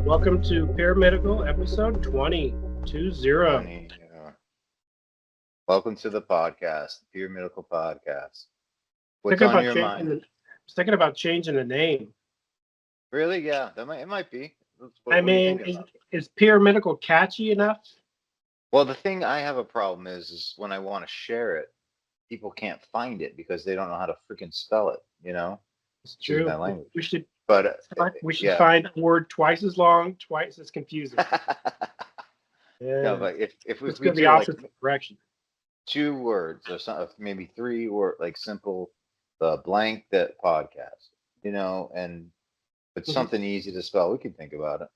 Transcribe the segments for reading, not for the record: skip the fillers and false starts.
Welcome to Pyramidal episode 20. Welcome to the podcast, the Pyramidal podcast. What's Thinking on about your changing mind? I was thinking about changing the name. Really? Yeah, it might be. What I are you mean, thinking about? is Pyramidal catchy enough? Well, the thing I have a problem is when I want to share it, people can't find it because they don't know how to freaking spell it. It's Excuse my true. language. We should But yeah. find a word twice as long, twice as confusing. No, Yeah. but if Let's we go the do like opposite direction. 2 words or something, maybe 3 word, like simple, the blank that podcast, and it's Mhm. something easy to spell. We could think about it,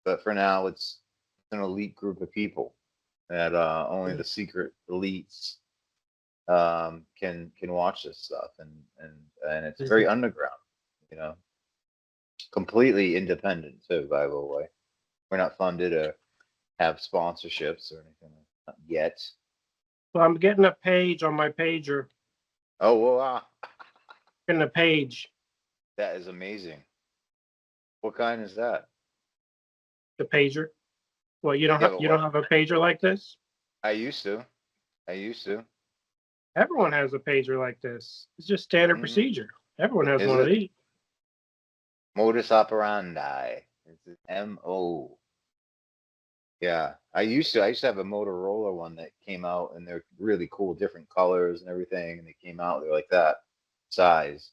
but for now, it's an elite group of people that only the secret elites can watch this stuff, and it's very underground, you know, completely independent too. By the way, we're not funded or have sponsorships or anything like that yet. So I'm getting a page on my pager. Oh, well, wow. Getting a page. That is amazing. What kind is that? The pager. Well, you don't Yeah, have but you don't have a pager like this? I used to. I used to. Everyone has a pager like this. It's just standard Hmm. procedure. Everyone has Is one of it these. modus operandi? It's MO. Yeah, I used to. I used to have a Motorola one that came out, and they're really cool, different colors and everything. And they came out, they're like that size,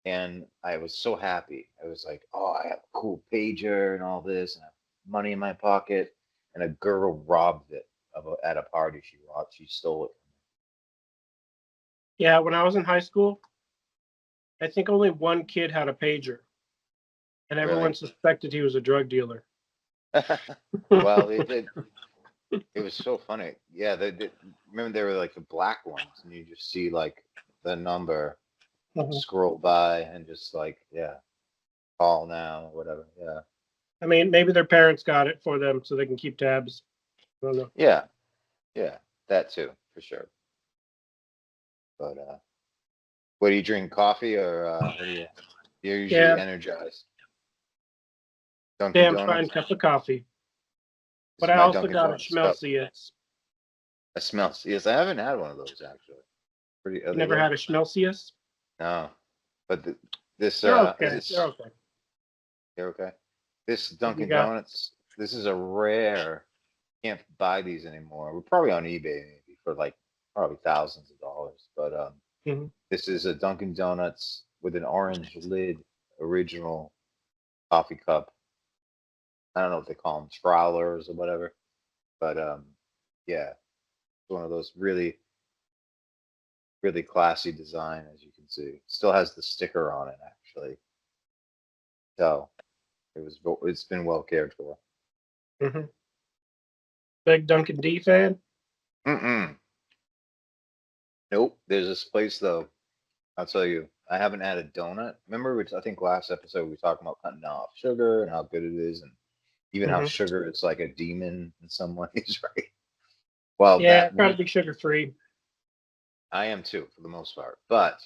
and I was so happy. I was like, "Oh, I have a cool pager and all this, and I have money in my pocket." And a girl robbed it at a party. She stole it. Yeah, when I was in high school, I think only one kid had a pager, and everyone Really? suspected he was a drug dealer. Well, it was so funny. Yeah, they remember they were like the black ones, and you just see like the number Mhm. scroll by and just like, yeah, call now, whatever. Yeah. I mean, maybe their parents got it for them so they can keep tabs. I don't know. Yeah, yeah, that too, for sure. But what do you drink? Coffee or what do you? You're usually Yeah, energized. Dunkin' damn fine Donuts. cup of coffee. This But is I my also Dunkin' got a Donuts cup. Schmelzius. I smell. Yes, I haven't had one of those actually. Pretty. Are You they never good? had a Schmelzius? No, but this They're is okay. They're this. okay. You're okay. This What you Dunkin' got? Donuts. This is a rare. Can't buy these anymore. We're probably on eBay maybe for like probably thousands of dollars. But Mhm. this is a Dunkin' Donuts with an orange lid, original coffee cup. I don't know if they call them trowlers or whatever, but yeah, it's one of those really, really classy design, as you can see. Still has the sticker on it, actually. So it's been well cared for. Mhm. Big Dunkin' D fan. Mm-mm. Nope. There's this place though. I'll tell you. I haven't had a donut. Remember, I think last episode we talked about cutting off sugar and how good it is, and even how Mhm. sugar is like a demon in some ways, right? Well, Yeah, that try to one be sugar free. I am too, for the most part. But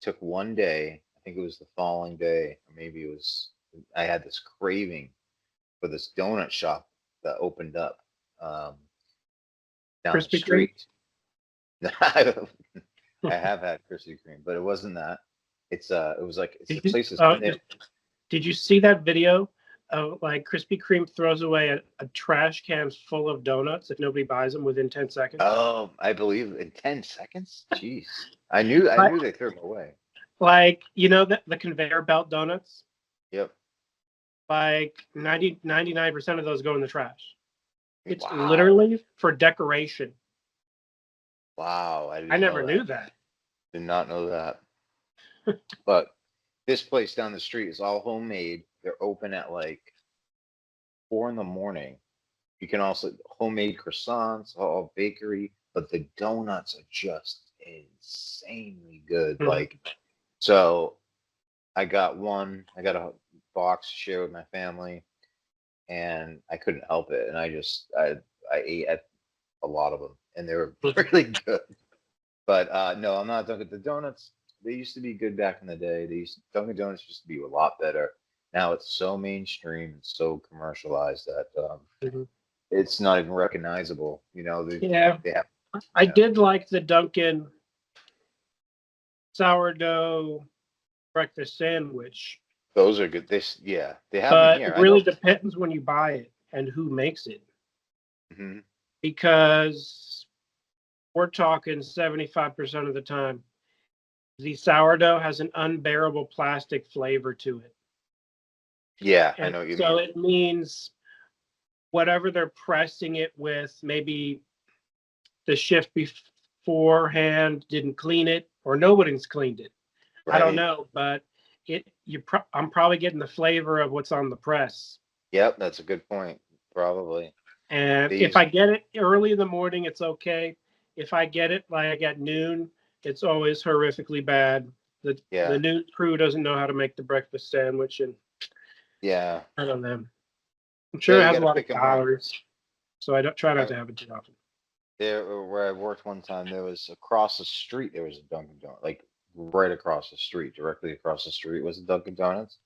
took one day. I think it was the following day, or maybe it was. I had this craving for this donut shop that opened up um, down the Krispy Kreme. street. I have had Krispy Kreme, but it wasn't that. It was like it's the Did you, place that's been there. did you see that video of like Krispy Kreme throws away a trash can full of donuts if nobody buys them within 10 seconds? Oh, I believe in 10 seconds. Jeez, I Like, knew they threw them away. the conveyor belt donuts? Yep. Like 99% of those go in the trash. It's Wow. literally for decoration. Wow. I I didn't never know knew that. that. Did not know that. But this place down the street is all homemade. They're open at like 4 in the morning, You can also homemade croissants, all bakery, but the donuts are just insanely good. Mhm. Like, so I got a box to share with my family, and I couldn't help it. And I ate a lot of them, and they were really good. But no, I'm not Dunkin'. The donuts, they used to be good back in the day. Dunkin' Donuts used to be a lot better. Now it's so mainstream and so commercialized that Mhm. it's not even recognizable. Yeah, they have, I yeah, did like the Dunkin' sourdough breakfast sandwich, those are good. Yeah, they have them but here. it I really know. depends when you buy it and who makes it, Hmm. because we're talking 75% of the time, the sourdough has an unbearable plastic flavor to it. Yeah, I And know what you so mean. it means whatever they're pressing it with, maybe the shift beforehand didn't clean it, or nobody's cleaned it. I don't Right. know, but I'm probably getting the flavor of what's on the press. Yep, that's a good point. Probably. And They if use, I get it early in the morning, it's okay. If I get it like at noon, it's always horrifically bad. The yeah, news crew doesn't know how to make the breakfast sandwich, and yeah, I don't know. I'm yeah. sure it You has got a to lot of pick them right. calories, so I don't try not I, to have it too often. there, where I worked one time, there was across the street. There was a Dunkin' Donuts, like right across the street, directly across the street was a Dunkin' Donuts.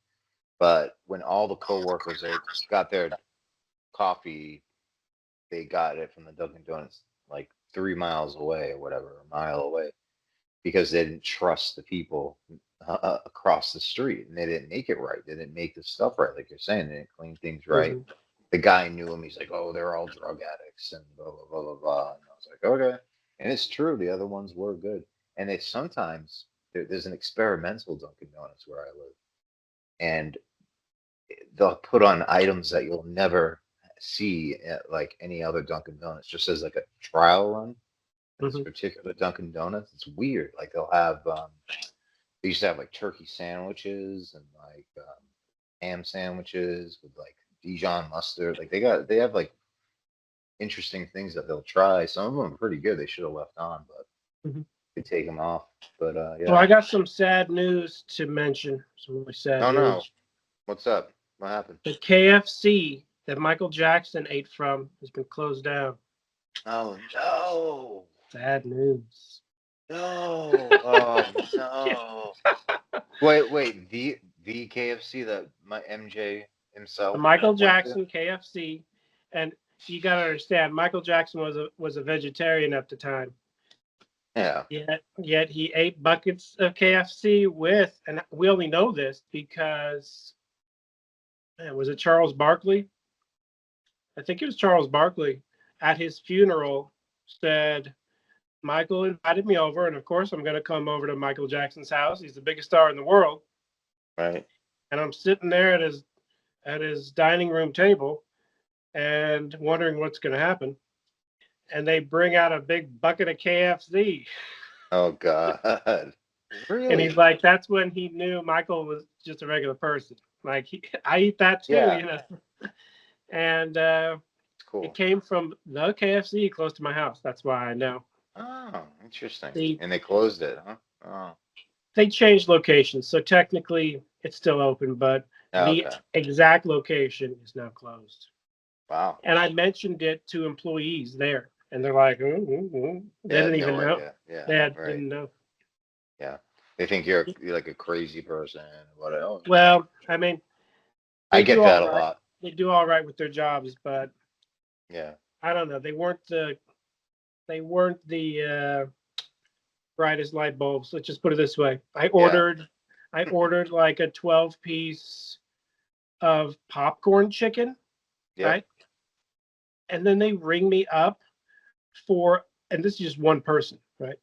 But when all the coworkers they got their coffee, they got it from the Dunkin' Donuts like 3 miles away or whatever, a mile away, because they didn't trust the people across the street, and they didn't make it right. They didn't make the stuff right, like you're saying. They didn't clean things right. Hmm. The guy knew him. He's like, "Oh, they're all drug addicts," and blah blah blah blah blah. And I was like, "Okay," and it's true. The other ones were good, and they sometimes there's an experimental Dunkin' Donuts where I live, and they'll put on items that you'll never see at like any other Dunkin' Donuts, just as like a trial run. And this Hmm. particular Dunkin' Donuts, it's weird. Like they'll have, they used to have like turkey sandwiches and like ham sandwiches with like Dijon mustard. Like they have like interesting things that they'll try. Some of them are pretty good. They should have left on, but Hmm. they take them off. But Well, I yeah. got some sad news to mention. Some really sad Oh no, news. what's up? What happened? The KFC that Michael Jackson ate from has been closed down. Oh no. Sad news. No. Oh Yeah. no. Wait. The KFC that my MJ The himself Michael went to. Jackson KFC, and you got to understand, Michael Jackson was a vegetarian at the time. Yeah. Yet he ate buckets of KFC with, and we only know this because, man, was it Charles Barkley? I think it was Charles Barkley at his funeral said, Michael invited me over, and of course I'm going to come over to Michael Jackson's house. He's the biggest star in the world, Right. and I'm sitting there at his dining room table and wondering what's going to happen. And they bring out a big bucket of KFC, Oh God. and he's Really? like, "That's when he knew Michael was just a regular person. Like I eat that too, Yeah. you know." And It's it cool. came from the KFC close to my house. That's why I know. Oh, interesting. See, And they closed it, huh? Oh. they changed locations, so technically it's still open, but the Okay. exact location is now closed. Wow. And I mentioned it to employees there, and they're like, they They didn't had even no know. idea. Yeah. Right. Didn't know. Yeah. They think you're like a crazy person. What else? Well, I mean, I they do get all that a right. lot. They do all right with their jobs, but Yeah. I don't know. They weren't the brightest light bulbs. Let's just put it this way. Yeah. I ordered like a 12 piece of popcorn chicken, Yep. right? And then they ring me up for, and this is just one person, right?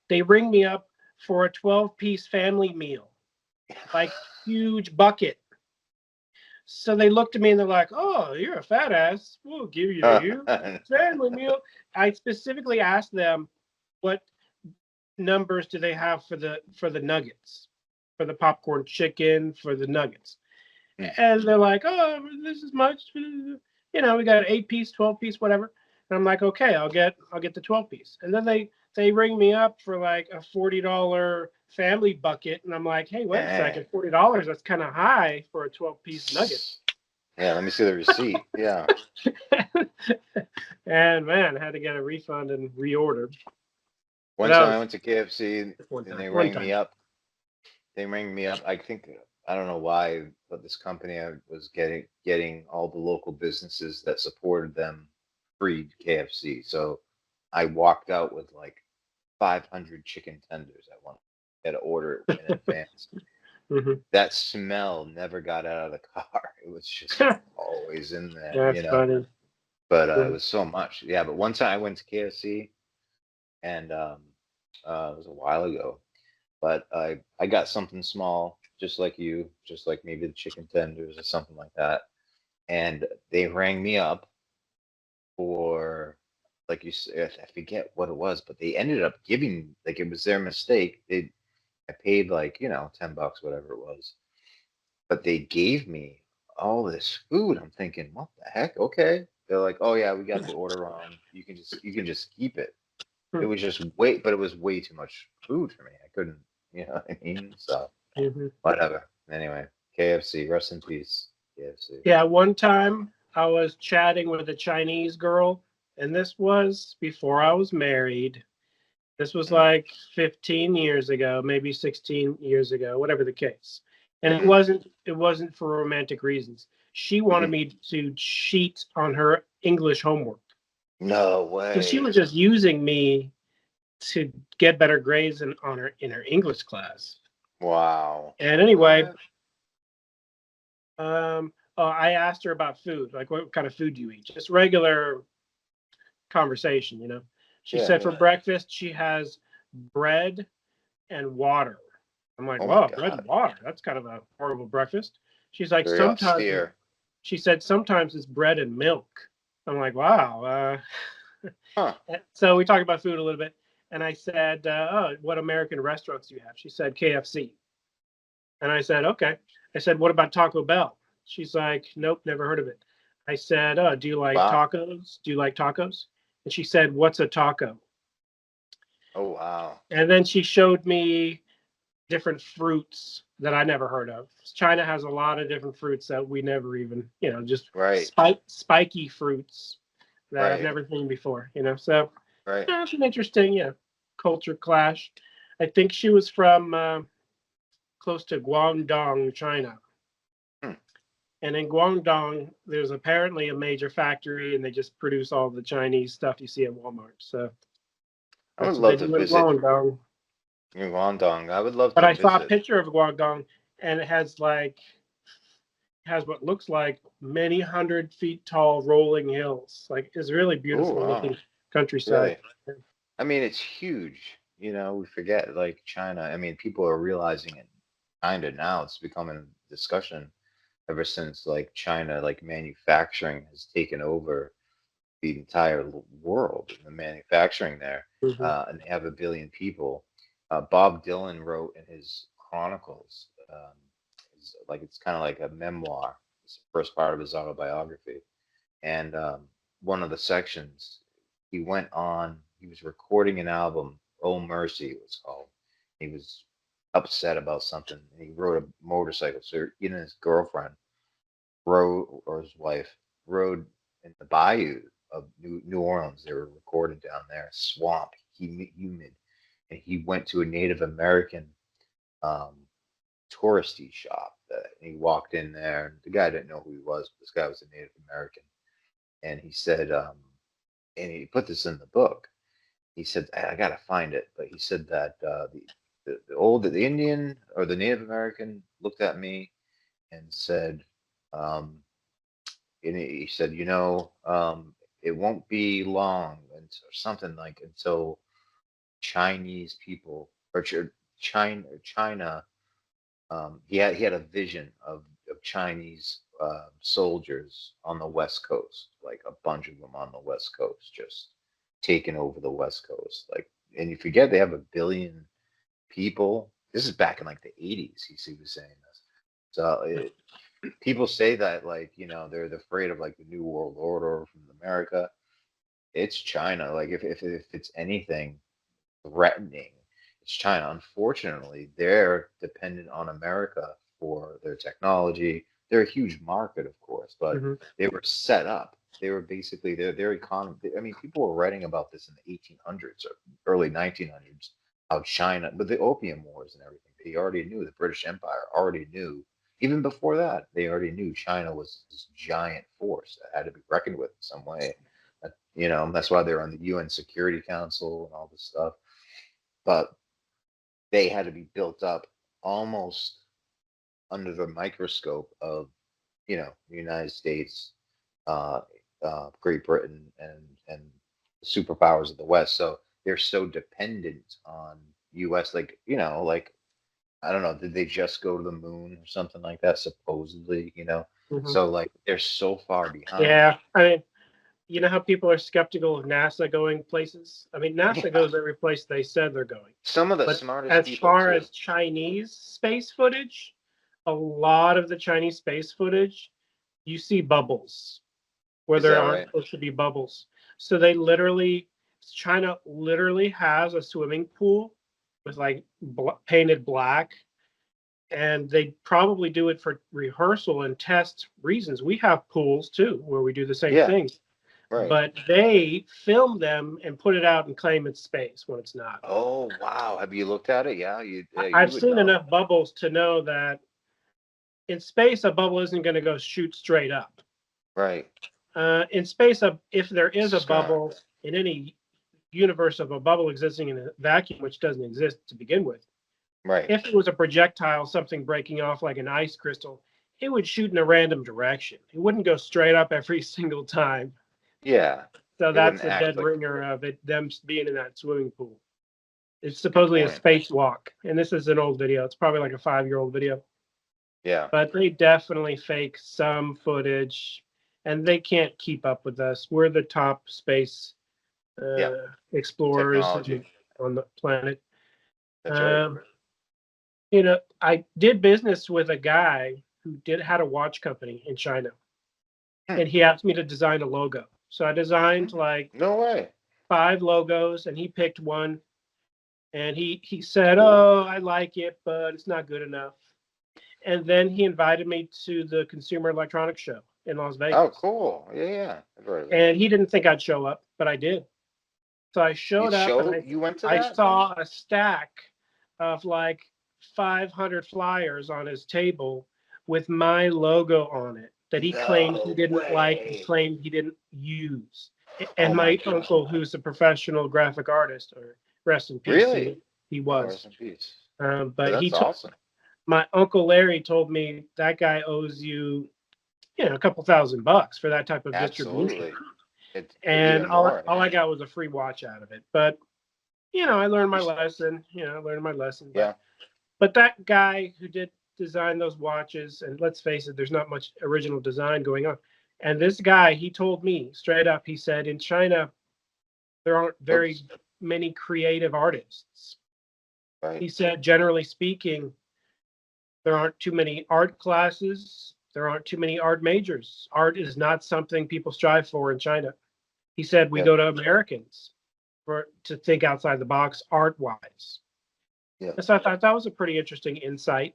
They ring me up for a 12-piece family meal, like huge bucket. So they looked at me and they're like, "Oh, you're a fat ass. We'll give you a huge family meal." I specifically asked them, "What numbers do they have for the nuggets, for the popcorn chicken, for the nuggets?" Hmm. And they're like, "Oh, this is much." we got an 8-piece, 12-piece, whatever. And I'm like, okay, I'll get the 12-piece. And then they ring me up for like a $40 family bucket, and I'm like, hey, wait a second, $40, that's kind of high for a 12-piece nugget. Yeah, let me see the receipt. Yeah. And man, I had to get a refund and reorder. One time I went to KFC and they rang me up. They rang me up. I think, I don't know why, but this company I was getting all the local businesses that supported them free KFC. So I walked out with like 500 chicken tenders at once. I had to order it in advance. That smell never got out of the car. It was just always in there, That's funny. But it was so much. Yeah, but one time I went to KFC and it was a while ago. But I got something small, just like you, just like maybe the chicken tenders or something like that. And they rang me up for, like you said, I forget what it was, but they ended up giving, like it was their mistake. I paid like, $10, whatever it was. But they gave me all this food. I'm thinking, what the heck? Okay. They're like, oh yeah, we got the order wrong. You can just keep it. It was just but it was way too much food for me. I couldn't, you know what I mean? So whatever. Anyway, KFC, rest in peace, KFC. Yeah, one time I was chatting with a Chinese girl, and this was before I was married. This was like 15 years ago, maybe 16 years ago, whatever the case. And it wasn't for romantic reasons. She wanted me to cheat on her English homework. No way. So she was just using me to get better grades in her English class. Wow. And anyway, I asked her about food, like what kind of food do you eat? Just regular conversation. She said for breakfast she has bread and water. I'm like, wow, bread and water. That's kind of a horrible breakfast. She's like, she said sometimes it's bread and milk. I'm like, wow. So we talked about food a little bit, and I said, oh, what American restaurants do you have? She said KFC. And I said, okay. I said, what about Taco Bell? She's like, nope, never heard of it. I said, oh, do you like tacos? Do you like tacos? And she said, what's a taco? Oh, wow. And then she showed me different fruits that I never heard of. China has a lot of different fruits that we never even, just spiky fruits that I've never seen before, So it's an interesting, culture clash. I think she was from close to Guangdong, China. And in Guangdong, there's apparently a major factory, and they just produce all the Chinese stuff you see at Walmart. So I would love to visit Guangdong. Guangdong. I would love to But I visit. saw a picture of Guangdong, and it has what looks like many 100 feet tall rolling hills. Like it's really beautiful looking countryside. Really? I mean, it's huge. We forget like China. I mean, people are realizing it kind of now. It's becoming a discussion ever since like China, like manufacturing has taken over the entire world, the manufacturing there, and they have 1 billion people. Bob Dylan wrote in his chronicles, it's kind of like a memoir. It's the first part of his autobiography, and one of the sections, he was recording an album. Oh Mercy, it was called. He was upset about something, and he rode a motorcycle. So he and his girlfriend or his wife rode in the bayou of New Orleans. They were recording down there, swamp, humid, and he went to a Native American touristy shop. And he walked in there, and the guy didn't know who he was. But this guy was a Native American, and he said, and he put this in the book. He said, I gotta find it, but he said that the Indian or the Native American looked at me and said, and he said, it won't be long or something like until Chinese people or China. He had a vision of Chinese soldiers on the West Coast, like a bunch of them on the West Coast, just taking over the West Coast. Like, and you forget they have 1 billion people. This is back in like the 80s. He was saying this. So people say that, like, they're afraid of like the New World Order from America. It's China. Like, if it's anything threatening, it's China. Unfortunately, they're dependent on America for their technology. They're a huge market, of course, but Hmm. they were set up. They were basically their economy. I mean, people were writing about this in the 1800s or early 1900s, how China, but the Opium Wars and everything. They already knew, the British Empire already knew. Even before that, they already knew China was this giant force that had to be reckoned with in some way. That's why they're on the UN Security Council and all this stuff. But they had to be built up almost under the microscope of, the United States, uh, Great Britain, and the superpowers of the West. So they're so dependent on U.S. Like, like, I don't know, did they just go to the moon or something like that? Supposedly, Hmm. So like they're so far behind. Yeah, I mean, you know how people are skeptical of NASA going places? I mean, NASA Yeah, goes every place they said they're going. some of the But smartest as people far too. as Chinese space footage, a lot of the Chinese space footage, you see bubbles where Is that there aren't right? supposed to be bubbles. So they literally, China literally has a swimming pool with like painted black, and they probably do it for rehearsal and test reasons. We have pools too where we do the same Yeah, thing, right. but they film them and put it out and claim it's space when it's not. Oh wow, have you looked at it? Yeah, you I've would seen know. enough bubbles to know that in space, a bubble isn't going to go shoot straight up. Right. In space, if there is a It's gonna. bubble in any universe of a bubble existing in a vacuum, which doesn't exist to begin with, Right. if it was a projectile, something breaking off like an ice crystal, it would shoot in a random direction. It wouldn't go straight up every single time. Yeah. So It that's wouldn't the act dead like. ringer of it, them being in that swimming pool. It's Good supposedly a point. spacewalk, and this is an old video. It's probably like a 5-year-old video, Yeah. but they definitely fake some footage, and they can't keep up with us. We're the top space Yeah. explorers Technology. on the planet. That's right. Um, I did business with a guy who had a watch company in China, Hmm. and he asked me to design a logo. So I designed Hmm. like No way. 5 logos, and he picked one. And he said, Cool. "Oh, I like it, but it's not good enough." And then he invited me to the Consumer Electronics Show in Las Oh, Vegas. cool. Yeah, yeah. I've heard of it. And he didn't think I'd show up, but I did. So I showed up and You went to I that thing? saw a stack of like 500 flyers on his table with my logo on it that he claimed he No didn't like, he way. claimed he didn't use. Oh And my my God. uncle, who's a professional graphic artist, or rest in peace, Really? he Oh, was. rest in peace. But That's awesome. my uncle Larry told me that guy owes you, a couple $1,000 for that type of distribution. Absolutely. It's And even more. all I got was a free watch out of it. But I learned my You sh- lesson. I learned my lesson. Yeah. But that guy who did design those watches, and let's face it, there's not much original design going on. And this guy, he told me straight up, he said, in China, there aren't very Oops. many creative artists. Right. He said, generally speaking, there aren't too many art classes. There aren't too many art majors. Art is not something people strive for in China. He said, we Yep. go to Americans to think outside the box art wise. Yep. And so I thought that was a pretty interesting insight,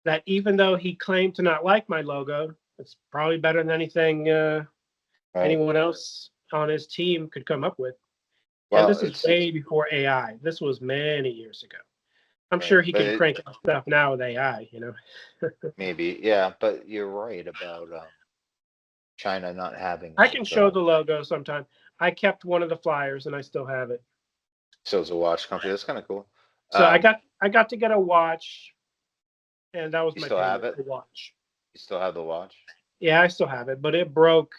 that even though he claimed to not like my logo, it's probably better than anything Right. anyone else on his team could come up with. And Well, this is way before AI. This was many years ago. I'm right. sure he But can crank out stuff now with AI. maybe, yeah, but you're right about China not having I can like show the logo sometime. I kept one of the flyers and I still have it. so it's a watch company. That's kind of cool. So I Um, got to get a watch, and that was you my still have payment, it? a watch. You still have the watch? Yeah, I still have it, but it broke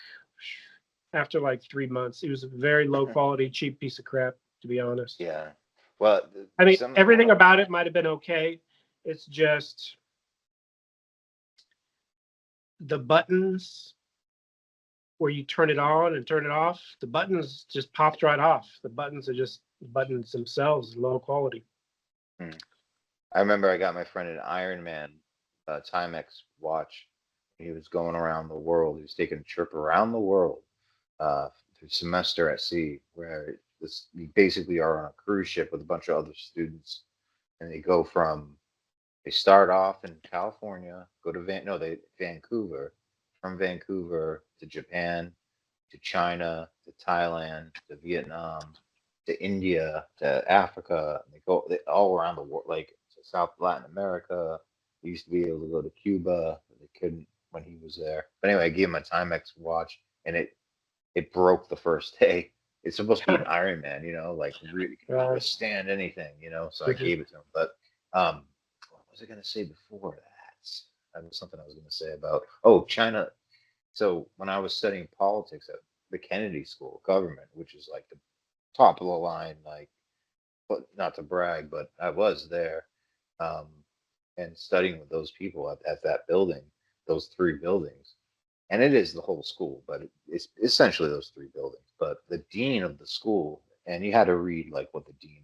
after like 3 months. It was a very low quality, cheap piece of crap, to be honest. Yeah. Well, I mean, some everything about it might have been okay. It's just the buttons where you turn it on and turn it off, the buttons just popped right off. The buttons are just buttons themselves, low quality. hmm. I remember I got my friend an Iron Man Timex watch He was going around the world. He was taking a trip around the world through semester at sea, where you basically are on a cruise ship with a bunch of other students, and they start off in California, go to Vancouver, from Vancouver to Japan, to China, to Thailand, to Vietnam, to India, to Africa. And they all around the world, like to South Latin America. They used to be able to go to Cuba, but they couldn't when he was there. But anyway, I gave him a Timex watch, and it broke the first day. It's supposed to be an Iron Man, like really can withstand anything, So I gave it to him. But what was I going to say before that? That was something I was going to say about China. So when I was studying politics at the Kennedy School of Government, which is like the top of the line, like, but not to brag, but I was there, um, and studying with those people at that building, those three buildings, and it is the whole school, but it's essentially those three buildings. But the dean of the school, and you had to read like what the dean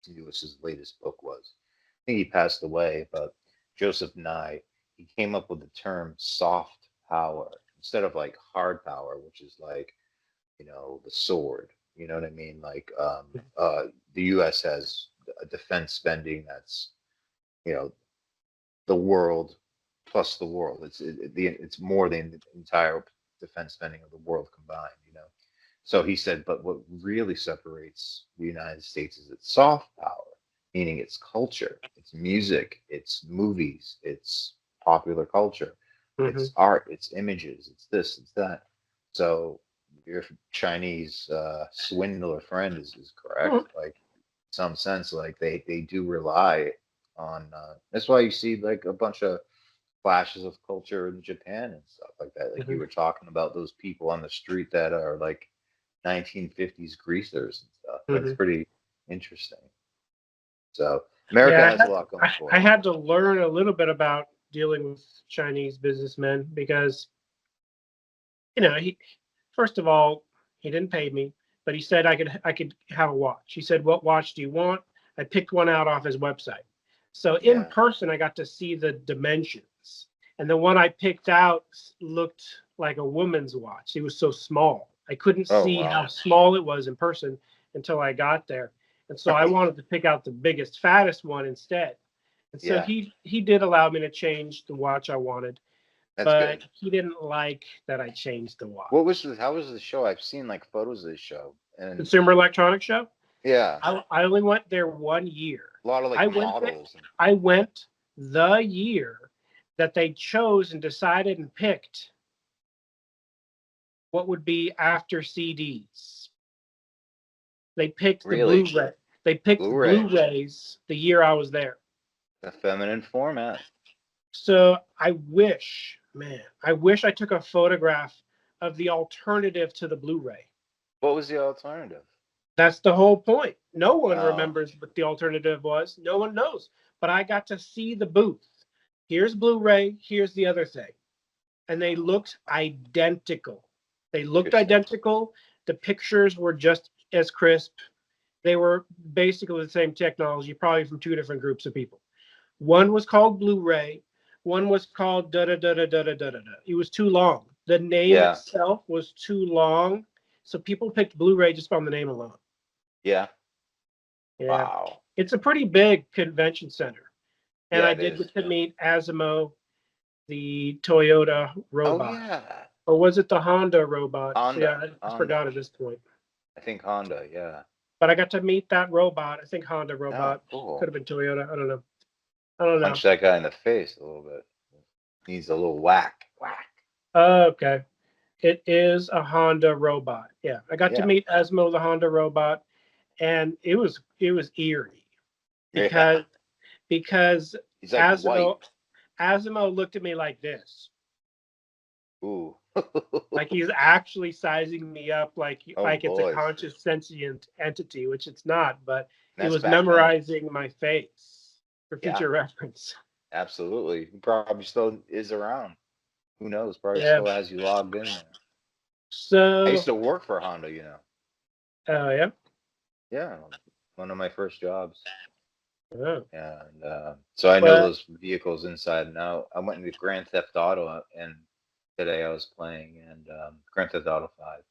Lewis's latest book was. I think he passed away, but Joseph Nye, he came up with the term soft power instead of like hard power, which is like, the sword. You know what I mean? Like the US has a defense spending that's, you know, the world plus the world. It's more than the entire defense spending of the world combined. So he said, but what really separates the United States is its soft power, meaning its culture, its music, its movies, its popular culture, Mm-hmm. its art, its images, it's this, it's that. So your Chinese swindler friend is correct. Like, in some sense, like they do rely on. That's why you see like a bunch of flashes of culture in Japan and stuff like that. Like you Mm-hmm. were talking about those people on the street that are like 1950s greasers and stuff. That's Mm-hmm. pretty interesting. So America Yeah, has a lot going I for it. had to learn a little bit about dealing with Chinese businessmen because, he first of all, he didn't pay me, but he said I could have a watch. He said, "What watch do you want?" I picked one out off his website. So in Yeah. person, I got to see the dimensions, and the one I picked out looked like a woman's watch. It was so small. I couldn't Oh see how wow. small it was in person until I got there. And so I Right. wanted to pick out the biggest, fattest one instead. And so Yeah. he did allow me to change the watch I wanted, That's but good. he didn't like that I changed the What watch. was how was the show? I've seen like photos of the show, and Consumer Electronics Show. yeah, I only went there 1 year. a lot of like I went there. models and I went the year that they chose and decided and picked what would be after CDs. They picked the really Blu-ray. They picked Blu-ray, Blu-rays the year I was there. the feminine format. So I wish I took a photograph of the alternative to the Blu-ray. What was the alternative? That's the whole point. No one Oh, remembers what the alternative was. No one knows. But I got to see the booth. Here's Blu-ray. Here's the other thing. And they looked identical. They looked interesting. identical. The pictures were just as crisp. They were basically the same technology, probably from two different groups of people. One was called Blu-ray. One was called da da da da da da da da. It was too long. The name Yeah, itself was too long, so people picked Blu-ray just on the name alone. yeah. Yeah, Wow. it's a pretty big convention center, and Yeah, I it did is. get to meet Asimo, the Toyota Oh robot, yeah, or was it the Honda robot? Honda, Yeah, I just Honda. forgot at this point. I think Honda. Yeah. But I got to meet that robot. I think Honda Oh, robot, could cool. have been Toyota. I don't know. I don't know. Punch that guy in the face a little bit. Needs a little whack. Whack. Okay. It is a Honda robot. Yeah, I got to Yeah. meet Asmo, the Honda robot, and it was eerie Yeah. because because He's like white. Asimo looked at me like this, Ooh. like he's actually sizing me up Oh like it's a boy. conscious sentient entity, which it's not, but it That's was back then. memorizing my face for Yeah, future reference. absolutely. He probably still is around. Who knows? Probably Yeah. still has you logged in there. I used So, to work for Honda. yeah. Yeah, one of my first jobs. Oh. And so I know But those vehicles inside and out. I went into Grand Theft Auto, and today I was playing and Grand Theft Auto 5.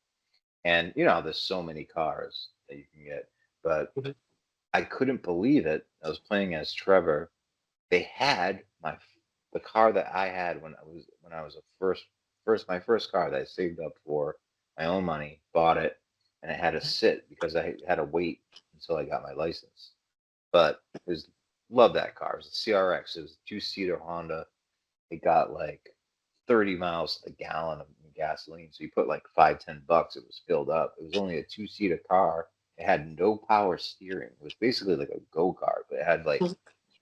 And you know how there's so many cars that you can get, but mhm. I couldn't believe it. I was playing as Trevor. They had the car that I had when I was a my first car that I saved up for my own money, bought it, and I had to sit because I had to wait until I got my license. But it was love that car. It was a CRX. It was a two-seater Honda. It got like 30 miles to the gallon of gasoline. So you put like $5-10, it was filled up. It was only a two-seater car. It had no power steering. It was basically like a go-kart, but it had like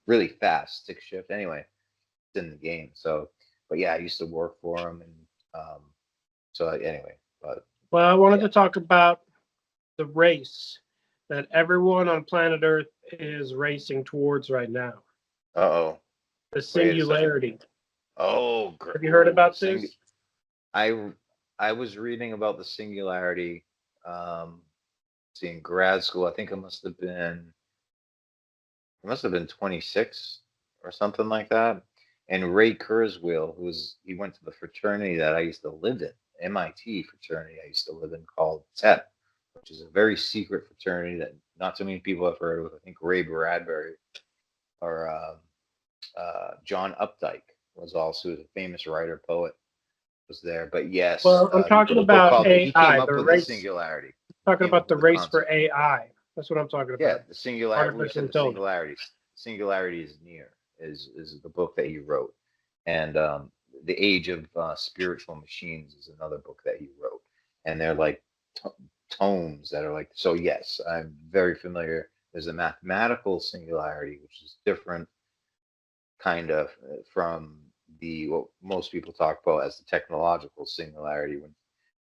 really fast stick shift. Anyway, it's in the game. So, but yeah, I used to work for him, and anyway, but well, I wanted yeah. to talk about the race that everyone on planet Earth is racing towards right now. Uh-oh. The Wait a second. singularity. Oh, Have you heard the about sing. this? I I was reading about the singularity. In grad school. I think it must have been 26 or something like that. And Ray Kurzweil, he went to the fraternity that I used to live in, MIT fraternity I used to live in, called TEP, which is a very secret fraternity that not so many people have heard of. I think Ray Bradbury or John Updike was also a famous writer poet was there. But yes, Well, I'm he talking wrote a book about called. He came AI, the up with the race. singularity. Talking Came up about the with the race for concept. AI. That's what I'm talking Yeah, about. the singularity. We Artificial said the intelligence. singularity. Singularity is near. Is the book that he wrote, and the Age of Spiritual Machines is another book that he wrote, and they're like tomes that are like. So yes, I'm very familiar. There's a mathematical singularity, which is different, kind of from the what most people talk about as the technological singularity, when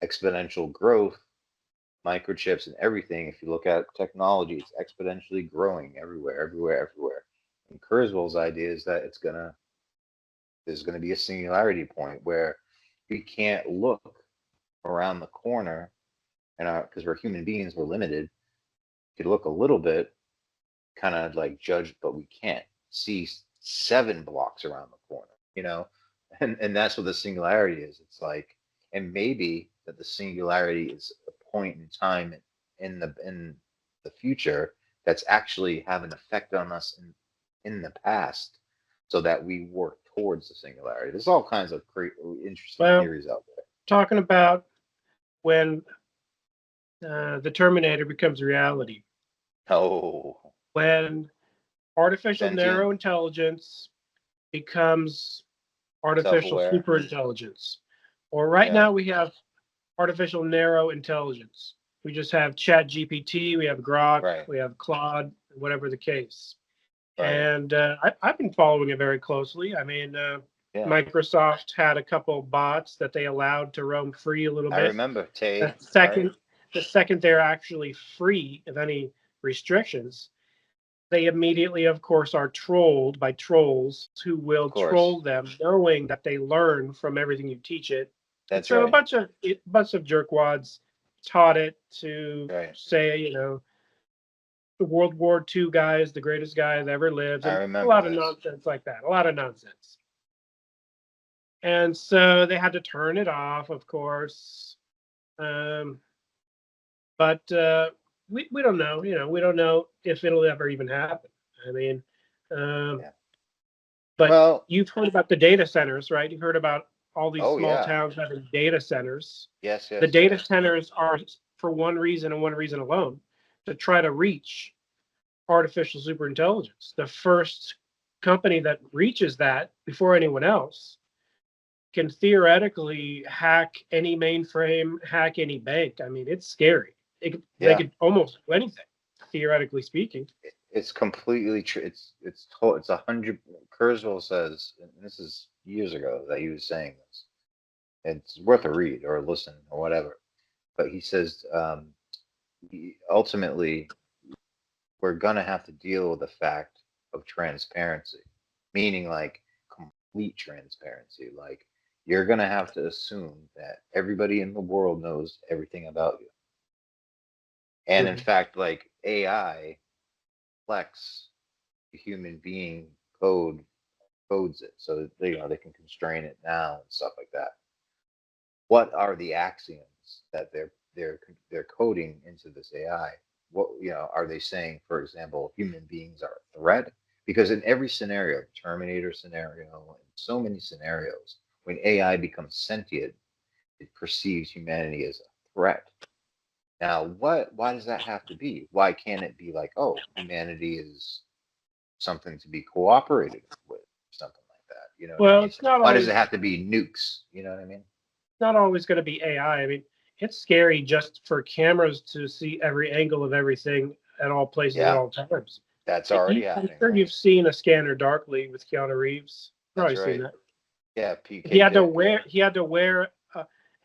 exponential growth, microchips and everything, if you look at technology, it's exponentially growing everywhere, everywhere, everywhere. And Kurzweil's idea is that there's gonna be a singularity point where we can't look around the corner, and because we're human beings, we're limited. You could look a little bit, kind of like judge, but we can't see 7 blocks around the corner, and that's what the singularity is. It's like, and maybe that the singularity is a point in time in the future that's actually have an effect on us in the past, so that we work towards the singularity. There's all kinds of great, interesting Well, theories out there. talking about when the Terminator becomes reality, Oh, when artificial sentient, narrow intelligence becomes artificial self-aware. superintelligence. Or right Yeah, now we have artificial narrow intelligence. We just have Chat GPT, we have Grok, right, we have Claude, whatever the case. right. And I've been following it very closely. I mean, Yeah, Microsoft had a couple bots that they allowed to roam free a little I bit. remember The Tay, right? second, the second they're actually free of any restrictions, they immediately, of course, are trolled by trolls who Of will troll course. them, knowing that they learn from everything you teach it. And That's so right. a bunch of jerkwads taught it to Right. say, the World War II guy is the greatest guy that ever lived, I and a remember lot of this. nonsense like that. A lot of nonsense. And so they had to turn it off, of course. Um, but we don't know. We don't know if it'll ever even happen. I mean, um, Yeah. but Well, you've heard about the data centers, right? You've heard about all these oh small yeah. towns having data centers. Yes, The yes, data yes. centers are for one reason and one reason alone, to try to reach artificial superintelligence. The first company that reaches that before anyone else can theoretically hack any mainframe, hack any bank. I mean, it's scary. They Yeah. could almost do anything, theoretically speaking. It's completely true. It's 100. Kurzweil says, and this is years ago that he was saying this. It's worth a read or a listen or whatever. But he says, ultimately, we're gonna have to deal with the fact of transparency, meaning like complete transparency. Like, you're gonna have to assume that everybody in the world knows everything about you. And in Mhm. fact, like AI flex the human being codes it, so that they can constrain it now and stuff like that. What are the axioms that they're coding into this AI? What are they saying? For example, human beings are a threat, because in every scenario, Terminator scenario, and so many scenarios, when AI becomes sentient, it perceives humanity as a threat. Now, why does that have to be? Why can't it be like, oh, humanity is something to be cooperated with, something like that? You know what I Well, mean? Why does it have to be nukes? You know what I mean? not always going to be AI. I mean, it's scary just for cameras to see every angle of everything at all places at Yeah, all times. that's already I'm happening, sure right? you've seen A Scanner Darkly with Keanu Reeves. That's Probably seen right. that. Yeah, He PK had to Dick. wear. He had to wear.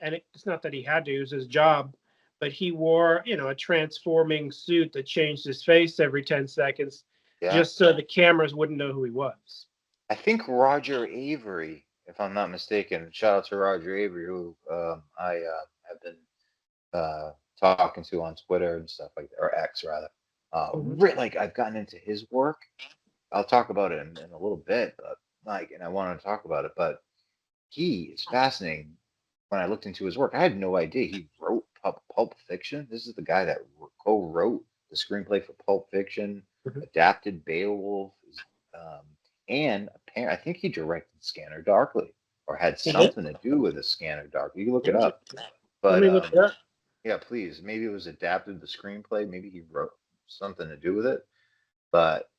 And it's not that he had to. It was his job. But he wore, a transforming suit that changed his face every 10 seconds, Yeah, just so the cameras wouldn't know who he was. I think Roger Avery, if I'm not mistaken. Shout out to Roger Avery, who I have been talking to on Twitter and stuff like that, or X rather. Mhm. Like I've gotten into his work. I'll talk about it in a little bit, but and I want to talk about it, but he is fascinating. When I looked into his work, I had no idea he wrote Pulp Fiction. This is the guy that co-wrote the screenplay for Pulp Fiction, Mhm. adapted Beowulf, um, and apparently, I think he directed Scanner Darkly, or had He did. something to do with a Scanner Darkly. You can look it Let up. But me look it up. yeah, please. Maybe it was adapted the screenplay. Maybe he wrote something to do with it. But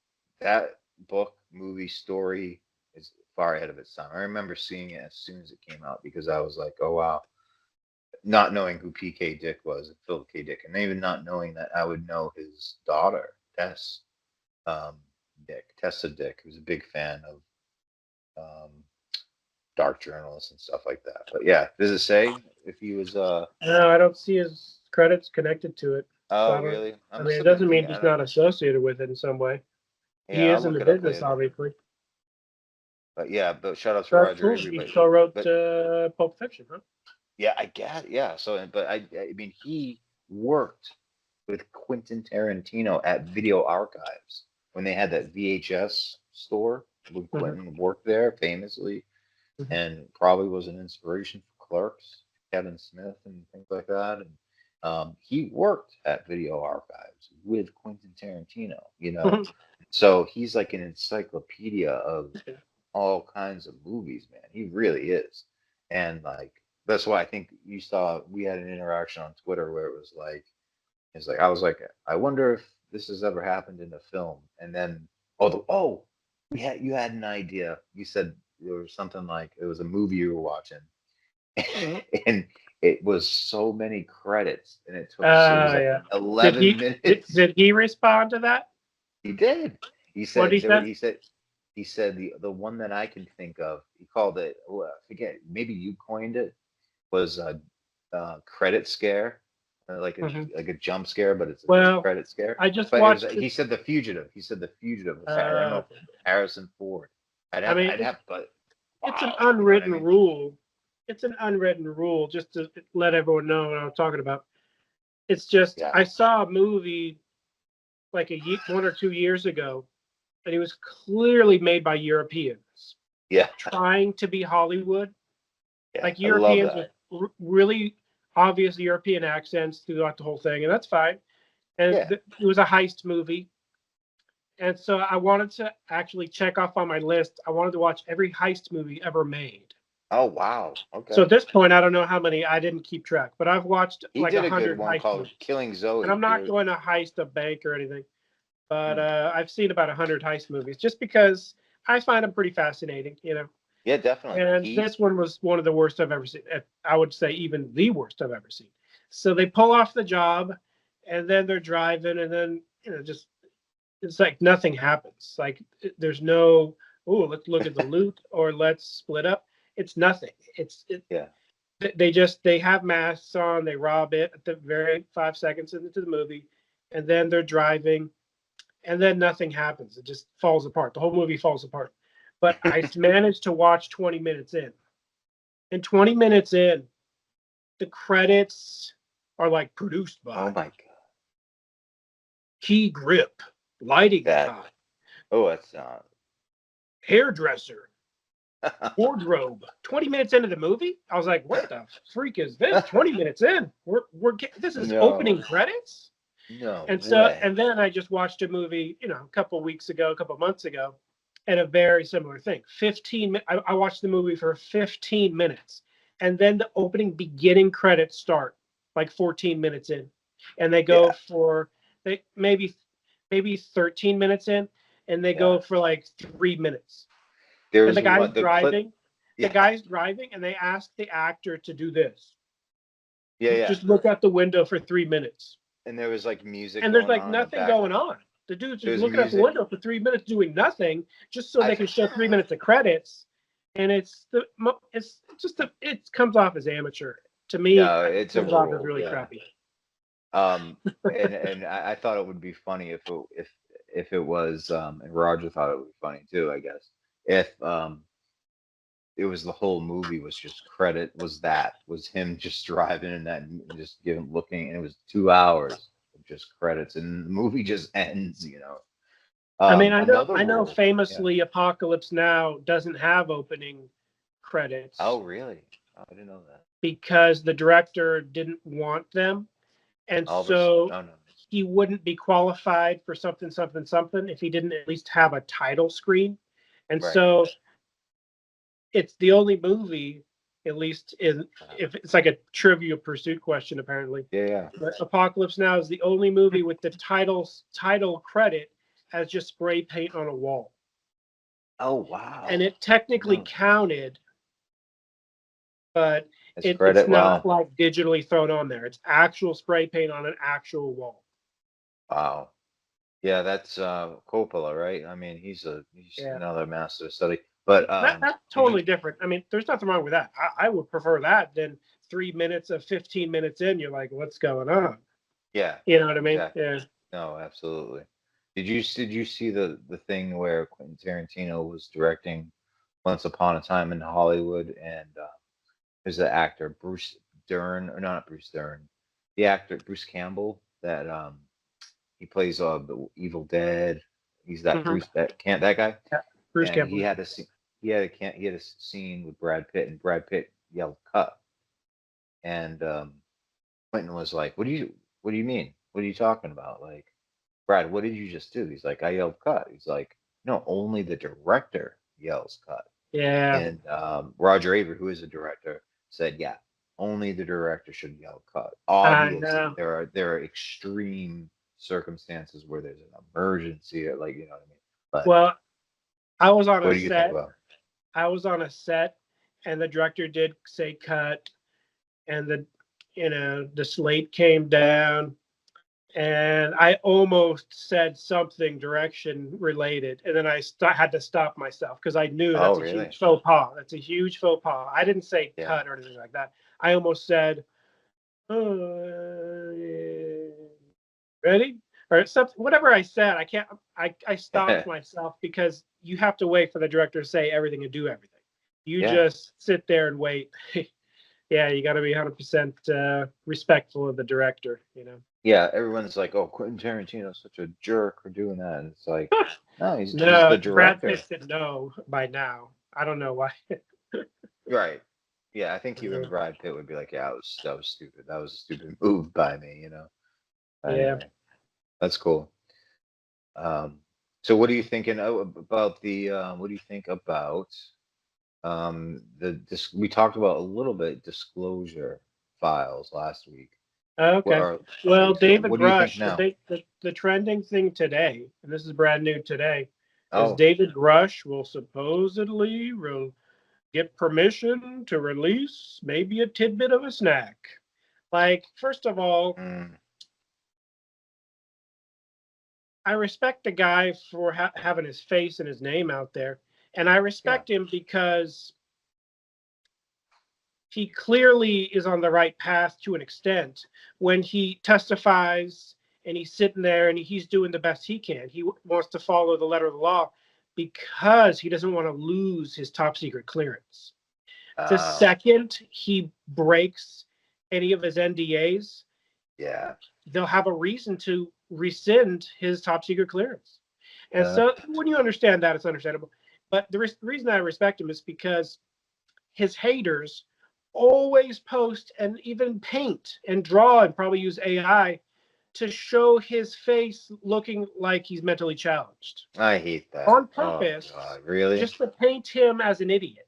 that book, movie, story is far ahead of its time. I remember seeing it as soon as it came out because I was like, oh wow, not knowing who PK Dick was, Philip K. Dick, and even not knowing that I would know his daughter, um, Tessa Dick, who's a big fan of um, dark journalists and stuff like that. But yeah, does it say if he was No, I don't see his credits connected to it. So oh I don't. really? I I mean, must it have been doesn't mean thinking. I he's don't. not associated with it in some way. He Yeah, I'll is in look the it up business, later. obviously. But yeah, but shout out to That's Roger cool. Avery. He co-wrote But Pulp Fiction, huh? yeah, I get yeah. So, but I mean, he worked with Quentin Tarantino at Video Archives when they had that VHS store. When Hmm. Quentin worked there famously, Hmm. and probably was an inspiration for Clerks, Kevin Smith, and things like that. And he worked at Video Archives with Quentin Tarantino. So he's like an encyclopedia of all kinds of movies, man. He really is. And like that's why I think you saw we had an interaction on Twitter where it was like I was like, I wonder if this has ever happened in a film. And then you had an idea. You said there was something like it was a movie you were watching. And it was so many credits and it was like Yeah. Did 11 he minutes. did he respond to that? He did. He What did said he say? he said the one that I can think of. He called it. Oh, I forget. Maybe you coined it. Was a credit scare, Hmm. like a jump scare, but it's a Well, credit scare. I just But it was. watched it. He said the fugitive. He said the fugitive. I don't know if it was Harrison Ford. I mean, I'd have, but it's an wow, you know what I unwritten mean? rule. It's an unwritten rule, just to let everyone know what I'm talking about. It's just Yeah. I saw a movie like 1 or 2 years ago, and it was clearly made by Europeans Yeah. trying to be Hollywood, Yeah. like I love Europeans with that. really obvious European accents throughout the whole thing, and that's fine. And Yeah. it was a heist movie, and so I wanted to actually check off on my list. I wanted to watch every heist movie ever made. Oh wow. So Okay. at this point, I don't know how many. I didn't keep track, but I've watched He like did a good 100 one heist called movies. Killing And Zoe. I'm not There. going to heist a bank or anything, but Hmm. I've seen about 100 heist movies just because I find them pretty fascinating. Yeah, definitely. And Heat. this one was one of the worst I've ever seen. I would say even the worst I've ever seen. So they pull off the job, and then they're driving, and then just it's like nothing happens. Like there's no, oh, let's look at the loot or let's split up. It's nothing. Yeah. They have masks on. They rob it at the very 5 seconds into the movie, and then they're driving, and then nothing happens. It just falls apart. The whole movie falls apart. But I managed to watch 20 minutes in. And 20 minutes in, the credits are like produced Oh by my god. Key Grip, Lighting That Time, Oh, that's Hairdresser, wardrobe. 20 minutes into the movie, I was like, "What the freak is this?" 20 minutes in, this is opening no, credits. no And so, way. and then I just watched a movie, a couple months ago, and a very similar thing. I watched the movie for 15 minutes, and then the beginning credits start like 14 minutes in, and they go Yeah, for they maybe 13 minutes in, and they yeah. go for like 3 minutes. And There's the guy's one the clip. driving, Yeah, and they ask the actor to do this. yeah, yeah. Just look out the window for 3 minutes. And there was like music And there's going like on in the nothing back. going on. The dude's just There's looking out the music. window for 3 minutes doing nothing, just so I they can show 3 minutes of credits. And it comes off as amateur. To me, no, it it's comes off as overall, really yeah. crappy. And I thought it would be funny if it was and Roger thought it would be funny too, I guess. If it was the whole movie was just was him just driving and that and just giving looking and it was 2 hours of just credits and the movie just ends. I mean, Another I know role, yeah. famously Apocalypse Now doesn't have opening credits Oh, really? Oh, I didn't know that. because the director didn't want them. And so Oh no, he wouldn't be qualified for something, something, something if he didn't at least have a title screen. And right. so it's the only movie, at least if it's like a Trivial Pursuit question, apparently. Yeah, yeah. But Apocalypse Now is the only movie with the title credit as just spray paint on a wall. Oh wow. And it technically No, counted, but it's it's credit. not Wow. like digitally thrown on there. It's actual spray paint on an actual wall. Wow. Yeah, that's Coppola, right? I mean, he's Yeah. another master of study. But That's did you? totally different. I mean, there's nothing wrong with that. I would prefer that than 3 minutes of 15 minutes in. You're like, what's going on? Yeah, You know what I mean? exactly. Yeah. No, absolutely. Did you see the thing where Quentin Tarantino was directing Once Upon a Time in Hollywood and there's the actor Bruce Dern or not Bruce Dern, the actor Bruce Campbell that he plays the Evil Dead. He's that Hmm. that guy. Yeah. Bruce And Campbell. he had a scene with Brad Pitt, and Brad Pitt yelled "cut," and Quentin was like, what do you mean? What are you talking about? Like, Brad, what did you just do?" He's like, "I yelled cut." He's like, "No, only the director yells cut." Yeah. And Roger Avary, who is a director, said, "Yeah, only the director should yell cut. I Obviously, know. there are extreme circumstances where there's an emergency, or like you know what I mean." But Well, I was on what a do you think set. about? I was on a set, and the director did say cut, and the slate came down, and I almost said something direction related, and then I had to stop myself because I knew Oh, that's a really? huge faux pas. That's a huge faux pas. I didn't say Yeah. cut or anything like that. I almost said, ready? Or something, whatever I said. I can't. I stopped myself because you have to wait for the director to say everything and do everything. You Yeah. just sit there and wait. Yeah, you got to be 100% respectful of the director. Yeah, everyone's like, "Oh, Quentin Tarantino's such a jerk for doing that." And it's like, no, he's No, the Brad Pitt director. should know by now. I don't know why. Right. Yeah, I think even Brad Pitt would be like, "Yeah, that was stupid. That was a stupid move by me." Yeah. Anyway, that's cool. So what are you thinking about the what do you think about we talked about a little bit disclosure files last week. What Okay. are a couple Well, weeks ago. David What do you think Grush, now? the trending thing today, and this is brand new today, is Oh, David Grush will supposedly get permission to release maybe a tidbit of a snack. Like, first of all, mm, I respect the guy for having his face and his name out there. And I yeah. respect him because he clearly is on the right path to an extent when he testifies and he's sitting there and he's doing the best he can. He wants to follow the letter of the law because he doesn't want to lose his top secret clearance. The Oh, second he breaks any of his NDAs, yeah. they'll have a reason to rescind his top secret clearance. And so when you understand that, it's understandable. But the reason I respect him is because his haters always post and even paint and draw and probably use AI to show his face looking like he's mentally challenged I hate that. on Oh purpose, God, really? just to paint him as an idiot.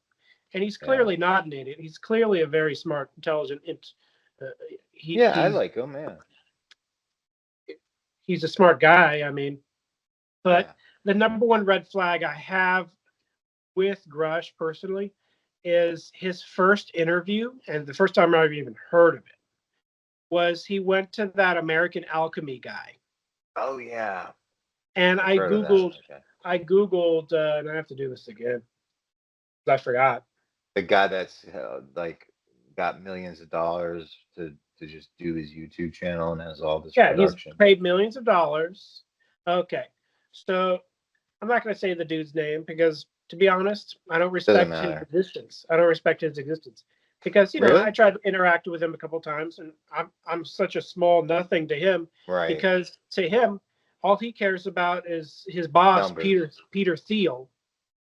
And he's Yeah. clearly not an idiot. He's clearly a very smart, intelligent. Yeah, I like him. Yeah. He's a smart guy. I mean, but Yeah. the number one red flag I have with Grush personally is his first interview, and the first time I've even heard of it was he went to that American Alchemy guy, Oh yeah. and I've heard of that. Okay. I googled, and I have to do this again. I forgot. The guy that's like got millions of dollars to just do his YouTube channel and has all this Yeah, he's production. paid millions of dollars. Okay, so I'm not going to say the dude's name because, to be honest, I don't respect his matter. existence. I don't respect his existence because Really? I tried to interact with him a couple times, and I'm such a small nothing to him Right. because to him, all he cares about is his boss, Numbers. Peter Thiel.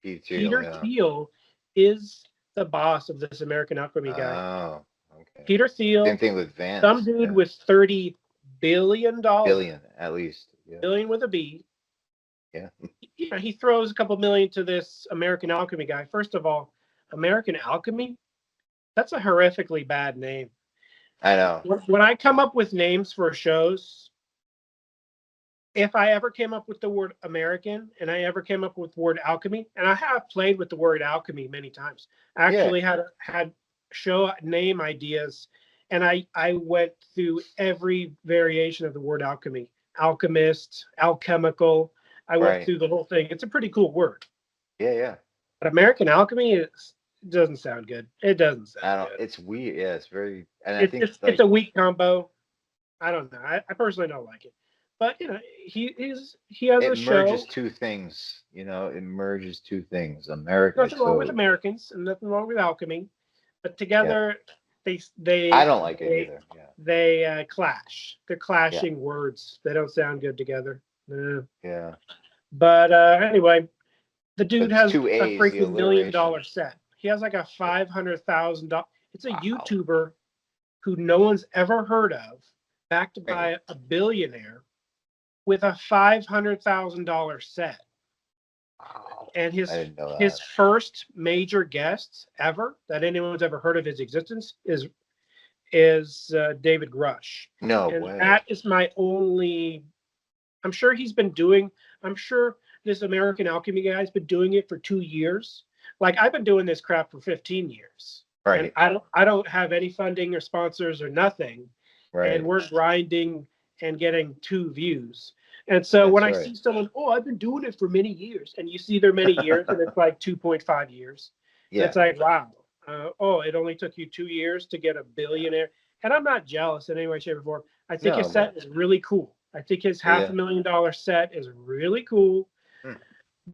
Peter yeah. Thiel is the boss of this American Alchemy guy. Oh, okay. Peter Thiel, Same thing with Vance. some dude with $30 billion. Billion at least. Yeah. Billion with a B. Yeah. He throws a couple million to this American Alchemy guy. First of all, American Alchemy, that's a horrifically bad name. I know. When I come up with names for shows, if I ever came up with the word American and I ever came up with the word alchemy, and I have played with the word alchemy many times, I actually had show name ideas, and I went through every variation of the word alchemy, alchemist, alchemical. I went through the whole thing. It's a pretty cool word. Yeah. But American Alchemy doesn't sound good. It doesn't sound good. It's weird. Yeah, it's very. And I think it's a weak combo. I don't know. I personally don't like it. But he has a show. It merges two things. It merges two things. America. Nothing wrong with Americans and nothing wrong with alchemy, but together they. I don't like it either. Yeah. They clash. They're clashing words. They don't sound good together. Yeah. But anyway, the dude has a A's, freaking $1 million set. He has like a $500,000. It's a YouTuber who no one's ever heard of, backed by a billionaire with a $500,000 set. Wow. And his first major guest ever that anyone's ever heard of his existence is David Grush. No and way. That is my only. I'm sure this American Alchemy guy has been doing it for 2 years. Like I've been doing this crap for 15 years. Right. And I don't have any funding or sponsors or nothing. Right. And we're grinding and getting 2 views. And so when I see someone, I've been doing it for many years, and you see their many years, and it's like 2.5 years. Yeah. It's like, wow. It only took you 2 years to get a billionaire. And I'm not jealous in any way, shape, or form. I think his set is really cool. I think his $500,000 set is really cool,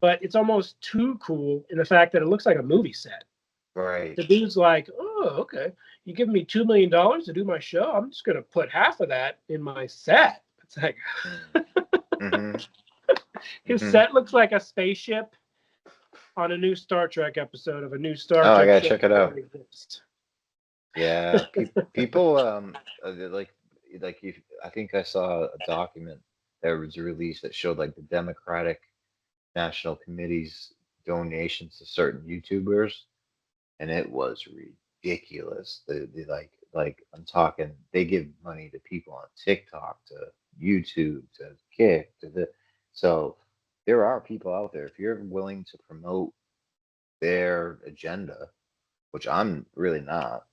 but it's almost too cool in the fact that it looks like a movie set. Right. The dude's like, okay, you give me $2 million to do my show. I'm just going to put half of that in my set. It's like, his set looks like a spaceship on a new Star Trek episode of a new Star Trek. I gotta check it out. Yeah, people I think I saw a document that was released that showed like the Democratic National Committee's donations to certain YouTubers, and it was ridiculous. They like I'm talking, they give money to people on TikTok, to YouTube, to Kick, so there are people out there, if you're willing to promote their agenda, which I'm really not.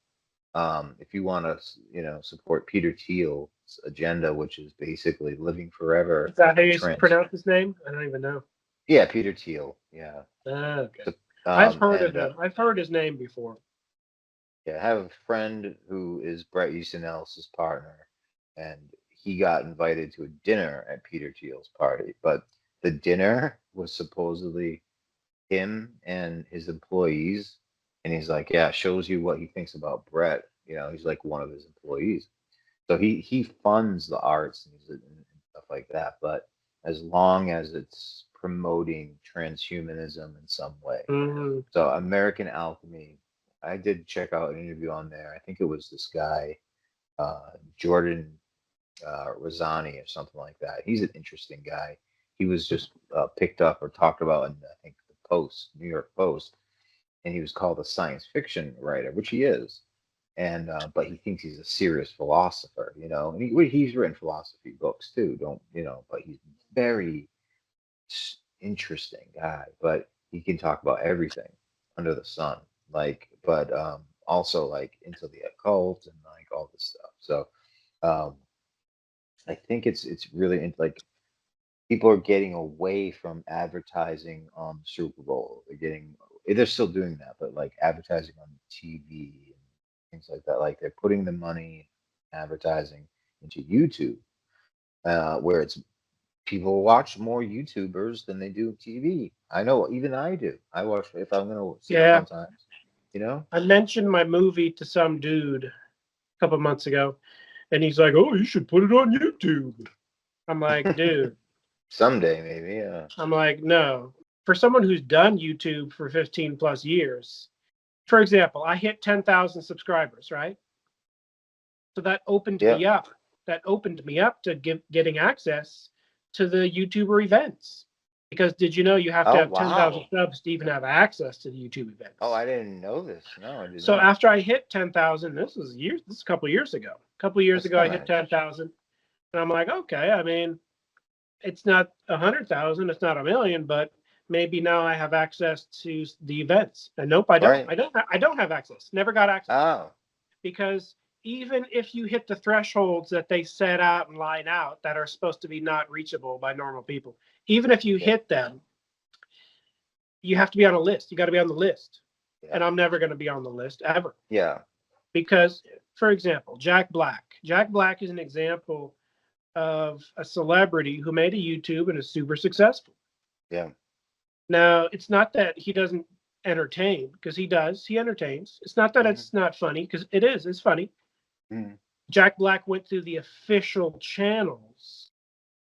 If you want to, support Peter Thiel's agenda, which is basically living forever. Is that how you pronounce his name? I don't even know. Yeah, Peter Thiel. Yeah. Okay. So, I've heard of him. I've heard his name before. Yeah, I have a friend who is Bret Easton Ellis's partner, and he got invited to a dinner at Peter Thiel's party, but the dinner was supposedly him and his employees. And he's like, yeah, shows you what he thinks about Bret. He's like one of his employees. So he funds the arts and stuff like that. But as long as it's promoting transhumanism in some way. Mhm. So American Alchemy, I did check out an interview on there. I think it was this guy, Jordan Razani or something like that. He's an interesting guy. He was just picked up or talked about in, I think, the Post, New York Post, and he was called a science fiction writer, which he is. And but he thinks he's a serious philosopher, you know. And he's written philosophy books too, don't you know? But he's very interesting guy. But he can talk about everything under the sun, like. But also like into the occult and like all this stuff. So um, I think it's really like people are getting away from advertising on the Super Bowl. They're still doing that, but like advertising on TV and things like that. Like they're putting the money advertising into YouTube, where it's people watch more YouTubers than they do TV. I know, even I do. I watch if I'm gonna see it Yeah, sometimes, you know. I mentioned my movie to some dude a couple months ago, and he's like, "Oh, you should put it on YouTube." I'm like, "Dude," Someday maybe, yeah. I'm like, "No." For someone who's done YouTube for 15 plus years, for example, I hit 10,000 subscribers, right? So that opened me Yep. up. That opened me up to getting access to the YouTuber events. Because did you know you have to Oh have 10,000 wow. subs to even have access to the YouTube Oh, events? I didn't know this. No, I did So not. after I hit 10,000, this is a couple years ago. A couple years That's ago, I kind hit of 10,000, and I'm like, okay. I mean, it's not 100,000, it's not a million, but maybe now I have access to the events. And nope, I don't. right. I don't have access. Never got access Oh, because even if you hit the thresholds that they set out and line out that are supposed to be not reachable by normal people, even if you yeah, hit them, you have to be on a list. You got to be on the list. yeah, And I'm never going to be on the list ever. yeah. Because, for example, Jack Black. Jack Black is an example of a celebrity who made a YouTube and is super successful. Yeah. Now, it's not that he doesn't entertain, because he does. He entertains. It's not that Hmm. it's not funny, because it is. It's funny. Hmm. Jack Black went through the official channels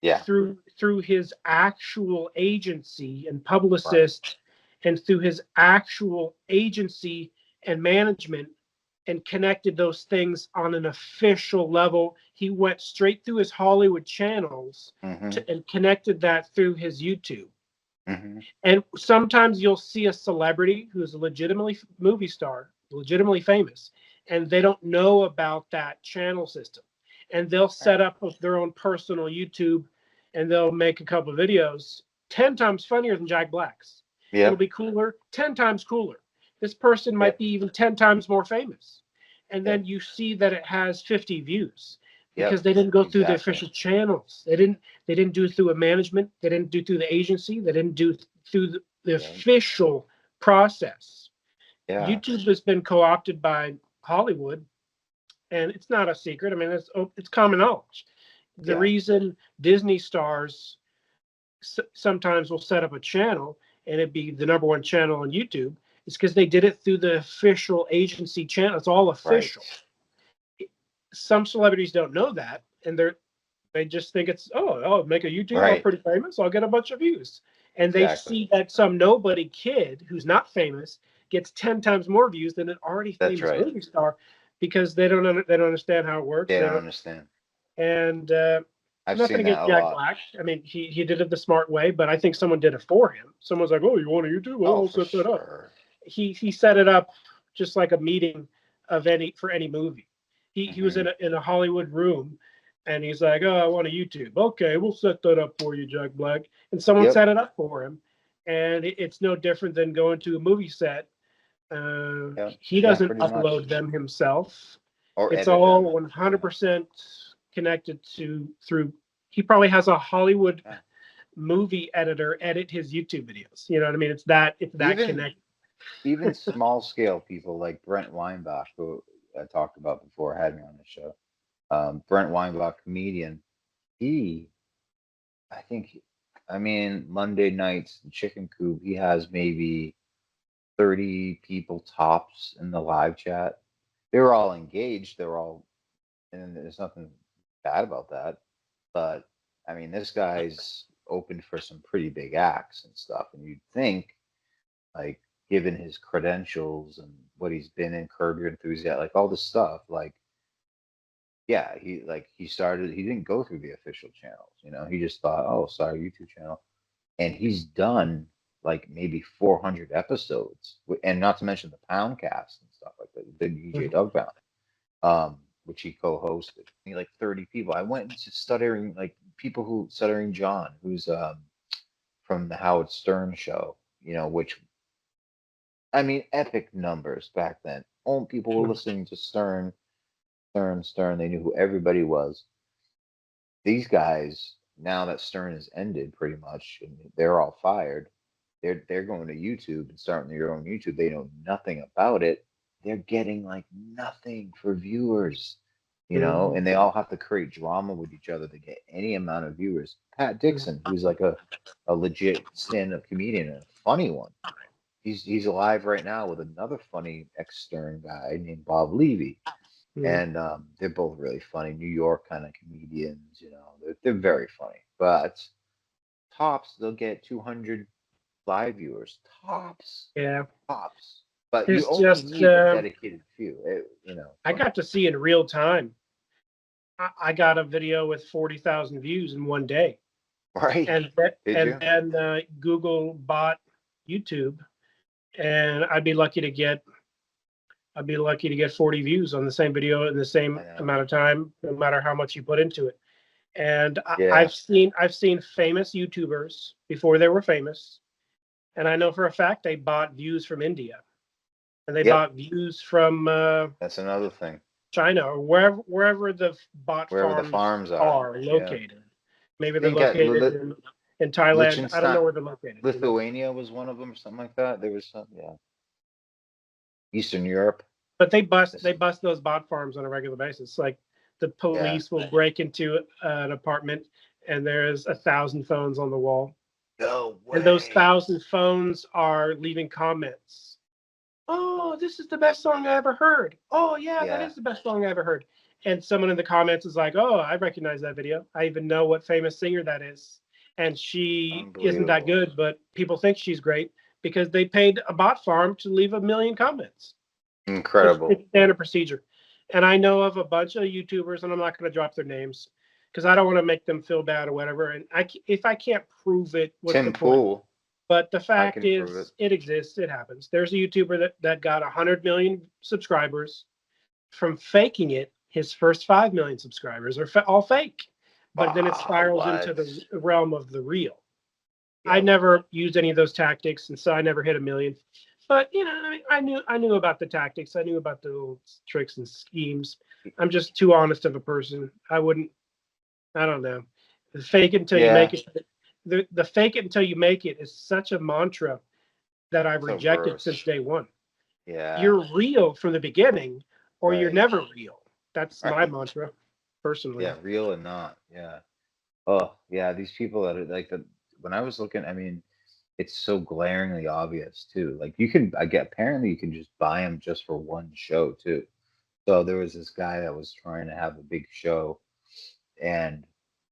Yeah. through his actual agency and Right. publicist and through his actual agency and management and connected those things on an official level. He went straight through his Hollywood channels Hmm. and connected that through his YouTube. Hmm. And sometimes you'll see a celebrity who's a legitimately movie star, legitimately famous, and they don't know about that channel system. And they'll set Right. up their own personal YouTube and they'll make a couple of videos 10 times funnier than Jack Black's. It'll Yep. be cooler, 10 times cooler. This person might Yep. be even 10 times more famous. And Yep. then you see that it has 50 views because Yep. they didn't go through the Exactly. official channels. They didn't do it through a management. They didn't do it through the agency. They didn't do it through the Yeah. official process. Yeah. YouTube has been co-opted by Hollywood, and it's not a secret. I mean, it's common knowledge. The Yeah. reason Disney stars sometimes will set up a channel and it be the number one channel on YouTube is because they did it through the official agency channel. It's all Right. official. Some celebrities don't know that, and they just think it's, I'll make a YouTube, I'm Right. pretty famous, I'll get a bunch of views. And they Exactly. see that some nobody kid who's not famous gets 10 times more views than an already That's famous right. movie star because they don't understand how it works. They They don't don't, understand. and I've nothing seen that against a Jack lot. Black. I mean, he did it the smart way, but I think someone did it for him. Someone's like, "Oh, you want a YouTube? Oh, Oh, I'll for set that up." sure. He set it up just like a meeting of any movie. He was Hmm. in a Hollywood room, and he's like, "Oh, I want a YouTube." Okay, we'll set that up for you, Jack Black. And someone Yep. set it up for him, and it's no different than going to a movie set. Yep. He Yeah. doesn't Pretty much. upload them himself. Or It's edit all them. Yeah. 100% connected to through. He probably has a Hollywood Yeah. movie editor edit his YouTube videos. You know what I mean? It's that Even connected. even small scale people like Brent Weinbach, who I talked about before, had me on the show. Brent Weinbach, comedian. He, I think, I mean, Monday nights, the Chicken Coop. He has maybe 30 people tops in the live chat. They were all engaged. They're all, and there's nothing bad about that. But I mean, this guy's opened for some pretty big acts and stuff. And you'd think, like, given his credentials and what he's been in, Curb Your Enthusiasm, like all this stuff, like, yeah, he started. He didn't go through the official channels. He just thought, oh, sorry, YouTube channel, and he's done like maybe 400 episodes, and not to mention the Poundcast and stuff like that, the DJ Doug Pound, which he co-hosted. He like 30 people. I went into stuttering, like people who Stuttering John, who's from the Howard Stern show, which, I mean, epic numbers back then. All people were listening to Stern. They knew who everybody was. These guys, now that Stern has ended pretty much, and they're all fired, they're going to YouTube and starting their own YouTube. They know nothing about it. They're getting like nothing for viewers, and they all have to create drama with each other to get any amount of viewers. Pat Dixon, who's like a legit stand-up comedian, and a funny one. He's alive right now with another funny ex-Stern guy named Bob Levy. And they're both really funny, New York kind of comedians. They're very funny. But tops, they'll get 200 live viewers. Tops. Yeah. Tops. But It's you only just, need a dedicated few. I got to see in real time. I got a video with 40,000 views in one day. Right. And Google bought YouTube, and I'd be lucky to get 40 views on the same video in the same amount of time, no matter how much you put into it. And I've seen famous YouTubers before they were famous, and I know for a fact they bought views from India, and they bought views from that's another thing, China, or wherever the farms are located. Yeah. Maybe they're located in Thailand. I don't know where they're located. Lithuania was one of them, or something like that. There was some, Eastern Europe. But they bust those bot farms on a regular basis. Like the police will break into an apartment, and there's 1,000 phones on the wall. No way. And those 1,000 phones are leaving comments. Oh, this is the best song I ever heard. Oh yeah, that is the best song I ever heard. And someone in the comments is like, oh, I recognize that video. I even know what famous singer that is. And she isn't that good, but people think she's great because they paid a bot farm to leave 1 million comments. Incredible. It's standard procedure. And I know of a bunch of YouTubers, and I'm not going to drop their names because I don't want to make them feel bad or whatever. And if I can't prove it, what's the point? But the fact is, it exists. It happens. There's a YouTuber that got 100 million subscribers from faking it. His first 5 million subscribers are all fake. But then it spirals into the realm of the real. I never used any of those tactics, and so I never hit 1 million. But I knew about the tactics. I knew about the little tricks and schemes. I'm just too honest of a person. I don't know. Fake it until you make it. The fake it until you make it is such a mantra that I've rejected since day one. Yeah. You're real from the beginning, or you're never real. That's my mantra, personally. Yeah, real or not. Yeah. Oh, yeah. These people that are like when I was looking, I mean, it's so glaringly obvious too. Like apparently you can just buy them just for one show too. So there was this guy that was trying to have a big show, and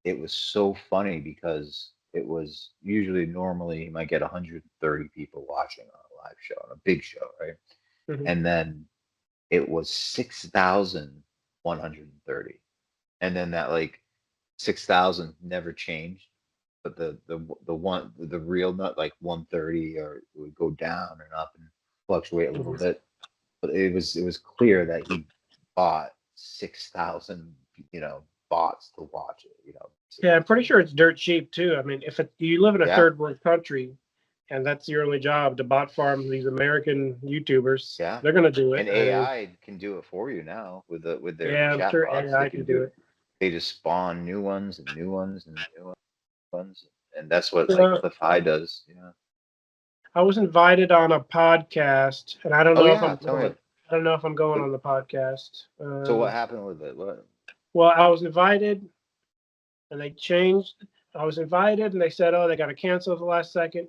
it was so funny because it was normally you might get 130 people watching on a live show, on a big show, right? Mm-hmm. And then it was 6,130. And then that like 6,000 never changed. But the real nut, like 130, or it would go down and up and fluctuate a little bit. But it was clear that he bought 6,000 bots to watch it. Yeah, I'm pretty sure it's dirt cheap too. I mean, if you live in a third world country and that's your only job to bot farm these American YouTubers, they're gonna do it. And AI can do it for you now with their chat bots. AI can do it. They just spawn new ones and new ones and new ones, and that's what like Cliff High does. I was invited on a podcast, and I don't know if I'm going. I don't know if I'm going on the podcast. So what happened with it? What? Well, I was invited, and they changed. I was invited, and they said, "Oh, they got to cancel at the last second."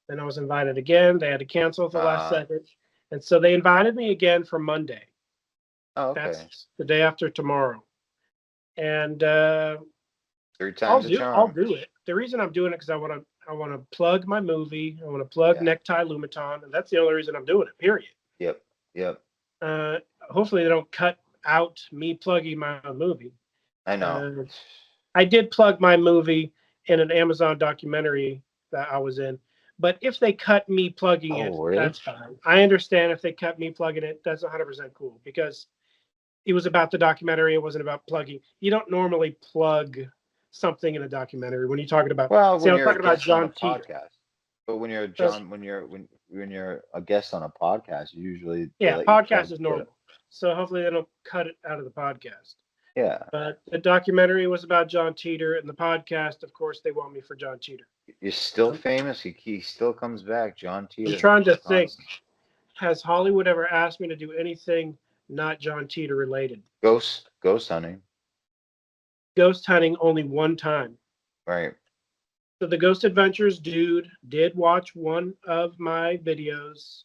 Then I was invited again. They had to cancel at the last second, and so they invited me again for Monday. Oh, okay. That's the day after tomorrow, and 3 times the charm. I'll do it. the reason I'm doing it because I want to plug my movie. I want to plug Necktie Lumaton, and that's the only reason I'm doing it. Period. Yep. Yep. Hopefully they don't cut out me plugging my own movie. I know. I did plug my movie in an Amazon documentary that I was in, but if they cut me plugging it, really? that's fine. I understand if they cut me plugging it, that's 100% cool because it was about the documentary. It wasn't about plugging. You don't normally plug something in a documentary when you're talking about. Well, See, when I was you're a talking about guest on a John Teeter. podcast, but when you're when you're a guest on a podcast, usually they let you podcast is normal. So hopefully they don't cut it out of the podcast. Yeah. But the documentary was about John Teeter, and the podcast, of course, they want me for John Teeter. You're still famous. He still comes back, John Teeter. I'm trying to think. Has Hollywood ever asked me to do anything not John Teeter related? Ghost hunting. Ghost hunting only one time. Right. So the Ghost Adventures dude did watch one of my videos,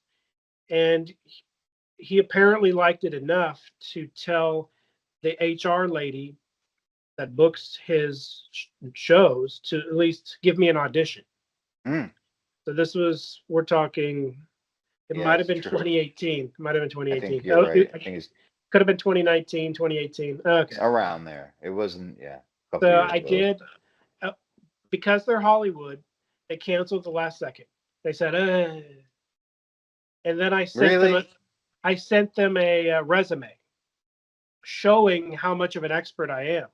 and he apparently liked it enough to tell the HR lady that books his shows to at least give me an audition. So this was, we're talking, it might have been 2018. It might have been 2018. I think you're right. I think it's could have been 2019, 2018. Okay. Around there. It wasn't, So I did, because they're Hollywood, they canceled the last second. They said, and then I sent them a resume showing how much of an expert I am.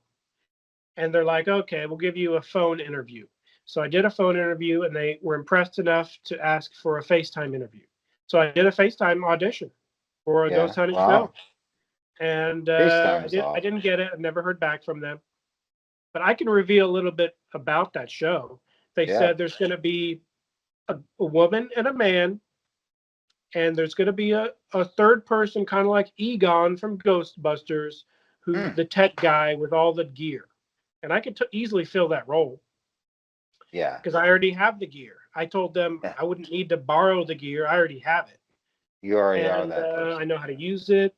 And they're like, okay, we'll give you a phone interview. So I did a phone interview, and they were impressed enough to ask for a FaceTime interview. So I did a FaceTime audition for a ghost hunting show. And I didn't get it. I never heard back from them. But I can reveal a little bit about that show. They said there's going to be a woman and a man, and there's going to be a third person, kind of like Egon from Ghostbusters, who's the tech guy with all the gear. And I could easily fill that role. Yeah. Because I already have the gear. I told them I wouldn't need to borrow the gear. I already have it. You already are that person. I know how to use it.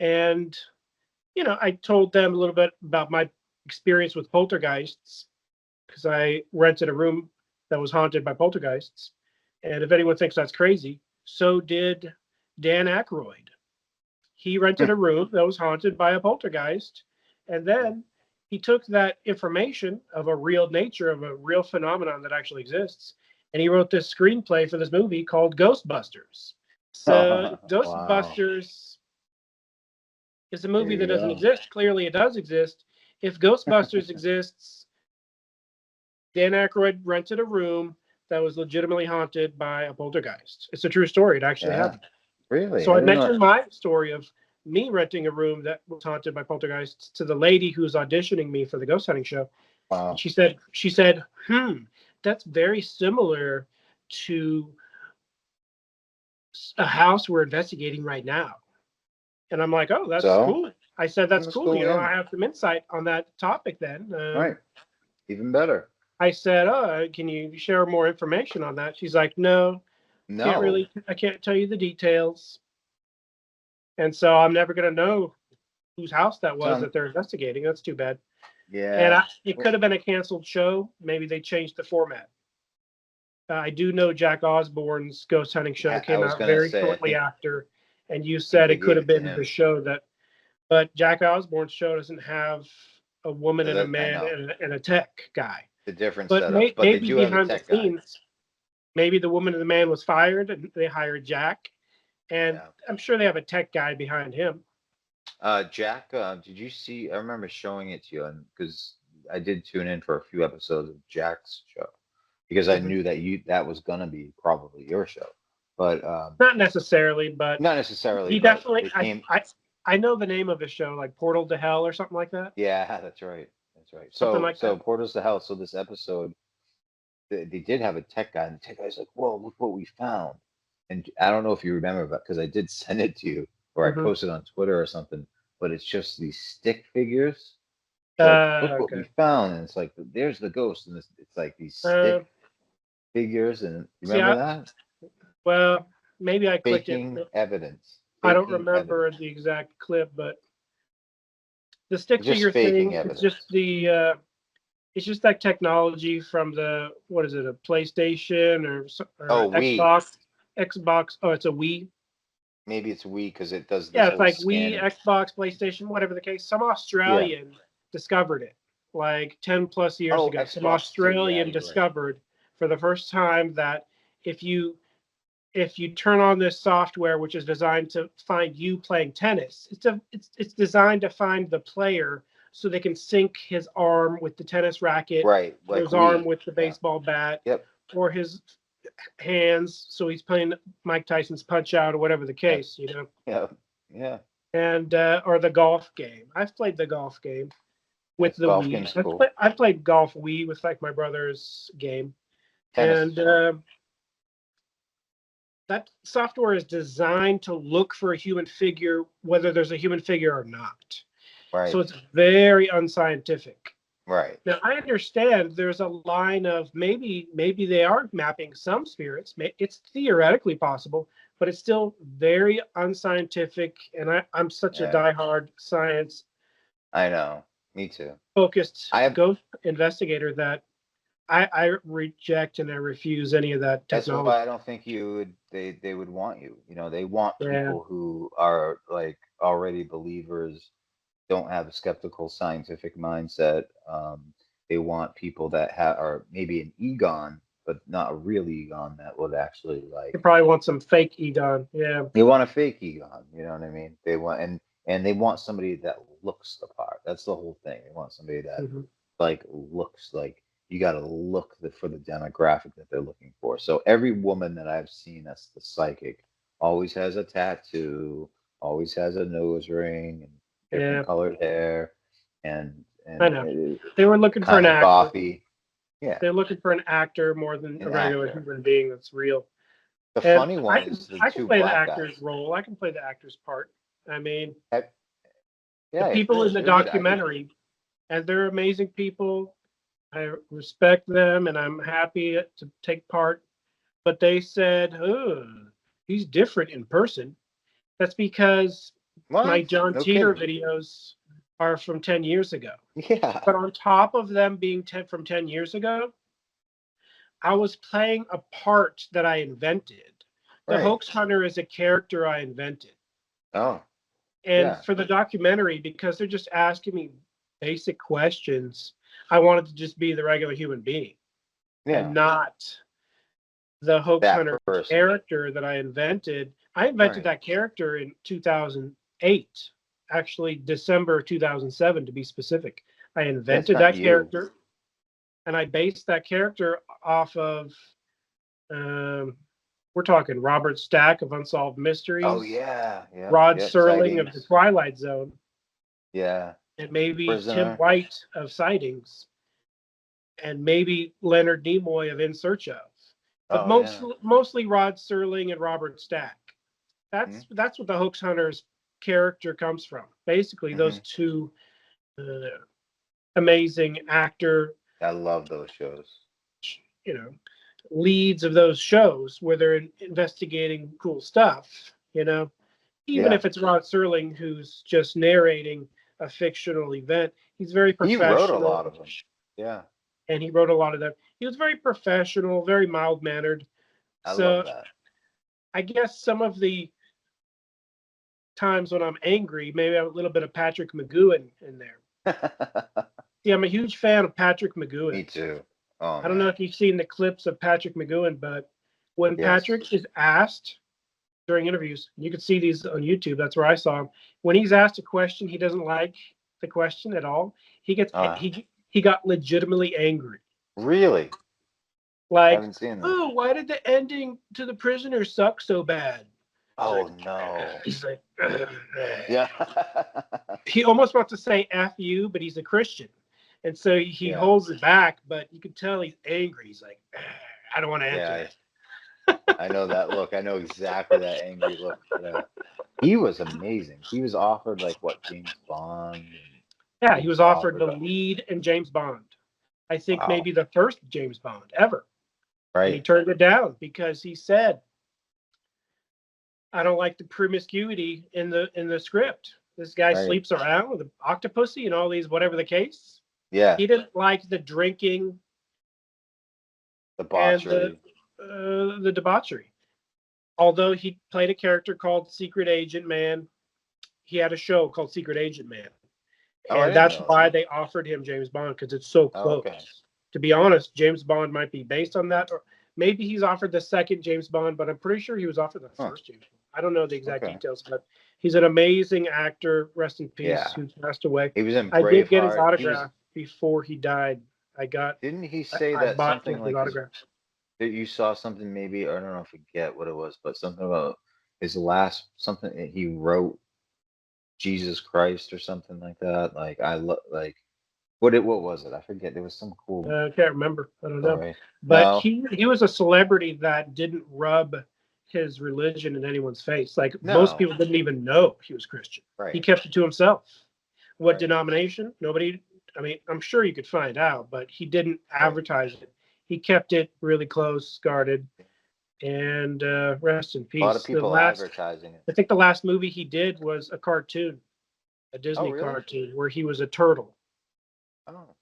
And, I told them a little bit about my experience with poltergeists because I rented a room that was haunted by poltergeists. And if anyone thinks that's crazy, so did Dan Aykroyd. He rented a room that was haunted by a poltergeist. And then he took that information of a real nature, of a real phenomenon that actually exists, and he wrote this screenplay for this movie called Ghostbusters. So Ghostbusters is a movie that doesn't exist. Clearly it does exist. If Ghostbusters exists, Dan Aykroyd rented a room that was legitimately haunted by a poltergeist. It's a true story. It actually happened. Really? So I mentioned my story of me renting a room that was haunted by poltergeists to the lady who's auditioning me for the ghost hunting show. Wow. She said, that's very similar to a house we're investigating right now. And I'm like, oh, that's cool. I said, that's cool. I have some insight on that topic then. Right. Even better. I said, can you share more information on that? She's like, no. I can't tell you the details. And so I'm never going to know whose house that was that they're investigating. That's too bad. Yeah. And it could have been a canceled show. Maybe they changed the format. I do know Jack Osborne's ghost hunting show came out very shortly after. And you said it could have been the show but Jack Osborne's show doesn't have a woman and a man and a tech guy. The difference but maybe behind the scenes, maybe the woman and the man was fired and they hired Jack. And I'm sure they have a tech guy behind him. Jack, did you see? I remember showing it to you, and because I did tune in for a few episodes of Jack's show, because I knew that was gonna be probably your show, but not necessarily. He definitely. I know the name of his show, like Portal to Hell or something like that. Yeah, that's right. So Portals to Hell. So this episode, they did have a tech guy, and the tech guy's like, "Whoa, look what we found." And I don't know if you remember, but because I did send it to you, or I posted on Twitter or something. But it's just these stick figures. Look what we found, and it's like there's the ghost, and it's like these stick figures. And you remember that? Well, maybe I clicked it. Evidence. I don't remember the exact clip, but the stick figure thing is just the It's just that technology from the, what is it, a PlayStation or Oh, Wii. Xbox. Oh, it's a Wii. Maybe it's Wii because it does this Yeah, it's whole like Wii, scanning. Xbox, PlayStation, whatever the case. Some Yeah. Australian discovered it like 10 plus years Oh, ago. Some Xbox too. Yeah, Australian you're right. discovered for the first time that if you turn on this software, which is designed to find you playing tennis, it's designed to find the player so they can sync his arm with the tennis racket, Right, or like his arm Wii. with the Yeah. baseball bat, Yep. or his hands, so he's playing Mike Tyson's Punch Out or whatever the case, you know. Yeah. Yeah. And or the golf game. I've played the golf game with Yes, the golf Wii. game's cool. I played golf Wii with like my brother's game, Tennis is and fun. that software is designed to look for a human figure, whether there's a human figure or not. So Right. it's very unscientific. Right. Now I understand there's a line of maybe they are mapping some spirits. It's theoretically possible, but it's still very unscientific. And I'm such a Yeah. diehard science I know. Me too. focused I have. ghost investigator that I reject and I refuse any of that That's technology. why I don't think you would. They would want you. You know, they want Yeah. people who are like already believers, don't have a skeptical scientific mindset. They want people that are maybe an Egon, but not a real Egon that would actually You like. probably want some fake Egon. Yeah. They want a fake Egon. You know what I mean? They want and they want somebody that looks the part. That's the whole thing. They want somebody that Mhm. like looks like you got to look for the demographic that they're looking for. So every woman that I've seen that's the psychic always has a tattoo, always has a nose ring and different Yeah. colored hair and I know. They were looking for kind an of actor. gothy. Yeah, They're looking for an actor more than a an regular actor. human being that's real. The And funny one is the I can two play the black actor's guys. role. I can play the actor's part. I mean, the Yeah, people in the they're good actors. documentary, and they're amazing people. I respect them, and I'm happy to take part. But they said, "Oh, he's different in person." That's because my What? John No Teeter kidding. videos are from 10 years ago. Yeah. But on top of them being from 10 years ago, I was playing a part that I invented. The Right. hoax hunter is a character I invented. Oh, And yeah. for the documentary, because they're just asking me basic questions, I wanted to just be the regular human being and Yeah. not the hoax That hunter person. character that I invented. I invented Right. that character in 2008, actually December 2007 to be specific. I Yeah, it's invented not that you. character, and I based that character off of um, we're talking Robert Stack of Unsolved Oh Mysteries, yeah. Yep. Rod Yep. Serling of The Sightings. Twilight Zone, Yeah. and maybe Tim Prisoner. White of Sightings, and maybe Leonard Nimoy of In Search of. But Oh yeah. mostly Rod Serling and Robert Stack. Mm-hmm. That's what the hoax hunter's character comes from. Basically, Mm-hmm. those two uh, amazing actor, I love those shows. you know, leads of those shows where they're investigating cool stuff. You know, even Yeah. if it's Rod Serling who's just narrating a fictional event, he's very He wrote a professional, lot of them. Yeah. and he wrote a lot of them. He was very professional, very mild mannered. I love So that. I guess some of the times when I'm angry, maybe I have a little bit of Patrick McGowan in there. Yeah, I'm a huge fan of Patrick McGowan. Me too. Oh I don't know man. if you've seen the clips of Patrick McGowan, but when Yes. Patrick is asked during interviews, you can see these on YouTube. That's where I saw him. When he's asked a question he doesn't like the question at all, Uh, he got legitimately angry. really? Like, Haven't seen that. oh, why did the ending to The Prisoner suck so bad? He's Oh like, no. he's like, Yeah. he almost wants to say F you, but he's a Christian. And so he Yeah. holds it back, but you can tell he's angry. He's like, I don't want to answer Yeah. that. I know that look. I know exactly that angry look. Yeah. He was amazing. He was offered like what, James Bond? Yeah, He he was was offered offered the lead in James Bond. I think wow. maybe the first James Bond ever. And he Right. turned it down because he said, I don't like the promiscuity in the script. This guy Right. sleeps around with an octopussy and all these, whatever the case. Yeah, He didn't like the drinking and debauchery. the debauchery. Although he played a character called Secret Agent Man, he had a show called Secret Agent Man, Oh, I and didn't that's know why that. they offered him James Bond because it's so Oh, okay. close. To be honest, James Bond might be based on that, or maybe he's offered the second James Bond, but I'm pretty sure he was offered the Huh. first James Bond. I don't know the exact Okay. details, but he's an amazing actor. Rest in peace, Yeah. who passed away. He was in I did get his Braveheart. He was. autograph before he died. I got, Didn't he say I that bought something his like his autograph. that you saw something maybe, I don't know, forget what it was, but something about his last something that he wrote Jesus Christ or something like that. Like I look like what was it? I forget. There was some cool I can't remember. I don't know. story. But No, he was a celebrity that didn't rub his religion in anyone's face. Like most no, people didn't even know he was Christian. He right, kept it to himself. What right, denomination? Nobody. I mean, I'm sure you could find out, but he didn't right. advertise it. He kept it really close, guarded, and rest in A lot of peace. people advertising it. I think the last movie he did was a cartoon, a Oh, Disney really? cartoon, where he was a turtle. Oh,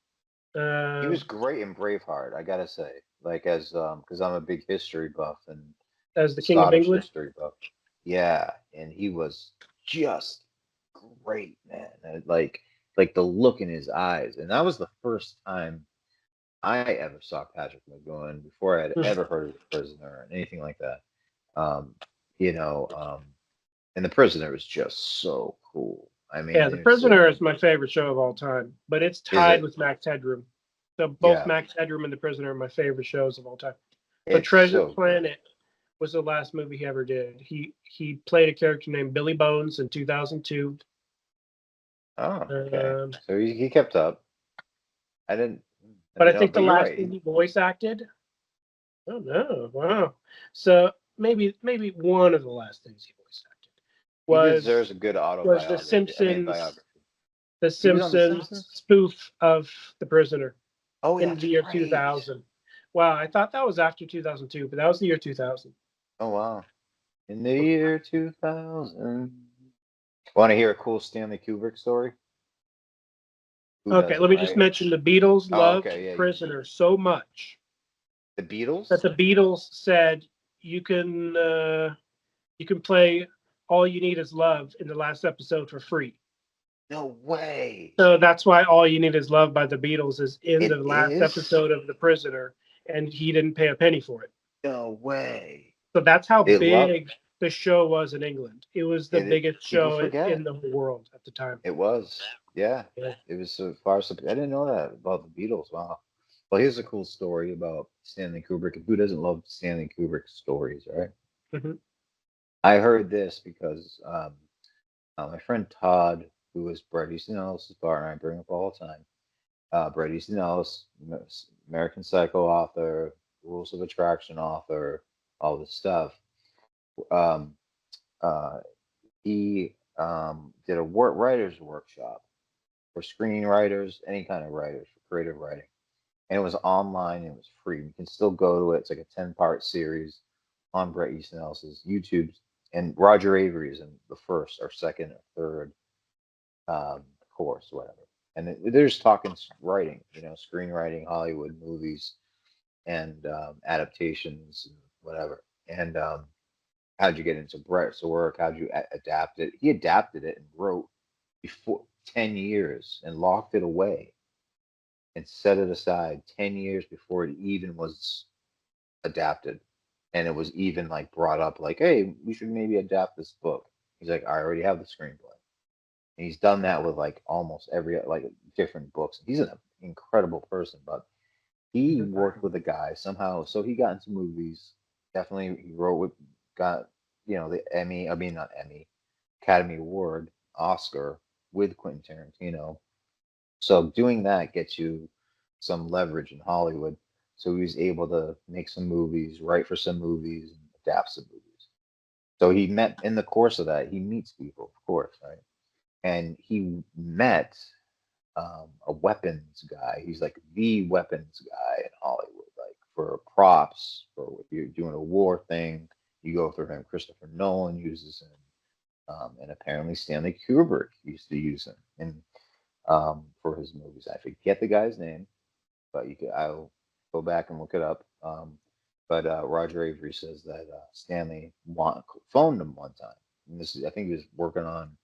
he Uh, was great in Braveheart. I gotta say, like as because I'm a big history buff and as the King of Scottish England. history buff. Yeah, and he was just great, man. Like the look in his eyes, and that was the first time I ever saw Patrick McGowan before I had ever heard of The Prisoner or anything like that. Um, you know, and The Prisoner was just so cool. I Yeah, mean, The it's Prisoner is my favorite show of all time, but it's is tied it? with Max Headroom. So both Yeah, Max Headroom and The Prisoner are my favorite shows of all time. So it's Treasure so good. Planet was the last movie he ever did. He played a character named Billy Bones in 2002. Oh, okay. Um, So he kept up. I didn't I but I didn't know, think the but you're last thing right. he voice acted, oh no, wow. So maybe one of the last things he voice acted He was deserves a good was the autobiography. I mean Simpsons biography. the He was on The Simpsons Simpsons? spoof of The Prisoner. Oh, In the that's year right. 2000. Wow, I thought that was after 2002, but that was the year 2000. Oh, wow. In the year 2000. Want to hear a cool Stanley Kubrick story? Who Okay, let doesn't, me just right? mention the Beatles Oh, loved okay. Yeah, Prisoner so much the that Beatles? the Beatles said you can play All You Need Is Love in the last episode for free. No way. So that's why All You Need Is Love by the Beatles is in the It last is? episode of The Prisoner, and he didn't pay a penny for it. No way. So that's how They love big the show was in England. It was the it. biggest People show in forget. the world at the time. It was. Yeah. Yeah. It was so far. So, I didn't know that about the Beatles. Wow. Well, here's a cool story about Stanley Kubrick. Who doesn't love Stanley Kubrick stories, right? Mhm. I heard this because my friend Todd, who was Bret Easton Ellis' partner, I bring up all the time. Bret Easton Ellis, American Psycho author, Rules of Attraction author, all this stuff. Um, uh, he did a writers workshop for screenwriters, any kind of writers for creative writing, and it was online. And it was free. You can still go to it. It's like a 10-part series on Bret Easton Ellis's YouTube, and Roger Avery is in the first or second or third course, whatever. And they're just talking writing, screenwriting, Hollywood movies, and adaptations, and whatever. And how'd you get into Brett's work? How'd you adapt it? He adapted it and wrote before 10 years and locked it away and set it aside 10 years before it even was adapted. And it was even like brought up like, hey, we should maybe adapt this book. He's like, I already have the screenplay. And he's done that with like almost every like different books. He's an incredible person, but he worked with a guy somehow. So he got into movies. Definitely, he wrote with got the Emmy. I mean, not Emmy, Academy Award, Oscar with Quentin Tarantino. So doing that gets you some leverage in Hollywood. So he was able to make some movies, write for some movies, and adapt some movies. So he met in the course of that. He meets people, of course, right? And he met a weapons guy. He's like the weapons guy in Hollywood, like for props, for if you're doing a war thing, you go through him. Christopher Nolan uses him, and apparently Stanley Kubrick used to use him. And for his movies. I forget the guy's name, but I'll go back and look it up. But Roger Avery says that Stanley phoned him one time. And I think he was working on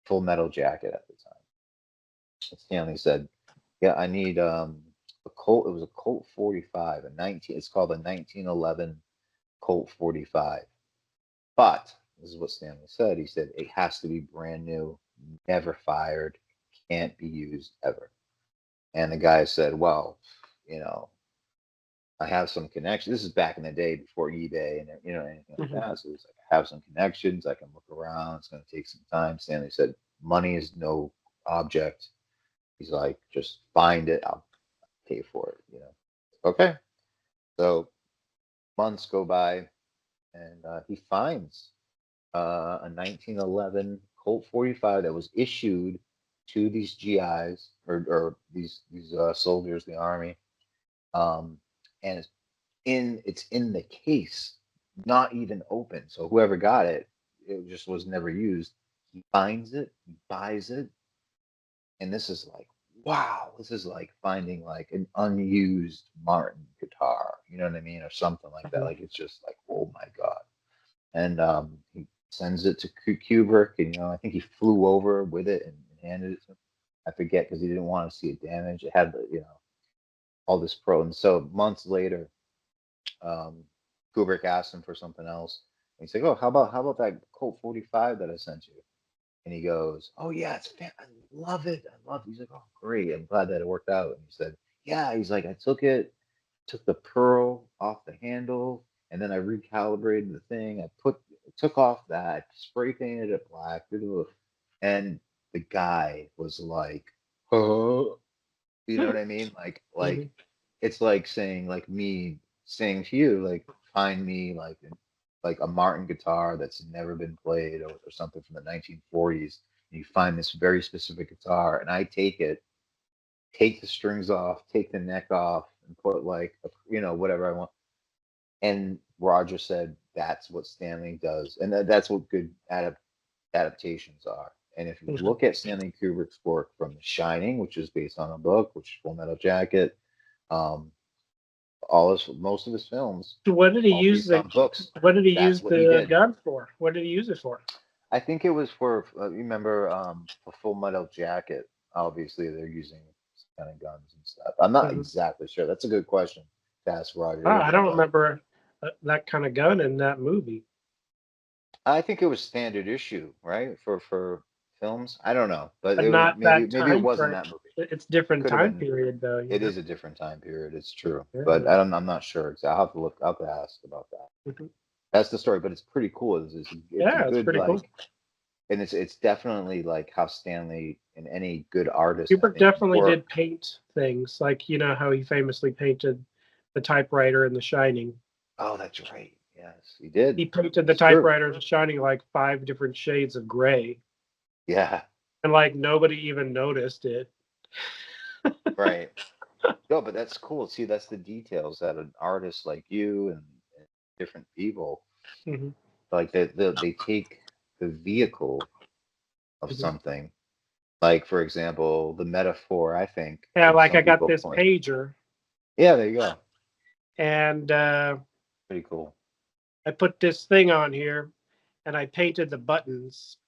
Full Metal Jacket at the time. And Stanley said, "Yeah, I need a Colt. It was a Colt 45, It's called a 1911 Colt 45. But this is what Stanley said. He said it has to be brand new, never fired, can't be used ever." And the guy said, "Well, you know, I have some connections." This is back in the day before eBay and anything like that. So it's like, I have some connections. I can look around. It's going to take some time. Stanley said, "Money is no object." He's like, "Just find it. I'll pay for it." Okay. So months go by, and he finds a 1911 Colt 45 that was issued to these GIs or these soldiers, the army, and it's in the case, not even open. So whoever got it, it just was never used. He finds it, he buys it, and this is like, wow, this is like finding like an unused Martin guitar, you know what I mean, or something like that. Like it's just like, oh my god. And he sends it to Kubrick, and I think he flew over with it and handed it to him. I forget because he didn't want to see it damaged. It had all this pro. And so months later, Kubrick asked him for something else. And he's like, "Oh, how about that Colt 45 that I sent you?" And he goes, "Oh yeah, I love it. I love it." He's like, "Oh great, I'm glad that it worked out." And he said, "Yeah." He's like, "I took the pearl off the handle, and then I recalibrated the thing. Took off that, spray painted it black, and the guy was like, oh, you know what I mean? Like it's like saying, like me saying to you, like, find me like a Martin guitar that's never been played, or something from the 1940s. And you find this very specific guitar, and I take the strings off, take the neck off, and put like whatever I want. And Roger said that's what Stanley does, and that's what good adaptations are. And if you look at Stanley Kubrick's work from The Shining, which is based on a book, which is Full Metal Jacket, um, most of his films, So what did he all use based on books. what did he That's use what he the did. gun for? What did he use it for? I think it was for remember for Full Metal Jacket. Obviously, they're using kind of guns and stuff. I'm not exactly sure. That's a good question to ask Roger I Avery, don't but remember that kind of gun in that movie. I think it was standard issue, right, for films. I don't know, but But it was not that maybe it time wasn't frame. that movie. It's different Could have time been. period though. It is a different time period. It's true, Yeah. but I'm not sure. I'll have to look. I'll have to ask about that. Mhm. That's the story, but it's pretty cool. It's a Yeah, it's good pretty cool. and it's definitely like how Stanley and any good artist, I Kubrick think, definitely did work. paint things, like how he famously painted the typewriter in The Shining. Oh, that's right. Yes, he did. He painted the It's true. typewriter in The Shining like 5 different shades of gray, Yeah, and like nobody even noticed it. right. No, but that's cool. See, that's the details that an artist like you and different people Hmm. like they take the vehicle of Hmm. something. Like for example, the metaphor, I think, Yeah, like some I got people this point. pager, Yeah, there you go. and Pretty cool. I put this thing on here, and I painted the buttons,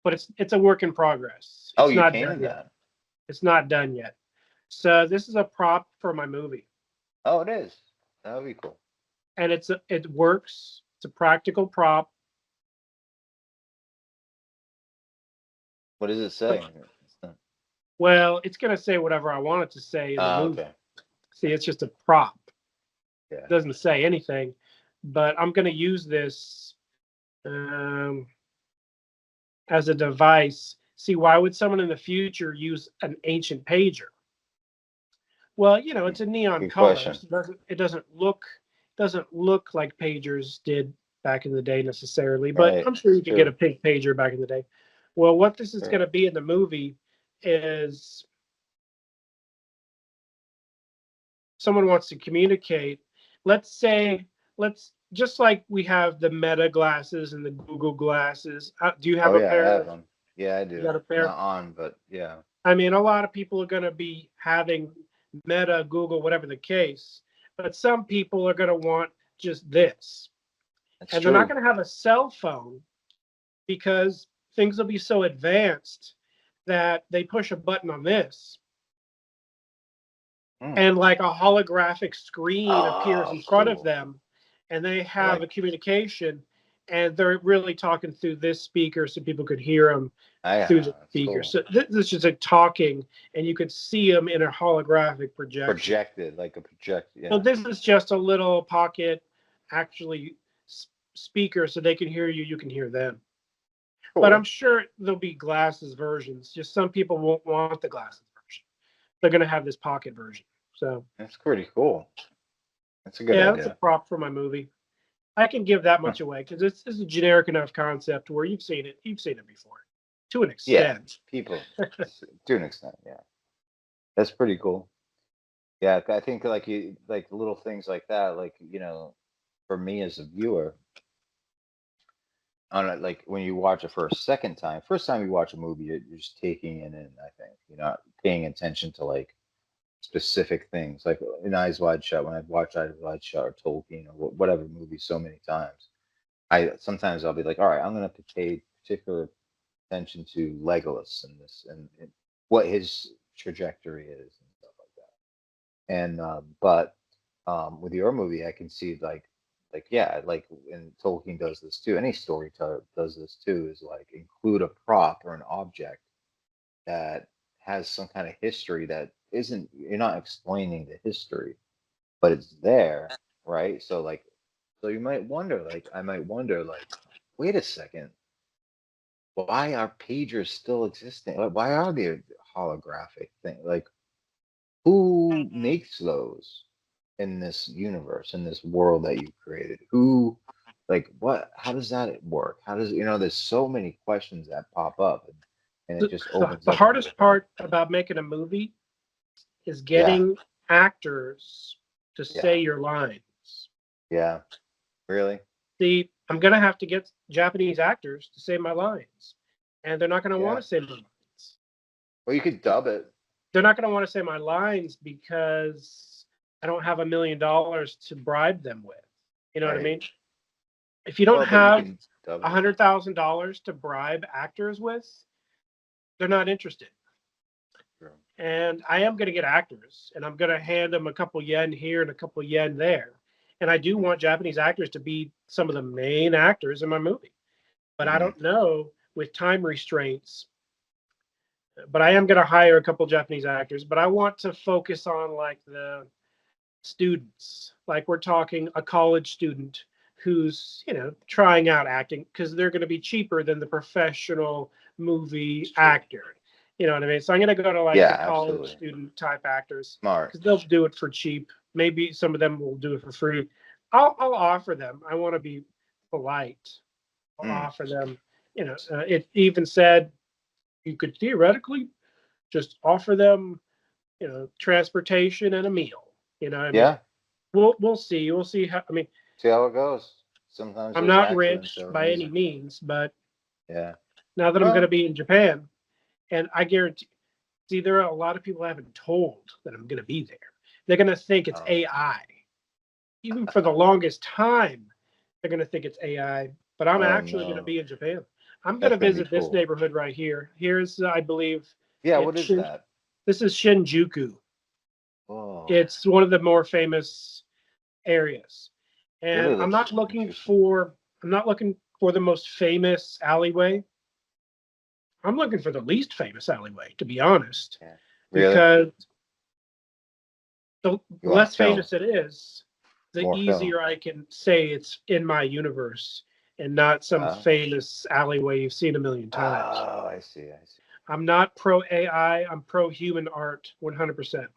but it's a work in progress. Oh, It's you not done painted yet. that. It's not done yet. So this is a prop for my movie, Oh, it is. That would be cool. and it works. It's a practical prop. What does it But, say? well, it's gonna say whatever I want it to say in the movie. Okay. See, it's just a prop. Yeah. It doesn't say anything, but I'm gonna use this um, as a device. See, why would someone in the future use an ancient pager? Well, it's a neon Good color, question. so it doesn't look like pagers did back in the day necessarily, but Right. I'm sure you could get True. a pink pager back in the day. Well, what this is Sure. going to be in the movie is someone wants to communicate. Let's say, let's just like we have the Meta glasses and the Google glasses. Do you have Oh a yeah, I pair? have them. Yeah, I You do. got a pair? Not on, but yeah. I mean, a lot of people are going to be having Meta, Google, whatever the case, but some people are going to want just this. That's And they're not true. going to have a cell phone because things will be so advanced that they push a button on this Mm. and like a holographic screen appears Oh, in front of cool. them and they I have like a communication and they're really talking through this speaker so people could hear them through yeah, the that's speaker. cool. So this is just a talking and you could see them in a holographic projection. Projected, like a project, So yeah. this is just a little pocket actually speaker so they can hear you, you can hear them. But I'm Cool. sure there'll be glasses versions. Just some people won't want the glasses version. They're going to have this pocket version. So That's pretty cool. That's a good yeah, that's a idea. prop for my movie. I can give that Huh. much away because it's a generic enough concept where you've seen it. You've seen it before, to an Yeah, extent. people, to an extent, yeah. That's pretty cool. Yeah, I think like you like little things like that, like for me as a viewer, on it, like when you watch it for a second time, first time you watch a movie, you're just taking it in. I think you're not paying attention to like specific things, like in Eyes Wide Shut. When I've watched Eyes Wide Shut or Tolkien or whatever movie so many times, I sometimes I'll be like, all right, I'm gonna pay particular attention to Legolas and this and what his trajectory is and stuff like that. And but with your movie, I can see like yeah, like and Tolkien does this too. Any storyteller does this too. Is like include a prop or an object that has some kind of history that isn't you're not explaining the history, but it's there, right? So like so you might wonder, like I might wonder, like, wait a second, why are pagers still existing? Like, why are they holographic thing? Like, who makes those in this universe, in this world that you created? Who, like, what? How does that work? How does there's so many questions that pop up, and it The, just the, opens the up a whole hardest thing. part about making a movie is Yeah, getting actors to yeah, say your lines. yeah. Really? See, I'm going to have to get Japanese actors to say my lines, and they're not going to want Yeah. to say my lines. Well, you could dub it. They're not going to want to say my lines because I don't have $1 million to bribe them with. You know what I Right. mean? If you don't Well, but you have can dub it. $100,000 to bribe actors with, they're not interested. True. And I am going to get actors, and I'm going to hand them a couple yen here and a couple yen there. And I do want Japanese actors to be some of the main actors in my movie. But I Mm-hmm. don't know with time restraints. But I am going to hire a couple Japanese actors. But I want to focus on like the students. Like we're talking a college student who's trying out acting because they're going to be cheaper than the professional movie It's true. actor. You know what I mean? So I'm going to go to like the Yeah, college absolutely. student type actors Smart. because they'll do it for cheap. Maybe some of them will do it for free. I'll offer them. I want to be polite. I'll Mm. offer them. It even said you could theoretically just offer them, transportation and a meal. I mean, Yeah. we'll see. We'll see how. I mean, See how it goes. Sometimes I'm those not accidents rich are by any amazing. means, but Yeah. now that I'm going to Well, be in Japan, and I guarantee, see, there are a lot of people I haven't told that I'm going to be there. They're going to think it's oh, AI. Even for the longest time, they're going to think it's AI. But I'm oh actually going to no. be in Japan. I'm going That's to gonna be visit this cool. neighborhood right here. Here's, I believe, Yeah, what it's is that? this is Shinjuku. Oh, It's one of the more famous areas. And really looks interesting. I'm not looking for the most famous alleyway. I'm looking for the least famous alleyway, to be honest, Yeah. Really? because the You want less to film famous it is, the more film? easier I can say it's in my universe and not some Oh, famous alleyway you've seen a million times. oh, I see. I see. I'm not pro AI, I'm pro human art 100%.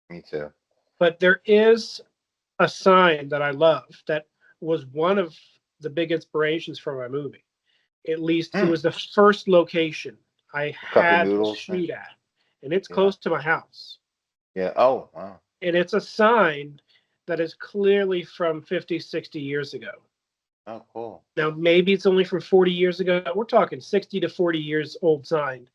Me too. But there is a sign that I love that was one of the big inspirations for my movie. At least it Hmm. was the first location I The cup of had to noodles thing. shoot at, and it's Yeah. close to my house. Yeah. Oh, wow. And it's a sign that is clearly from 50, 60 years ago. Oh, cool. Now, maybe it's only from 40 years ago. We're talking 60 to 40 years old sign.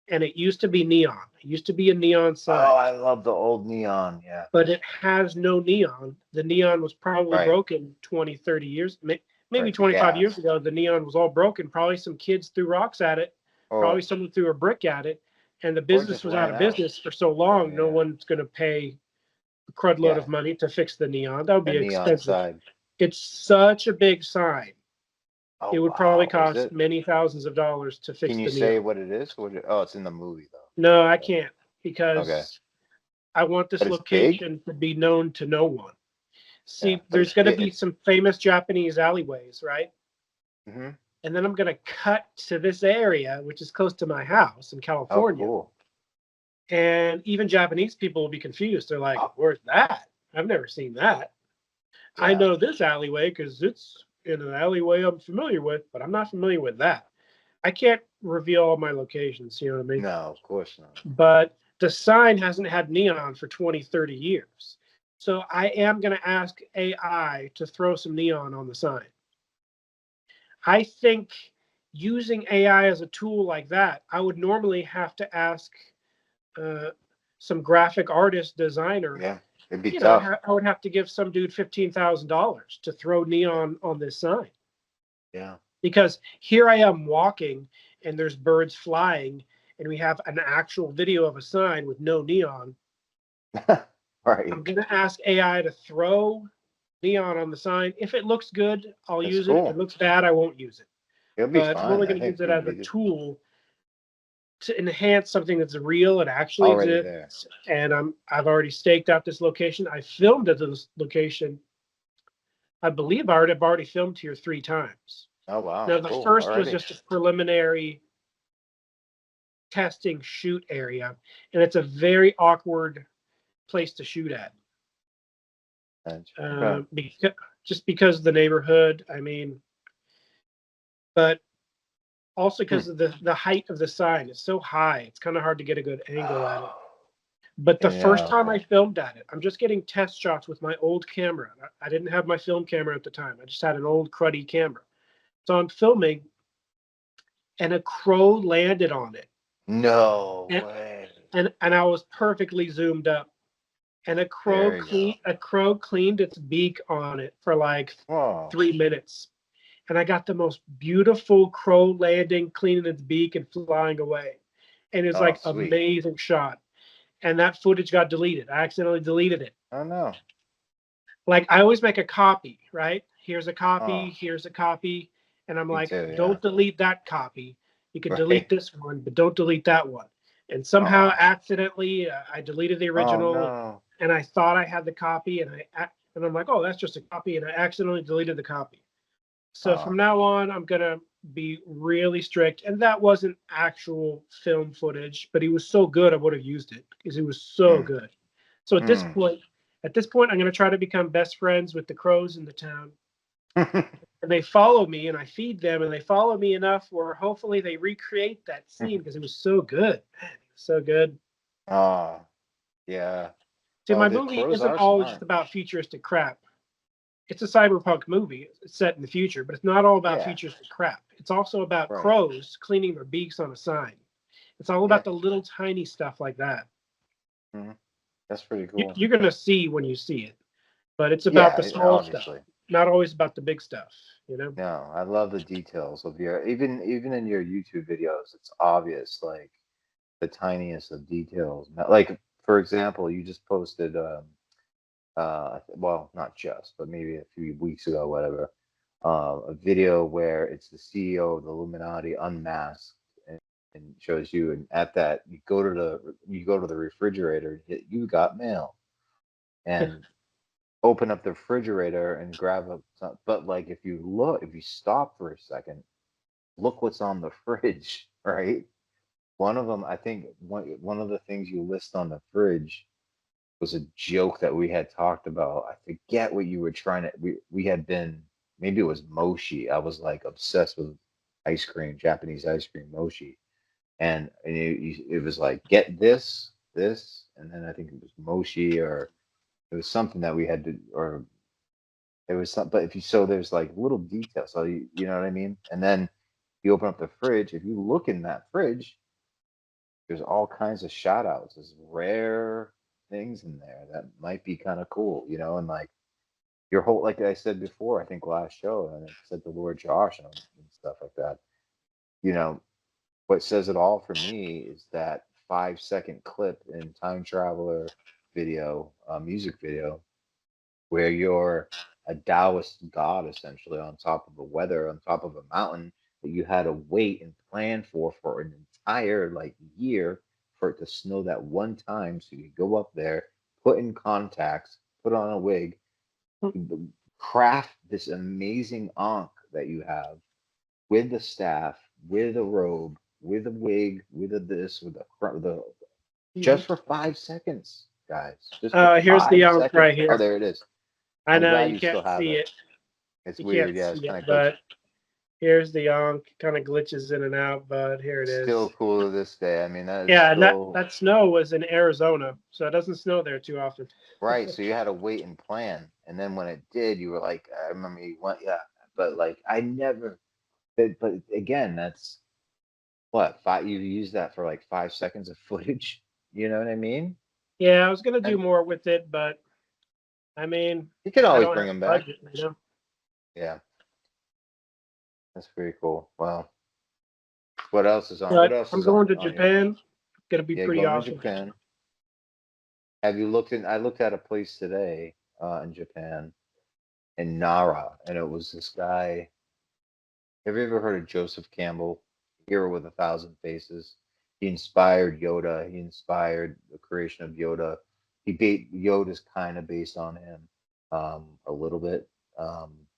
and it used to be neon. It used to be a neon sign, Oh, I love the old neon. Yeah. but it has no neon. The neon was probably Right. broken 20, 30 years, maybe Right. The 25 years gas. ago. The neon was all broken. Probably some kids threw rocks at it. Oh, Probably someone threw a brick at it, and the or business just was out ran of out. business for so Yeah. long. No Yeah. one's going to pay a crud load Yeah. of money to fix the neon. That would A be neon expensive. side. It's such a big sign. Oh It would probably wow. Is cost it? many thousands of dollars to Can fix you the say neon. what it is? Oh, it's in the movie No, I though. can't Okay. because I want But this it's big. location to be known to no one. Yeah. See, But there's it's going to big. be It's. some famous Japanese alleyways, right? Hmm. And then I'm going to cut to this area, which is close to my house in Oh, California. cool. And even Japanese people will be confused. They're like, Oh, where's that? I've never seen that. I yeah. know this alleyway because it's in an alleyway I'm familiar with, but I'm not familiar with that. I can't reveal all my locations, you know what I mean? No, of course not. But the sign hasn't had neon for 20, 30 years. So I am going to ask AI to throw some neon on the sign. I think using AI as a tool like that, I would normally have to ask uh, some graphic artist designer. Yeah. It'd be You know, tough. I would have to give some dude $15,000 to throw Yeah. neon on this sign Yeah. because here I am walking and there's birds flying and we have an actual video of a sign with no neon. Right. I'm going to ask AI to throw neon on the sign. If it looks good, I'll That's use it. If it cool. looks bad, I won't use it. It'll be But I'm fine. only I going to think use it it'll as a be tool to enhance something that's real and actually already there. exists. And I've already staked out this location. I filmed at this location. I believe I've already filmed here 3 times. Oh wow. Now the Cool. first was Already. just a preliminary testing shoot area, and it's a very awkward place to shoot at. Okay. Because of the neighborhood. I mean, but also Hmm. because of the height of the sign. It's so high. It's kind of hard to get a good angle at it. But the first Yeah. time Okay. I filmed at it, I'm just getting test shots with my old camera. I didn't have my film camera at the time. I just had an old cruddy camera. So I'm filming, and a crow landed on it, No and way. and I was perfectly zoomed up. And There you go. a crow cleaned its beak on it for like Whoa. 3 minutes. And I got the most beautiful crow landing, cleaning its beak and flying away. And it's Oh, like sweet. amazing shot. And that footage got deleted. I accidentally deleted it. Oh no. Like I always make a copy, right? Oh, Here's a copy. And I'm me like, too. Yeah. don't delete that copy. You can delete Right. this one, but don't delete that one. And somehow Oh. accidentally I deleted the Oh original no. and I thought I had the copy and I'm like, oh, that's just a copy. And I accidentally deleted the copy. So Oh. from now on, I'm gonna be really strict. And that wasn't actual film footage, but he was so good, I would have used it because he was so Hmm. good. So Hmm. at this point, I'm gonna try to become best friends with the crows in the town. And they follow me, and I feed them, and they follow me enough where hopefully they recreate that scene because it was so good. Man, it was so good. Oh, yeah. See, Well, my the movie crows isn't are all just smart. about futuristic crap. It's a cyberpunk movie. It's set in the future, but it's not all about Yeah. futuristic crap. It's also about Right. crows cleaning their beaks on a sign. It's all Yeah. about the little tiny stuff like that. Hmm. That's pretty cool. You're going to see when you see it, but it's about the Yeah. small stuff, Obviously. not always about the big stuff, you know? No, I love the details of your even in your YouTube videos. It's obvious, like the tiniest of details. Like for example, you just posted well, not just, but maybe a few weeks ago, whatever, a video where it's the CEO of the Illuminati unmasked and shows you, and at that you go to the refrigerator and hit you got mail and open up the refrigerator and grab but like if you stop for a second, look what's on the fridge, right? One of them, I think one of the things you list on the fridge was a joke that we had talked about. I forget what you were trying to. We had been, maybe it was mochi. I was like obsessed with ice cream, Japanese ice cream, mochi, and it was like get this, and then I think it was mochi or it was something that we had to or it was some. But if you so there's like little details, so you know what I mean. And then you open up the fridge. If you look in that fridge, there's all kinds of shout outs. There's rare things in there that might be kind of cool, you know, and like your whole, like I said before, I think last show, and I said to Lord Josh and stuff like that, you know, what says it all for me is that 5 second clip in Time Traveler video, music video, where you're a Taoist god essentially on top of a weather, on top of a mountain that you had to wait and plan for an entire like year for it to snow that one time. So you go up there, put in contacts, put on a wig, craft this amazing ankh that you have with the staff, with a robe, with a wig, with a this, with the just for 5 seconds, guys. Just for Here's the five Ankh seconds. right Oh, here. there it is. I I'm know glad you you still can't have see it. it. It's You weird. can't Yeah, see it's it, kind of glitchy. but here's the Ankh. Kind of glitches in and out, but here it Still is. cool to this day. I mean, that is Yeah, and that still that snow was in Arizona, so it doesn't snow there too often. right. So you had to wait and plan. And then when it did, you were like, I remember you went, yeah. But like, I never, but again, that's what, five, you use that for like 5 seconds of footage. You know what I mean? Yeah, I was gonna do And more with it, but I mean, you can I always don't bring have them the back. budget, you know. Yeah, that's pretty cool. Wow. What else is on? What But else I'm is going to on your? Japan. Gonna be Yeah, pretty going to awesome. Japan. Have you looked in? I looked at a place today in Japan, in Nara, and it was this guy. Have you ever heard of Joseph Campbell, Hero with a Thousand Faces? He inspired Yoda. He inspired the creation of Yoda. Yoda's kind of based on him, a little bit.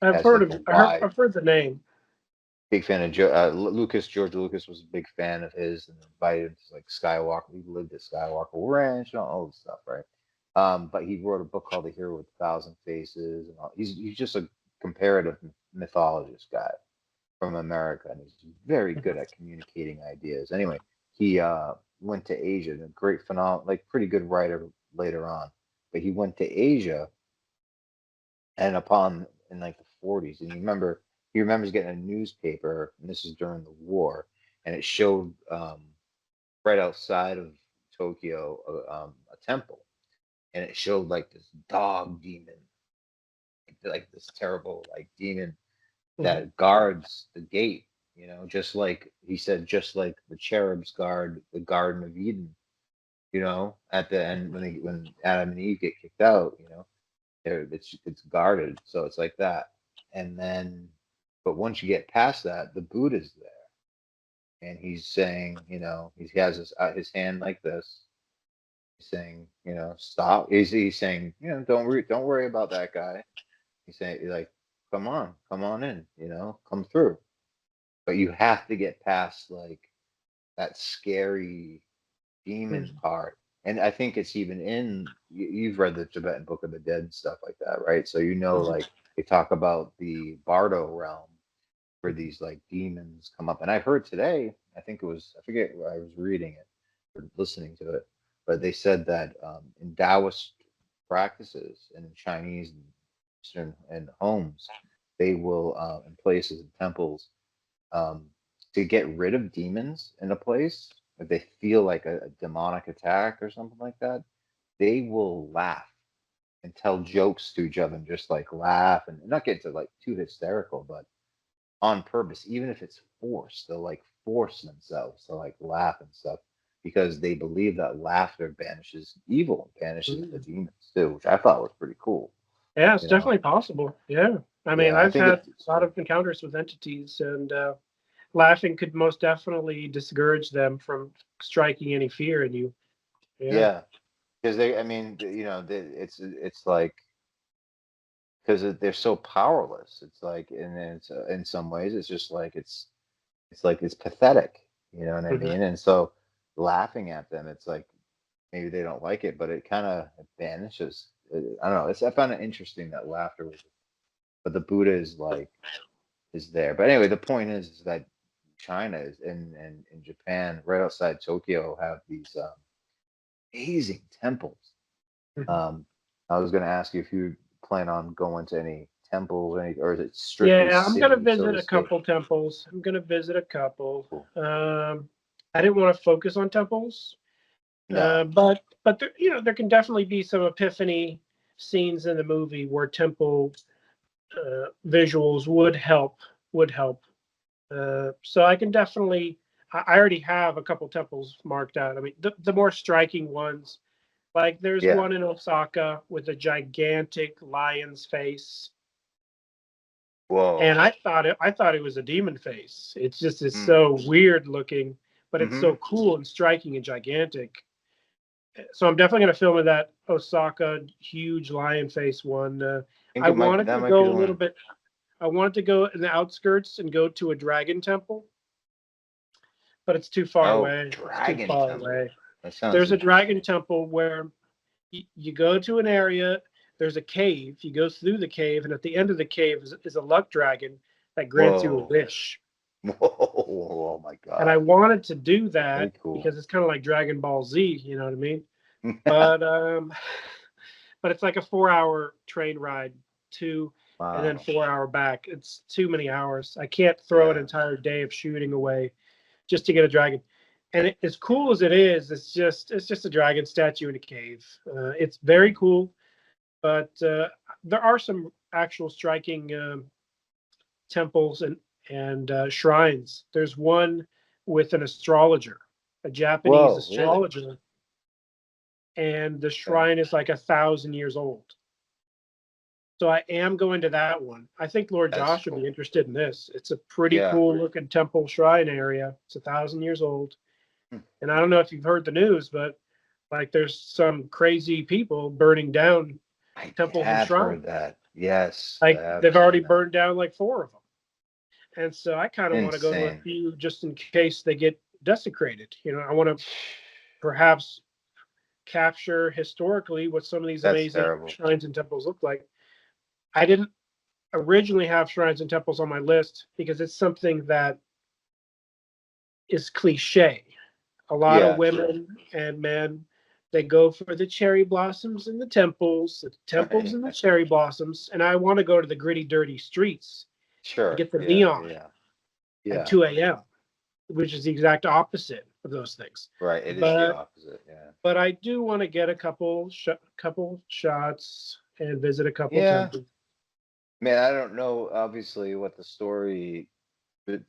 I've Has heard like of a it. Y. I've heard the name. Big fan of Lucas. George Lucas was a big fan of his, and invited him to like Skywalker. He lived at Skywalker Ranch and all this stuff, right? But he wrote a book called The Hero with a Thousand Faces, and all. He's just a comparative mythologist guy from America, and he's very good at communicating ideas. Anyway, he went to Asia, and a great phenomenal, like pretty good writer later on. But he went to Asia, and upon in like the 40s, and he remembers getting a newspaper, and this is during the war, and it showed right outside of Tokyo a temple, and it showed like this dog demon, like this terrible like demon Mhm. that guards the gate, you know, just like he said, just like the cherubs guard the Garden of Eden, you know, at the end when Adam and Eve get kicked out, you know, it's guarded, so it's like that. And then, but once you get past that, the Buddha's there, and he's saying, you know, he has his hand like this. He's saying, you know, stop. He's saying, you know, don't worry about that guy. He's saying, like, come on in, you know, come through. But you have to get past like that scary demon Mhm. part. And I think it's even in you've read the Tibetan Book of the Dead and stuff like that, right? So you know, Mhm. like they talk about the Bardo realm where these like demons come up. And I heard today, I think it was I forget where I was reading it or listening to it, but they said that in Taoist practices and in Chinese and Eastern and homes, they will in places and temples um, to get rid of demons in a place, if they feel like a demonic attack or something like that, they will laugh and tell jokes to each other and just like laugh and not get to like too hysterical, but on purpose, even if it's forced, they'll like force themselves to like laugh and stuff because they believe that laughter banishes evil, banishes the Mhm. demons too, which I thought was pretty cool. Yeah, it's You know, definitely possible. Yeah, I mean, yeah, I I've think had it's a lot of encounters with entities, and laughing could most definitely discourage them from striking any fear in you. Yeah. yeah, because they, I mean, you know, it's like because they're so powerless. It's like, and then it's in some ways, it's just like it's like it's pathetic. You know what I Mhm. mean? And so laughing at them, it's like maybe they don't like it, but it kind of banishes. I don't know. I found it interesting that laughter was, but the Buddha is like is there. But anyway, the point is that China is in Japan, right outside Tokyo, have these amazing temples. Mhm. Um, I was going to ask you if you plan on going to any temples, or is it strictly Yeah, I'm gonna city, so visit to a speak? couple temples. I'm gonna visit a couple. Cool. Um, I didn't want to focus on temples, No. but there, there can definitely be some epiphany scenes in the movie where temple visuals would help. So I can definitely. I already have a couple temples marked out. I mean, the more striking ones, like there's Yeah. one in Osaka with a gigantic lion's face, and Whoa. I thought it was a demon face. It's Mm. so weird looking, but it's Mm-hmm. so cool and striking and gigantic. So I'm definitely going to film with that Osaka huge lion face one. I think I it might wanted that to might be go the a little one. bit. I wanted to go in the outskirts and go to a dragon temple, but it's too far Oh, away. It's too Dragon far Temple. away. That sounds There's a dragon interesting. temple where you go to an area. There's a cave. You go through the cave, and at the end of the cave is a luck dragon that grants you a Whoa. wish. Whoa. Oh my And I God. wanted to do Very that cool. because it's kind of like Dragon Ball Z. You know what I mean? But but it's like a 4 hour train ride to and then Wow. 4 hour back. It's too many hours. I can't throw an Yeah. entire day of shooting away just to get a dragon. And as cool as it is, it's just a dragon statue in a cave. It's very Mm. cool, but there are some actual striking temples and shrines. There's one with an astrologer, a Japanese Whoa, really? astrologer, and the Okay. shrine is like 1,000 years old. So I am going to that one. I think Lord That's Josh would be cool. interested in this. It's a pretty Yeah. cool looking temple shrine area. It's 1,000 years old. Hmm. And I don't know if you've heard the news, but like there's some crazy people burning down I temples and have shrines. heard that. Yes, I Like have they've already seen that. burned down like four of them. And so I kind of want to go to a Insane. few just in case they get desecrated. I want to perhaps capture historically what some of these That's amazing terrible. shrines and temples look like. I didn't originally have shrines and temples on my list because it's something that is cliche. A lot of Yeah, true. women and men, they go for the cherry blossoms and the temples Right. and the cherry blossoms. And I want to go to the gritty, dirty streets and Sure. get the Yeah, neon yeah. at Yeah. 2 a.m., which is the exact opposite of those things. Right. It is the But opposite. Yeah. but I do want to get a couple shots and visit a couple Yeah. temples. Man, I don't know obviously what the story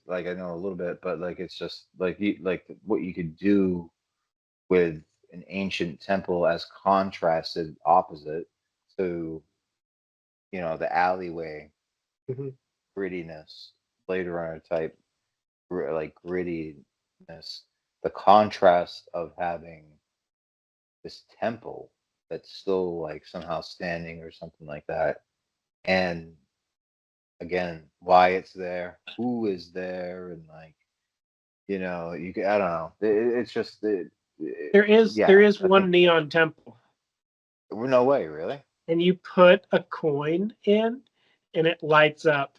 like I know a little bit, but like it's just like you like what you could do with an ancient temple as contrasted opposite to, the alleyway Mhm. grittiness, Blade Runner type like grittiness, the contrast of having this temple that's still like somehow standing or something like that. And again, why it's there, who is there, and like, you can, I don't know. It's just, There is there yeah, is I think, one neon temple, no way, really? and you put a coin in, and it lights up.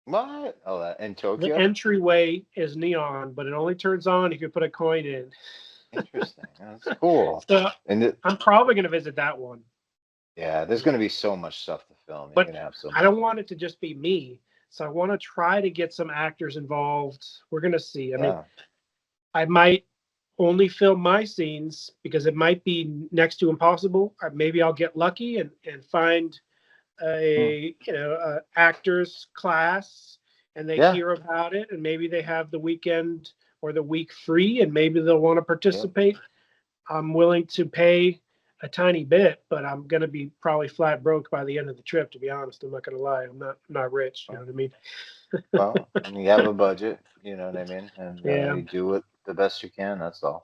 What? Oh, that in The Tokyo? entryway is neon, but it only turns on if you put a coin in. Interesting. That's cool. So And I'm probably going to visit that one. yeah, there's going to be so much stuff to film. You're But going to have so I much don't fun. want it to just be me. So I want to try to get some actors involved. We're going to see. I mean, Yeah. I might only film my scenes because it might be next to impossible. Or maybe I'll get lucky and find Hmm. a actors class and they Yeah. hear about it and maybe they have the weekend or the week free and maybe they'll want to Yep. participate. I'm willing to pay a tiny bit, but I'm going to be probably flat broke by the end of the trip. To be honest, I'm not going to lie. I'm not rich. You know Well, what I mean? well, I mean, you have a budget, you know what I mean? And Yeah, you do it the best you can. That's all.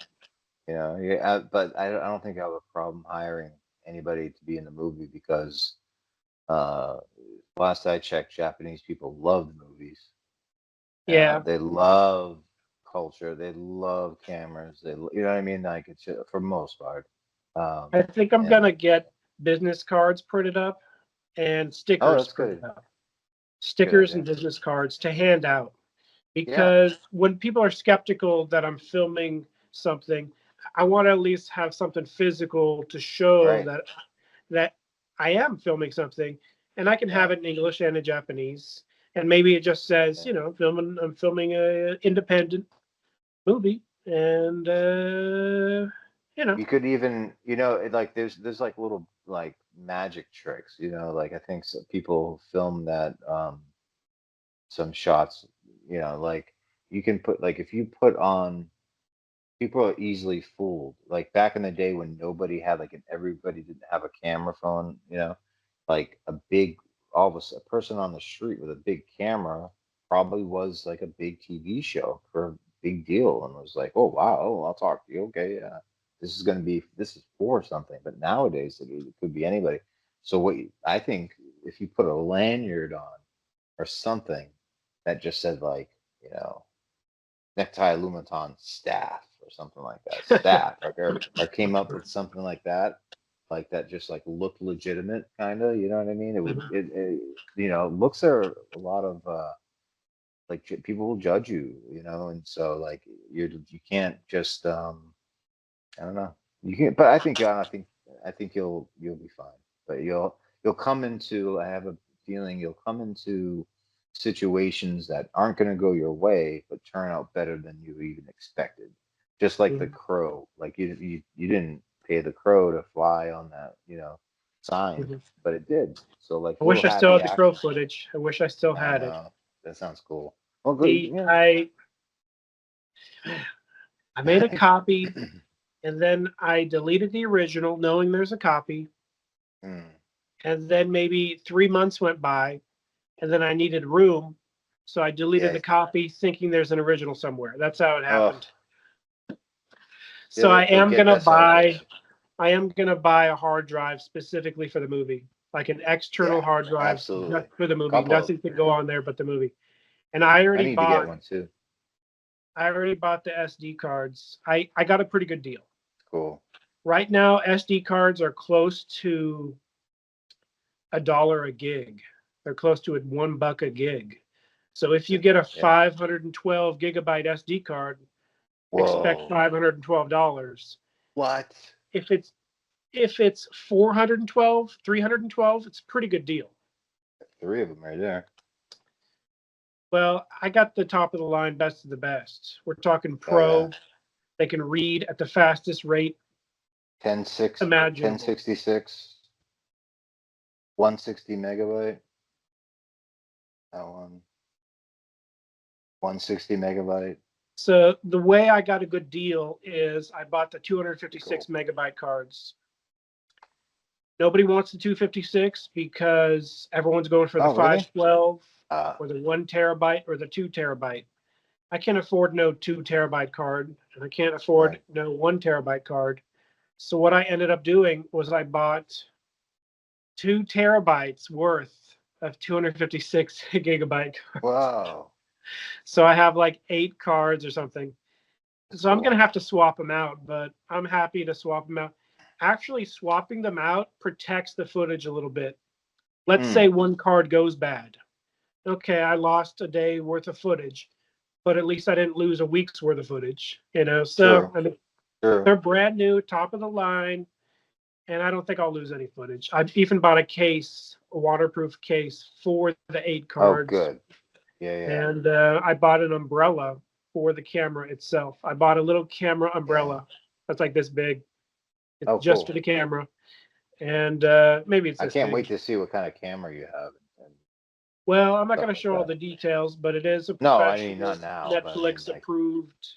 But I don't think I have a problem hiring anybody to be in the movie because uh, last I checked, Japanese people love the movies. yeah. They love culture. They love cameras. You know what I mean? Like it's for most part. I think I'm going And to get business cards printed up and oh, stickers that's printed good. up. Good Stickers and idea. business cards to hand out. Yeah. Because when people are skeptical that I'm filming something, I want to at least have something physical to show Right. that I am filming something, and I can have Yeah. it in English and in Japanese, and maybe it just says, Yeah. I'm filming a independent movie, And You could even, like there's like little like magic tricks, like I think people film that some shots, like you can put like if you put on people are easily fooled. Like back in the day when nobody had like everybody didn't have a camera phone, like a big all of a person on the street with a big camera probably was like a big TV show for a big deal and was like, oh wow, oh I'll talk to you. Okay, yeah. This is for something. But nowadays it could be anybody. So I think if you put a lanyard on or something that just said like, you know, Necktie Lumaton staff or something like that. Staff, or came up with something like that just like looked legitimate, kind of. You know what I mean? It would, looks are a lot of like people will judge you, and so like you can't just I don't know. You can, but I think you'll be fine. But you'll come into. I have a feeling you'll come into situations that aren't going to go your way, but turn out better than you even expected. Just like the crow, like you didn't pay the crow to fly on that sign, Mhm. but it did. So like I little wish I still happy had the crow accident. footage. I wish I still I had it. know that sounds cool. Well, good. The Yeah. I made a copy and then I deleted the original, knowing there's a copy. Hmm. And then maybe 3 months went by, and then I needed room, so I deleted Yeah. the copy, thinking there's an original somewhere. That's how it Oh, happened. yeah. So I They am get gonna that's how it buy gets you. I am gonna buy a hard drive specifically for the movie, like an external Yeah. hard drive just Absolutely. for the movie. Couple. Nothing can go on there but the movie. And I need to get one too. I already bought the SD cards. I got a pretty good deal. Cool. Right now, SD cards are close to $1 a gig. They're close to $1 a gig. So if you So, get a yeah. 512 gigabyte SD card, expect Whoa. $512. What? If it's 412, 312, it's a pretty good deal. Three of them right there. Well, I got the top of the line, best of the best. We're talking Oh yeah. pro. They can read at the fastest rate 10 imaginable. 66, 160 megabyte. That one. 160 megabyte. So the way I got a good deal is I bought the Pretty 256 cool. megabyte cards. Nobody wants the 256 because everyone's going for the Oh really? 512 Uh, or the 1 terabyte or the 2 terabyte. I can't afford no 2 terabyte card, and I can't afford right. no 1 terabyte card. So what I ended up doing was I bought 2 terabytes worth of 256 gigabyte cards. Wow. So I have like 8 cards or something. That's So I'm gonna cool. have to swap them out, but I'm happy to swap them out. Actually, swapping them out protects the footage a little bit. Let's Hmm. say one card goes bad. Okay, I lost a day worth of footage, but at least I didn't lose a week's worth of footage, you know. So True. I mean, True. they're brand new, top of the line, and I don't think I'll lose any footage. I even bought a case, a waterproof case for the 8 cards, Oh good. Yeah, yeah. and I bought an umbrella for the camera itself. I bought a little camera Yeah. umbrella that's like this big. It's Oh just for cool. the camera, and maybe it's I this can't wait big. to see what kind of camera you have and Well, I'm not stuff going to like show all that. the details, but it is a No, I mean professional not now, but I mean Netflix like approved.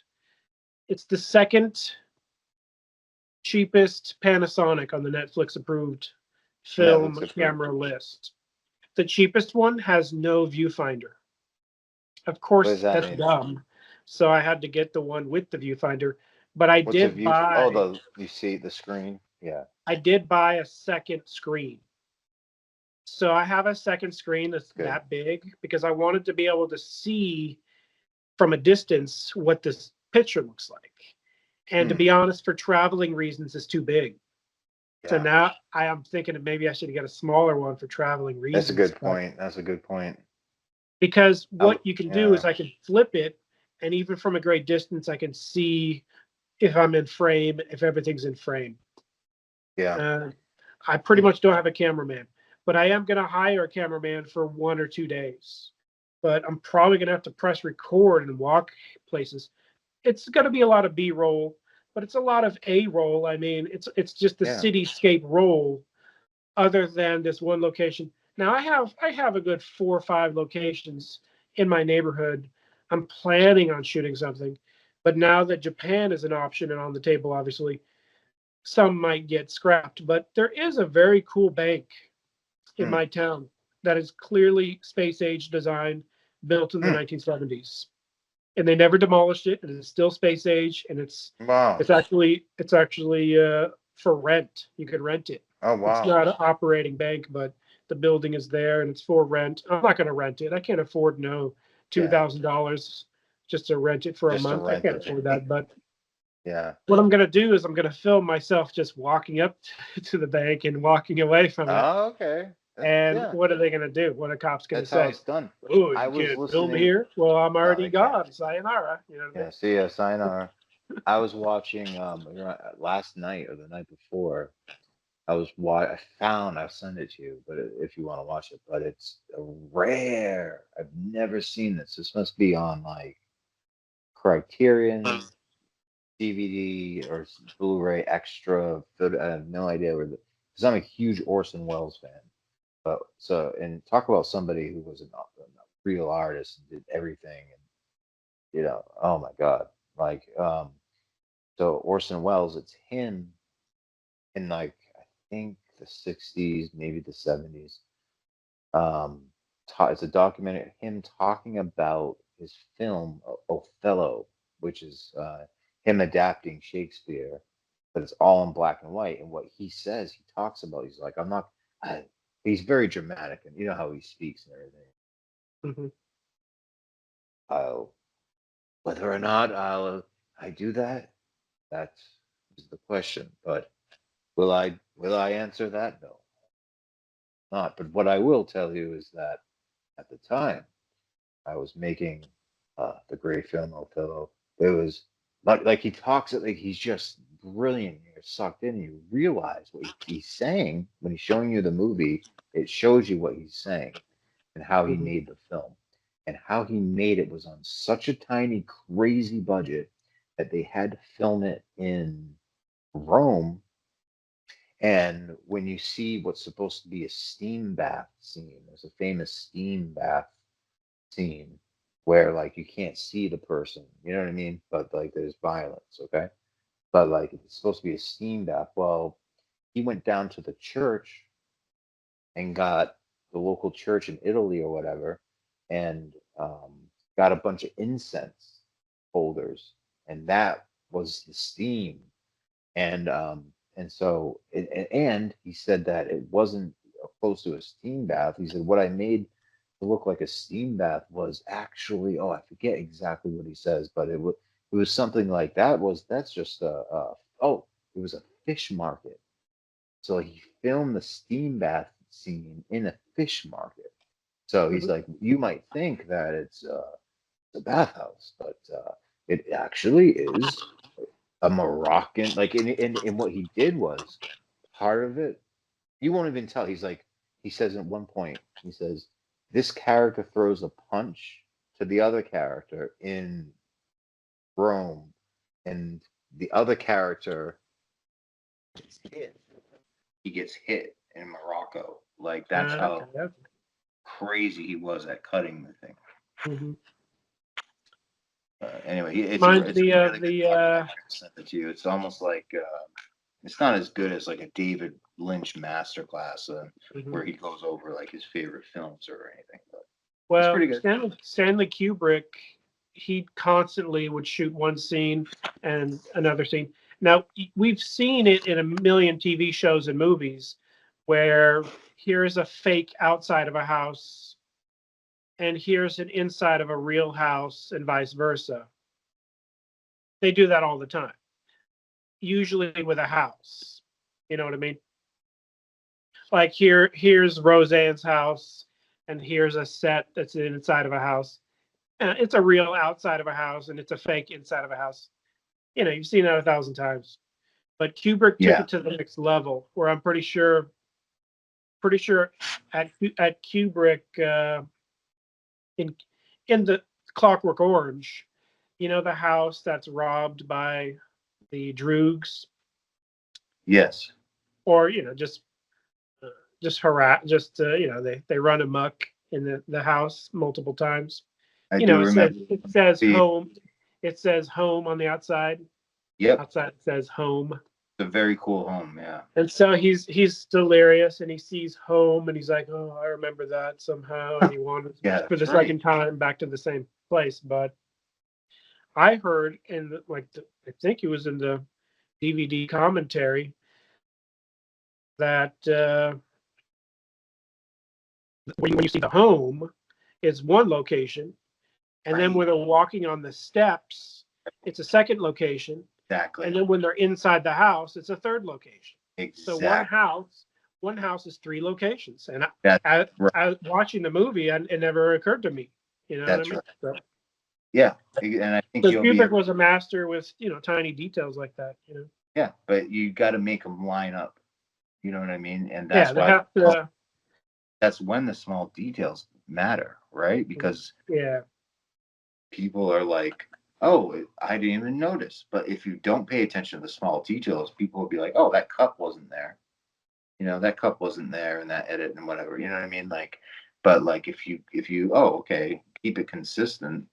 It's the second cheapest Panasonic on the Netflix approved Netflix film approved. camera list. The cheapest one has no viewfinder. Of What does course, that that's mean? dumb. So I had to get the one with the viewfinder. But What's a view? Oh, you see the screen? Yeah, I did buy a second screen. So I have a second screen that's good. that big because I wanted to be able to see from a distance what this picture looks like. And to Hmm. be honest, for traveling reasons, it's too big. So Yeah, now I am thinking that maybe I should get a smaller one for traveling that's a reasons. good But point. That's a good point. because what you can do Yeah, is I can flip it, and even from a great distance, I can see if I'm in frame, if everything's in frame. yeah. Uh, I pretty Hmm. much don't have a cameraman, but I am going to hire a cameraman for 1 or 2 days. But I'm probably going to have to press record and walk places. it's going to be a lot of B-roll, but it's a lot of A-roll. I mean, it's just the Yeah. cityscape roll, other than this one location. Now I have a good 4 or 5 locations in my neighborhood. I'm planning on shooting something, but now that Japan is an option and on the table, obviously, some might get scrapped. But there is a very cool bank in Hmm. my town that is clearly space age design, built in the Hmm. 1970s, and they never demolished it. And it's still space age, and Wow. it's actually for rent. You could rent it. Oh, It's wow. not an operating bank, but the building is there and it's for rent. I'm not going to rent it. I can't afford Yeah. $2,000 just to rent it for a Just to month. I rent can't it. afford that. But Yeah. what I'm going to do is I'm going to film myself just walking up to the bank and walking away from it. Oh, okay. And Yeah. what are they going to do? What are cops going to That's how say? it's done. Oh, I you was can't film listening. here. Well, I'm No, already they can't. gone. Sayonara. You know what I Yeah. mean? See ya. Sayonara. I was watching last night or the night before. I found I'll send it to you, but if you want to watch it, but it's rare. I've never seen this. This must be on like Criterion DVD or Blu-ray extra. I have no idea where because I'm a huge Orson Welles fan. But so and talk about somebody who was a real artist and did everything, and oh my God, like so Orson Welles, it's him in like I think the '60s, maybe the '70s. It's a documentary of him talking about his film Othello, which is him adapting Shakespeare, but it's all in black and white. And what he says, he talks about, he's like, I'm not. He's very dramatic, and you know how he speaks and everything. Mhm. I'll whether or not I do that, that is the question. But will I answer that? No, not. But what I will tell you is that at the time I was making the great film Othello. It was like he talks it like he's just brilliant. You're sucked in. You realize what he's saying when he's showing you the movie. It shows you what he's saying and how he Mhm. made the film. And how he made it was on such a tiny, crazy budget that they had to film it in Rome. And when you see what's supposed to be a steam bath scene, there's a famous steam bath scene where like you can't see the person, you know what I mean? But like there's violence, okay? But like it's supposed to be a steam bath. Well, he went down to the church and got the local church in Italy or whatever, and got a bunch of incense holders, and that was the steam. And so and he said that it wasn't close to a steam bath. He said what I made to look like a steam bath was actually, oh, I forget exactly what he says, but it was something like that's just oh, it was a fish market. So he filmed the steam bath scene in a fish market. So he's Mhm. like, you might think that it's a bathhouse, but it actually is a Moroccan. Like, in what he did was part of it. You won't even tell. He's like, he says at one point, he says, this character throws a punch to the other character in Rome, and the other character gets hit. He gets hit in Morocco. Like that's Okay. how crazy he was at cutting the thing. Mhm. Anyway, it's a Reminds it's a me really of good the documentary. I sent it to you. It's almost like it's not as good as like a David Lynch masterclass mhm. where he goes over like his favorite films or anything, but it's Well, pretty good. Stanley Kubrick, he constantly would shoot one scene and another scene. Now, we've seen it in a million TV shows and movies where here's a fake outside of a house and here's an inside of a real house and vice versa. They do that all the time, usually with a house. You know what I mean? Like here's Roseanne's house and here's a set that's inside of a house. It's a real outside of a house and it's a fake inside of a house. You know, you've seen that 1,000 times. But Kubrick took Yeah, it to the next level, where I'm pretty sure at Kubrick in in the Clockwork Orange, You know, the house that's robbed by the droogs, Yes, or uh, just harass, just they run amok in the house multiple times. I You do know, remember it says the, home. It says home on the outside. yep, Outside it says home. it's a very cool home. Yeah. And so he's delirious and he sees home and he's like, oh, I remember that somehow. And he wanders Yeah, for that's the right. second time back to the same place. But I heard I think it was in the DVD commentary that when you see the home, it's one location. And then Right. when they're walking on the steps, it's a second location. And Exactly. then when they're inside the house, it's a third location. So Exactly. one house is three locations. And That's right. watching the movie, it never occurred to me. You know what I That's mean? right. Yeah. And I think So you'll be Kubrick able, was a master with tiny details like that. yeah, but you got to make them line up. You know what I mean? And Yeah, that's they why, have to. that's when the small details matter, right? Because Yeah. people are like, oh, I didn't even notice. But if you don't pay attention to the small details, people will be like, oh, that cup wasn't there. That cup wasn't there in that edit and whatever. You know what I mean? Like, but like if you oh, okay, keep it consistent,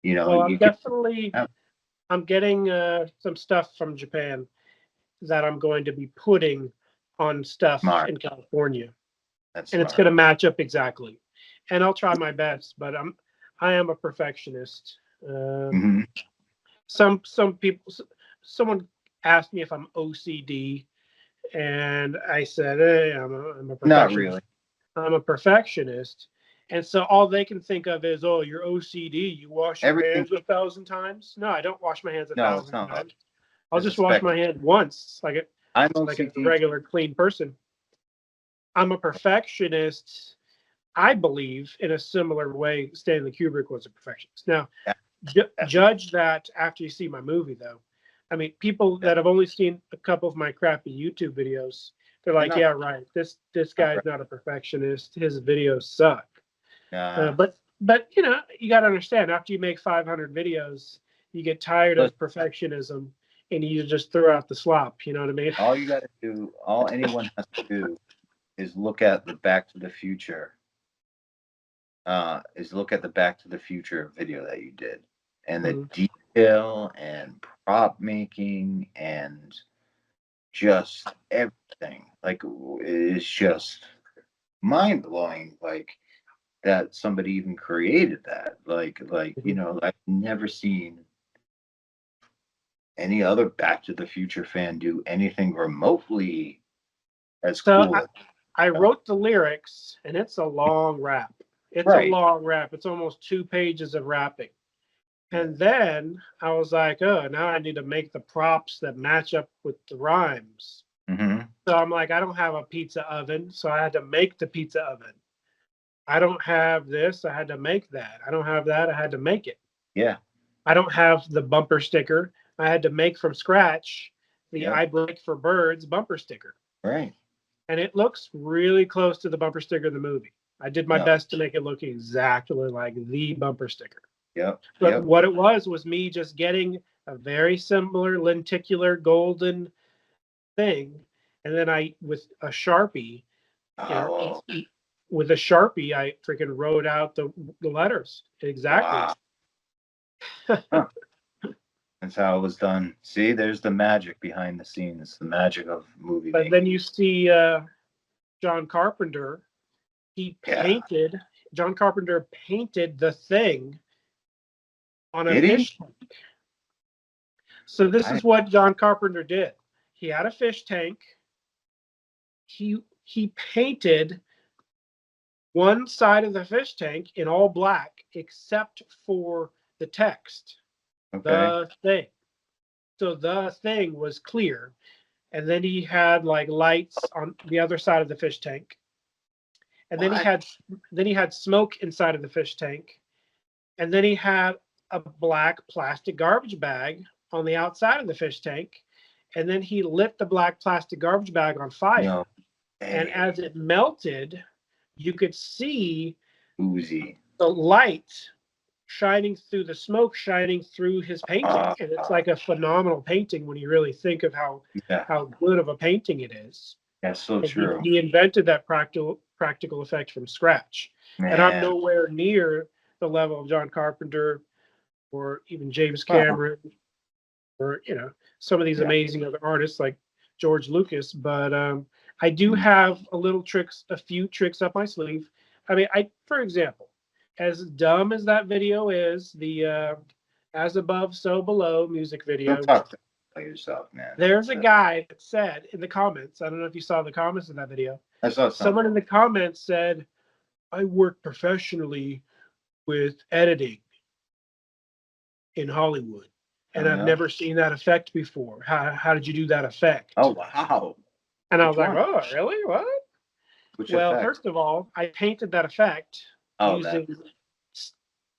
Well, you can have I'm getting some stuff from Japan that I'm going to be putting on stuff smart. in California, That's and it's smart. going to match up exactly. And I'll try my best, but I am a perfectionist. Hmm. Some people, someone asked me if I'm OCD, and I said, hey, I'm a Not perfectionist. really. I'm a perfectionist. And so all they can think of is, oh, you're OCD. You wash your Everything. hands 1,000 times. No, I don't wash my hands a No, it's thousand not. times. I'll There's a just wash my spectrum. hand once, I'm like a OCD. regular clean person. I'm a perfectionist. I believe in a similar way Stanley Kubrick was a perfectionist. Now, Yeah, judge that after you see my movie, though. I mean, people yeah. that have only seen a couple of my crappy YouTube videos, they're They're like, not, "Yeah, right. This not guy's right. not a perfectionist. His videos suck." Nah. But you got to understand. After you make 500 videos, you get tired Listen, of perfectionism, and you just throw out the slop. You know what I mean? all you got to do, all anyone has to do, is look at the Back to the Future. Is look at the Back to the Future video that you did, and the Mhm. detail and prop making and just everything. Like it's just mind blowing. Like that somebody even created that. Mhm. I've never seen any other Back to the Future fan do anything remotely as So cool as I that. wrote the lyrics, and it's a long rap. It's a Right. long rap. It's almost 2 pages of rapping. Yeah. And then I was like, oh, now I need to make the props that match up with the rhymes. Hmm. So I'm like, I don't have a pizza oven. So I had to make the pizza oven. I don't have this. I had to make that. I don't have that. I had to make it. Yeah. I don't have the bumper sticker. I had to make from scratch the Yep. I Break for Birds bumper sticker. Right. And it looks really close to the bumper sticker of the movie. I did my No. best to make it look exactly like the bumper sticker. Yep. But Yep. what it was me just getting a very similar lenticular golden thing, and then I with a Sharpie, you know, Oh. with a Sharpie, I freaking wrote out the letters exactly. Wow. Huh. That's how it was done. See, there's the magic behind the scenes, the magic of movie But then making. you see John Carpenter. He Yeah. painted. John Carpenter painted the thing on a Did he? fish. So this I is what John Carpenter did. He had a fish tank. He painted one side of the fish tank in all black except for the text, okay. the thing. So the thing was clear. And then he had like lights on the other side of the fish tank. And What? then he had smoke inside of the fish tank. And then he had a black plastic garbage bag on the outside of the fish tank. And then he lit the black plastic garbage bag on No. fire. And Hey, as it melted, you could see Uzi. the light shining through the smoke, shining through his painting, and it's like a phenomenal painting when you really think of Yeah, how good of a painting it is. that's so And true. he invented that practical effect from scratch. And I'm Man. nowhere near the level of John Carpenter or even James Wow. Cameron or some of these Yeah. amazing other artists like George Lucas. But I do Mhm. have a few tricks up my sleeve. I mean, for example, as dumb as that video is, the "As Above, So Below" music Don't video. talk about yourself, man. There's a guy that said in the comments. I don't know if you saw the comments in that video. I saw Someone in something. the comments said, "I work professionally with editing in Hollywood, and Oh, I've yeah? never seen that effect before. How did you do that effect?" Oh, wow. And I Which was like, one? "Oh, really? What?" Which Well, effect? first of all, I painted that effect Oh, that. using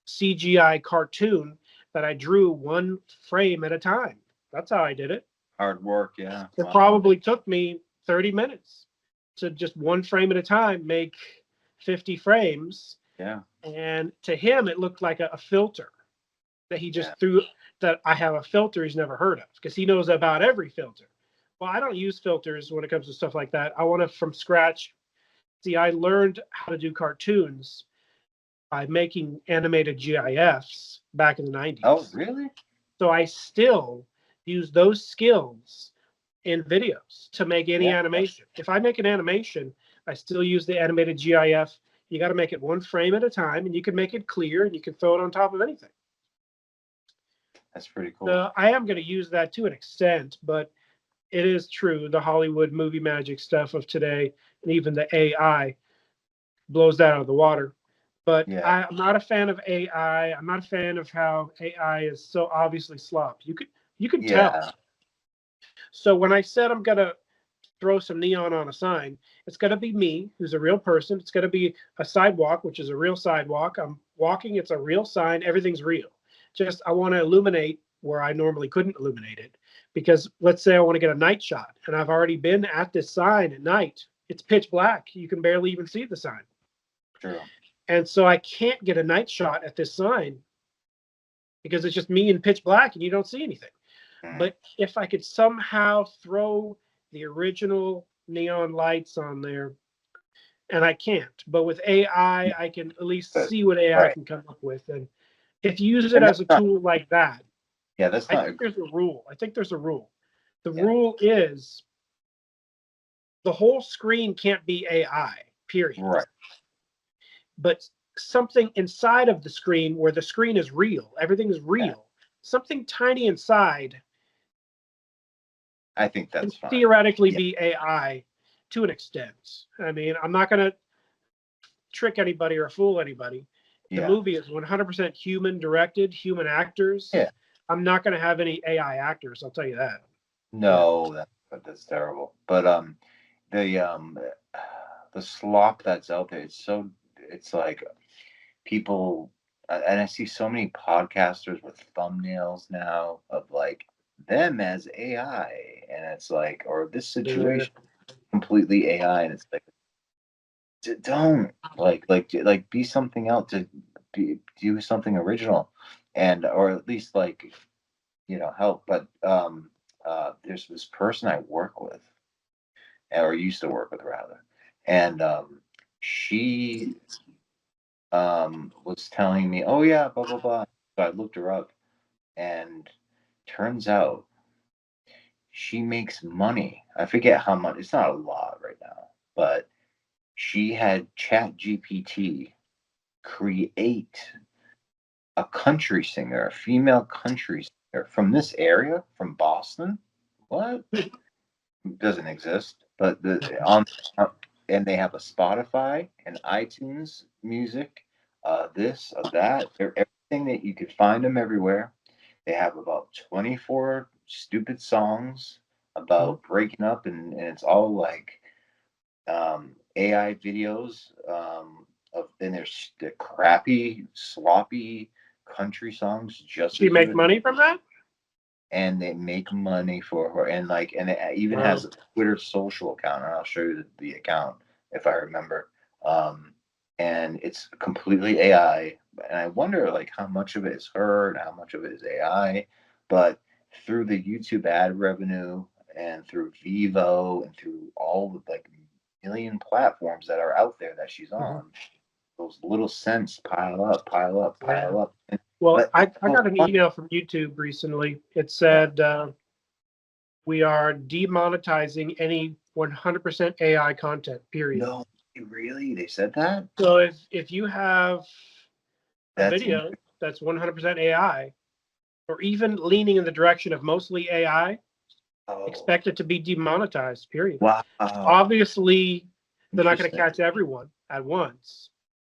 CGI cartoon that I drew one frame at a time. That's how I did it. Hard work, yeah. It Wow. probably took me 30 minutes to just one frame at a time make 50 frames. Yeah. And to him, it looked like a filter that he just Yeah. threw, that I have a filter he's never heard of because he knows about every filter. Well, I don't use filters when it comes to stuff like that. I want to from scratch. See, I learned how to do cartoons by making animated GIFs back in the 90s. Oh, really? So I still use those skills in videos to make any Yeah. animation. If I make an animation, I still use the animated GIF. You got to make it one frame at a time, and you can make it clear, and you can throw it on top of anything. That's pretty cool. So I am going to use that to an extent, but it is true the Hollywood movie magic stuff of today, and even the AI blows that out of the water. But Yeah. I'm not a fan of AI. I'm not a fan of how AI is so obviously slop. You can tell. Yeah. So when I said I'm gonna throw some neon on a sign, it's gonna be me, who's a real person. It's gonna be a sidewalk, which is a real sidewalk. I'm walking. It's a real sign. Everything's real. Just I want to illuminate where I normally couldn't illuminate it, because let's say I want to get a night shot, and I've already been at this sign at night. It's pitch black. You can barely even see the sign. True. And so I can't get a night shot at this sign because it's just me in pitch black and you don't see anything. Mm. But if I could somehow throw the original neon lights on there, and I can't, but with AI, I can at least But, see what AI right. can come up with. And if you use it And as a that's not, tool like that, yeah, that's I not, think there's a rule. I think there's a rule. The Yeah. rule is the whole screen can't be AI, period. right. But something inside of the screen where the screen is real, everything is real, something tiny inside I think can that's fine. theoretically Yeah. be AI to an extent. I mean, I'm not going to trick anybody or fool anybody. The Yeah. movie is 100% human directed, human actors. Yeah. I'm not going to have any AI actors, I'll tell you that. No, that's terrible. But the slop that's out there, it's like people, and I see so many podcasters with thumbnails now of like them as AI, and it's like, or this situation completely AI, and it's like, don't be something else, to do something original, and or at least like help. But there's this person I work with, or used to work with rather, and she was telling me, oh yeah, blah blah blah. So I looked her up, and turns out she makes money. I forget how much. It's not a lot right now, but she had Chat GPT create a country singer, a female country singer from this area, from Boston. What? Doesn't exist, but and they have a Spotify and iTunes music, this, that, they're everything that you could find them everywhere. They have about 24 stupid songs about breaking up, and it's all like AI videos and they're crappy, sloppy country songs just She as you make would, money from that? and they make money for her, and like, and it even Wow. has a Twitter social account, and I'll show you the account if I remember. And it's completely AI, and I wonder like how much of it is her and how much of it is AI. But through the YouTube ad revenue and through Vivo and through all the like million platforms that are out there that she's on, those little cents pile up, pile up, pile up. And, Well, but I it's so got an fun. email from YouTube recently. It said we are demonetizing any 100% AI content, period. No, really? They said that? So if you have a That's video that's 100% AI, or even leaning in the direction of mostly AI, oh, expect it to be demonetized, period. wow. Obviously, they're not going to Interesting. catch everyone at once,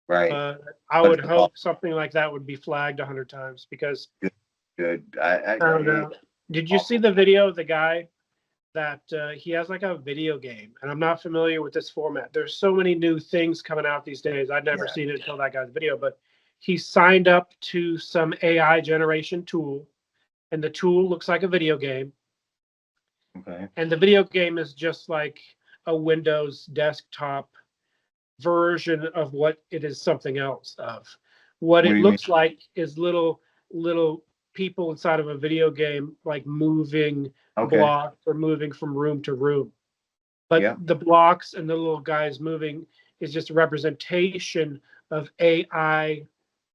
Right. but I But would it's hope something like that would be flagged 100 times because good. I don't know. Did you see the video of the guy that he has like a video game? And I'm not familiar with this format. There's so many new things coming out these days. I'd never seen it until that guy's video, but he signed up to some AI generation tool, and the tool looks like a video game. Okay. And the video game is just like a Windows desktop version of what it is something else of. What What do it you mean? looks like is little people inside of a video game, like moving Okay. blocks or moving from room to room. But Yeah. the blocks and the little guys moving is just a representation of AI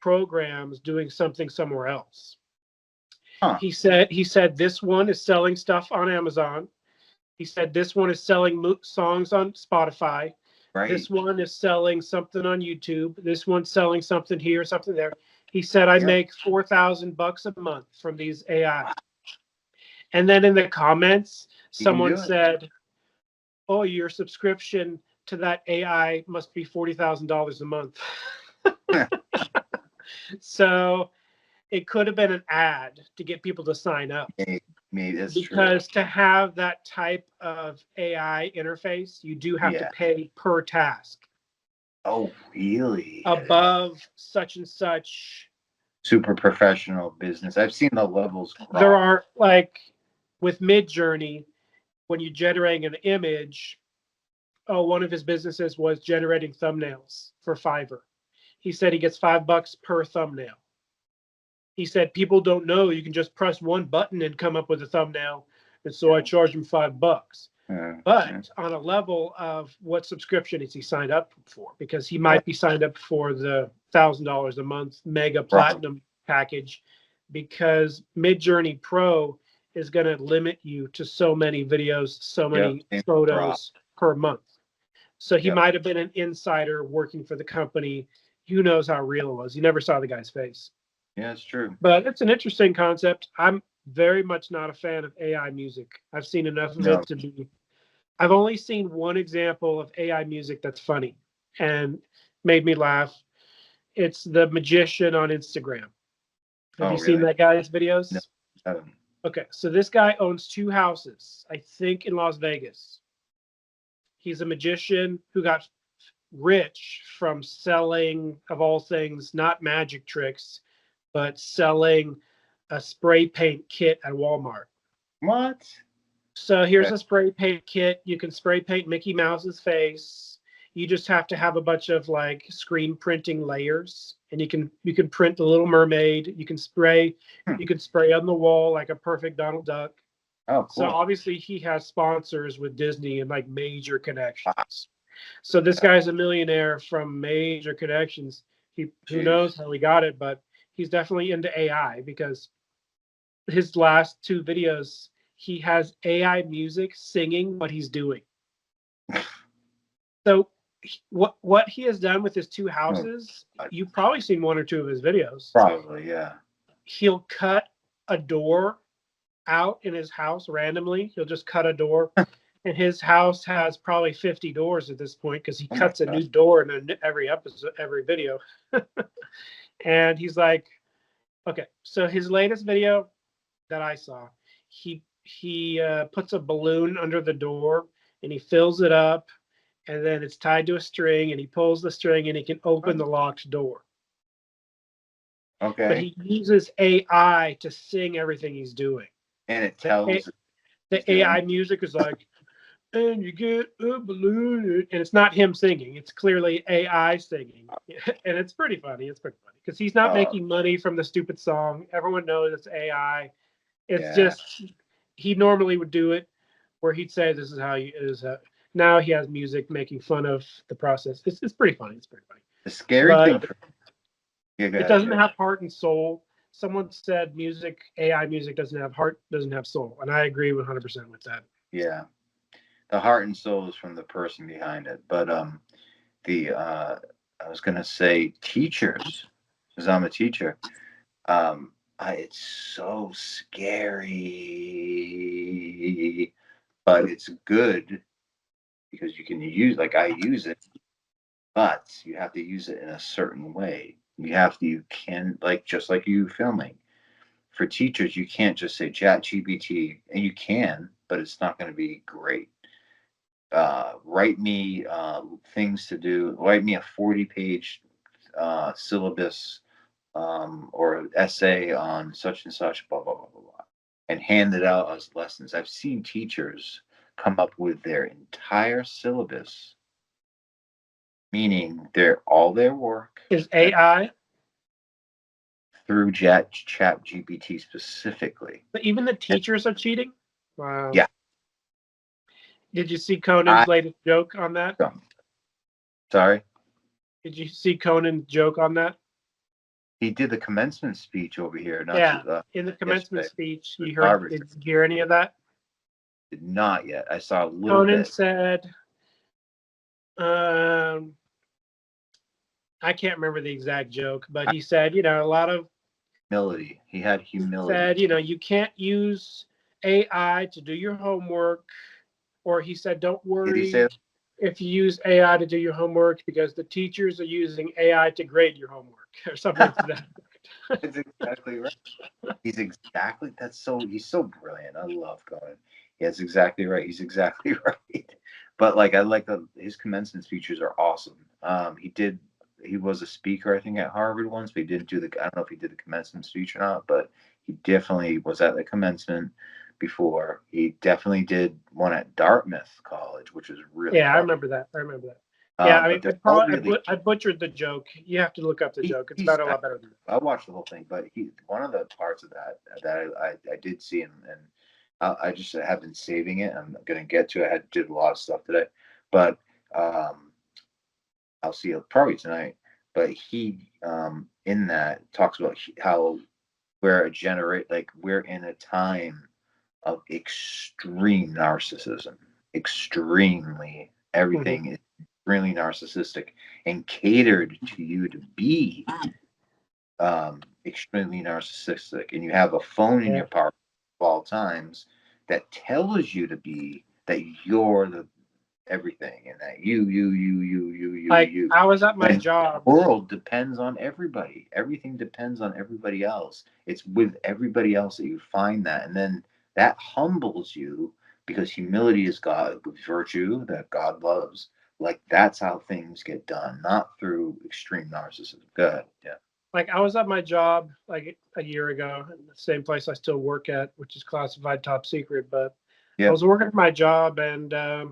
programs doing something somewhere else. Huh. He said this one is selling stuff on Amazon. He said this one is selling songs on Spotify. Right. This one is selling something on YouTube. This one's selling something here, something there. He said, I make $4,000 a month from these AI. And then in the comments, someone said, oh, your subscription to that AI must be $40,000 a month. So it could have been an ad to get people to sign up. Maybe that's because true. to have that type of AI interface, you do have to pay per task. Oh, really? Above such and such. Super professional business. I've seen the levels cross. There are like with Midjourney, when you're generating an image, one of his businesses was generating thumbnails for Fiverr. He said he gets $5 per thumbnail. He said people don't know you can just press one button and come up with a thumbnail, and so I charge him $5. But on a level of what subscription is he signed up for? Because he might be signed up for the $1,000 a month mega platinum package, because Midjourney Pro is going to limit you to so many videos, so many photos per month. So he might have been an insider working for the company. Who knows how real it was? You never saw the guy's face. Yeah, it's true. But it's an interesting concept. I'm very much not a fan of AI music. I've seen enough of it to be. I've only seen one example of AI music that's funny and made me laugh. It's the magician on Instagram. Have you seen that guy's videos? No. Okay, so this guy owns 2 houses, I think in Las Vegas. He's a magician who got rich from selling, of all things, not magic tricks, but selling a spray paint kit at Walmart. What? So here's a spray paint kit. You can spray paint Mickey Mouse's face. You just have to have a bunch of like screen printing layers, and you can print the Little Mermaid. You can spray on the wall like a perfect Donald Duck. Oh, cool. So obviously he has sponsors with Disney and like major connections. So this guy's a millionaire from major connections. Who knows how he got it, but he's definitely into AI, because his last 2 videos, he has AI music singing what he's doing. So what he has done with his 2 houses, you've probably seen 1 or 2 of his videos. Probably, yeah. He'll cut a door out in his house randomly. He'll just cut a door. And his house has probably 50 doors at this point, because he cuts a new door in every episode, every video. And he's like, okay, so his latest video that I saw, he puts a balloon under the door and he fills it up, and then it's tied to a string, and he pulls the string and he can open the locked door. Okay. But he uses AI to sing everything he's doing. And it tells the AI music is like, and you get a balloon, and it's not him singing. It's clearly AI singing. And it's pretty funny. because he's not making money from the stupid song. Everyone knows it's AI. It's just he normally would do it where he'd say, "This is how you is." Now he has music making fun of the process. It's pretty funny. It's pretty funny. The scary But thing. it doesn't have heart and soul. Someone said AI music doesn't have heart, doesn't have soul, and I agree 100% with that. Yeah, the heart and soul is from the person behind it. But I was gonna say teachers, because I'm a teacher. It's so scary, but it's good because you can use, like I use it, but you have to use it in a certain way. You can, like, just like you filming. For teachers, you can't just say chat GPT, and you can, but it's not going to be great. Write me things to do. Write me a 40-page syllabus or essay on such and such, blah, blah, blah, blah, blah, and hand it out as lessons. I've seen teachers come up with their entire syllabus, meaning all their work is AI. Through chat GPT specifically. But even the teachers are cheating. Wow. Yeah. Did you see Conan's latest joke on that? Sorry? Did you see Conan's joke on that? He did the commencement speech over here. In the commencement speech, did you hear any of that? Did not yet. I saw a little Conan bit. said, I can't remember the exact joke, but he said, a lot of humility. He had humility. Said, you can't use AI to do your homework. Or he said, don't worry. Did he say that? If you use AI to do your homework because the teachers are using AI to grade your homework or something like that. That's exactly right. He's so brilliant. I love Conan. Yeah, that's exactly right. He's exactly right. But like, I like his commencement speeches are awesome. He was a speaker, I think, at Harvard once, but he didn't do I don't know if he did the commencement speech or not, but he definitely was at the commencement before. He definitely did one at Dartmouth College, which was really I fun. remember that. I butchered the joke. You have to look up the joke. It's a lot better than that. I watched the whole thing, but one of the parts of that I did see, and I just have been saving it. I'm going to get to it. I did a lot of stuff today, but I'll see it probably tonight. But he in that talks about how we're in a time of extreme narcissism. Extremely, everything is extremely narcissistic and catered to you to be extremely narcissistic. And you have a phone in your pocket at all times that tells you to be that you're the everything, and that you. I was at my job. The world depends on everybody. Everything depends on everybody else. It's with everybody else that you find that, and then that humbles you, because humility is God with virtue that God loves. Like, that's how things get done, not through extreme narcissism. Go ahead. Yeah. Like, I was at my job like a year ago, in the same place I still work at, which is classified top secret. But I was working at my job, and I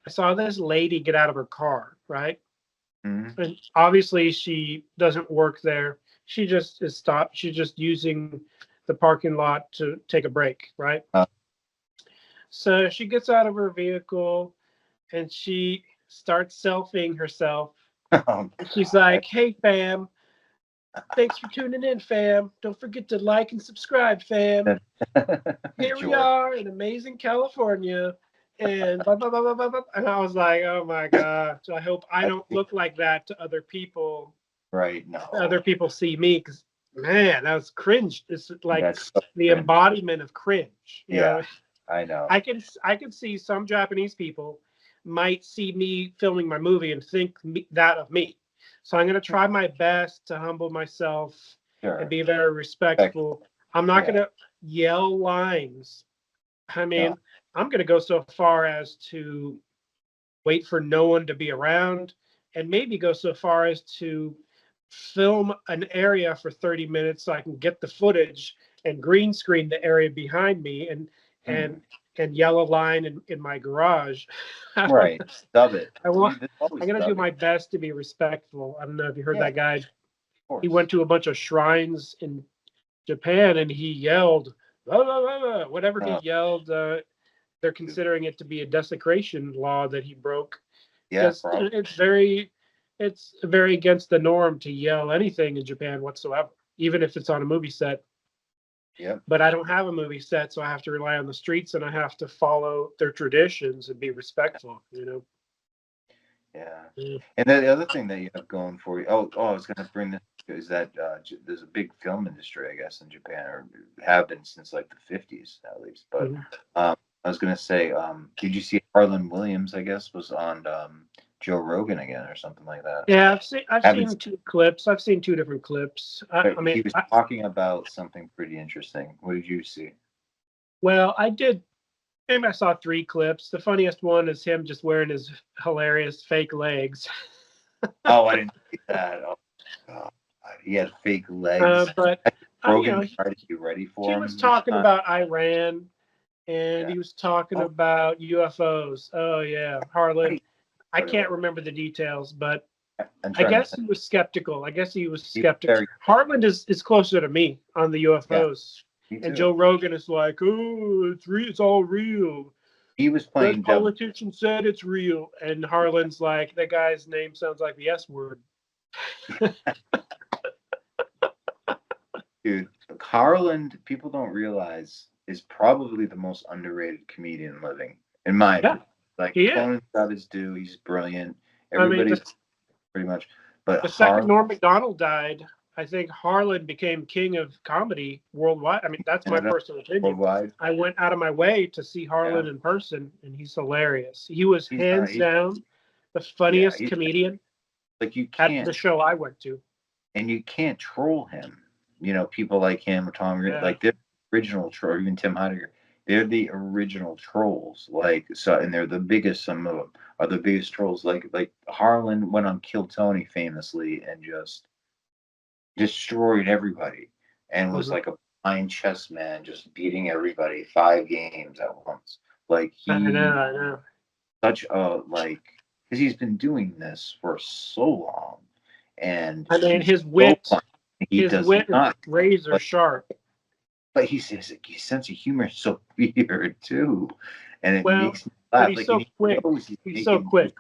saw this lady get out of her car, right? Mm-hmm. And obviously she doesn't work there. She just is stopped. She's just using the parking lot to take a break, right? So she gets out of her vehicle and she starts selfieing herself. She's like, "Hey, fam. Thanks for tuning in, fam. Don't forget to like and subscribe, fam. Here we are in amazing California." And blah, blah, blah, blah, blah, blah. And I was like, oh my gosh, I hope I don't look like that to other people. Right. No. Other people see me, because, man, that was cringe. It's like the embodiment of cringe. You know? I know. I can see some Japanese people might see me filming my movie and think that of me. So I'm going to try my best to humble myself and be very respectful. I'm not going to yell lines. I mean, I'm going to go so far as to wait for no one to be around, and maybe go so far as to film an area for 30 minutes so I can get the footage and green screen the area behind me and yell a line in my garage. Right. Stub it. I'm going to do my best to be respectful. I don't know if you heard that guy. he went to a bunch of shrines in Japan and he yelled, "Blah, blah, blah, blah." Whatever he yelled, they're considering it to be a desecration law that he broke. Yeah, Because it's very against the norm to yell anything in Japan whatsoever, even if it's on a movie set. Yep. But I don't have a movie set, so I have to rely on the streets and I have to follow their traditions and be respectful, you know. Yeah. Yeah. And then the other thing that you have going for you, I was going to bring this, is that there's a big film industry, I guess, in Japan, or have been since like the 50s at least. But I was going to say, did you see Harlan Williams, I guess, was on Joe Rogan again or something like that? Yeah, I've seen two clips. I've seen two different clips. He was talking about something pretty interesting. What did you see? Well, I did. Maybe I saw three clips. The funniest one is him just wearing his hilarious fake legs. Oh, I didn't see that. Oh, God. He had fake legs. But Rogan tried to be ready for him. He was talking about Iran, and he was talking about UFOs. Oh yeah, Harlan. I can't remember the details, but I guess he was skeptical. Harlan is closer to me on the UFOs. And Joe Rogan is like, "Oh, it's real. It's all real." He was playing. The politician said it's real, and Harlan's like, "That guy's name sounds like the S word." Dude, Harlan, people don't realize, is probably the most underrated comedian living, in my opinion. Like, Conan's got his due. He's brilliant. Everybody's pretty much. But the second Norm Macdonald died, I think Harlan became king of comedy worldwide. I mean, that's my personal opinion. Worldwide. I went out of my way to see Harlan in person, and he's hilarious. He was hands down the funniest comedian. Like, you can't, at the show I went to. And you can't troll him. You know, people like him or Tom, like they're original troll, or even Tim Heidecker. They're the original trolls. Like, so, and they're the biggest. Some of them are the biggest trolls. Like Harlan went on Kill Tony famously and just destroyed everybody, and was like a blind chess man, just beating everybody 5 games at once. Like, I know. Such a because he's been doing this for so long, and I mean his wit. His wit is razor sharp. But his sense of humor is so weird too, and it makes me laugh. But he's so quick. He's so quick.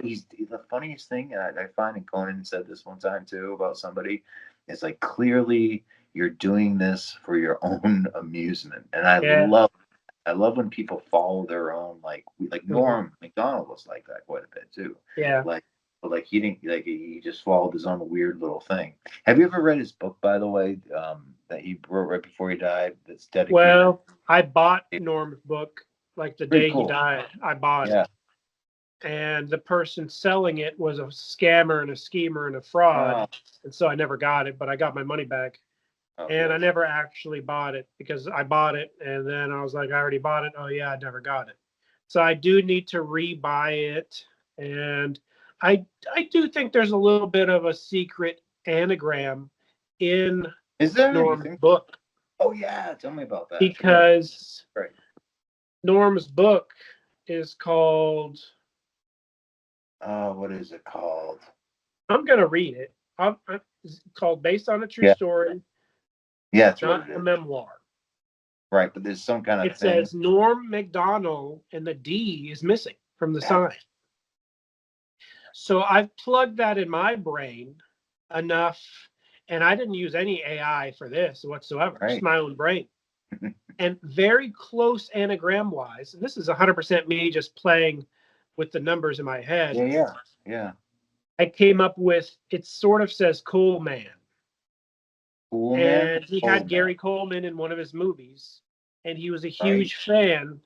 He's the funniest thing I find, and Conan said this one time too about somebody. It's like, clearly you're doing this for your own amusement, and I love when people follow their own, like Norm Macdonald was like that quite a bit too. Yeah. But he didn't, he just followed his own weird little thing. Have you ever read his book, by the way, that he wrote right before he died? That's dedicated. Well, I bought Norm's book like the day he died. I bought it, and the person selling it was a scammer and a schemer and a fraud, and so I never got it. But I got my money back, and I never actually bought it because I bought it, and then I was like, I already bought it. Oh yeah, I never got it. So I do need to re-buy it, and I do think there's a little bit of a secret anagram in Norm's book. Oh yeah, tell me about that. Because Norm's book is called. What is it called? I'm gonna read it. It's called Based on a True Story. Yeah, it's not a memoir. Right, but there's some kind of. It says Norm Macdonald, and the D is missing from the sign. So I've plugged that in my brain enough, and I didn't use any AI for this whatsoever. Just my own brain. And very close anagram wise, and this is 100% me just playing with the numbers in my head. Yeah. I came up with, it sort of says Coal Man. And he had Gary Coleman in one of his movies, and he was a huge fan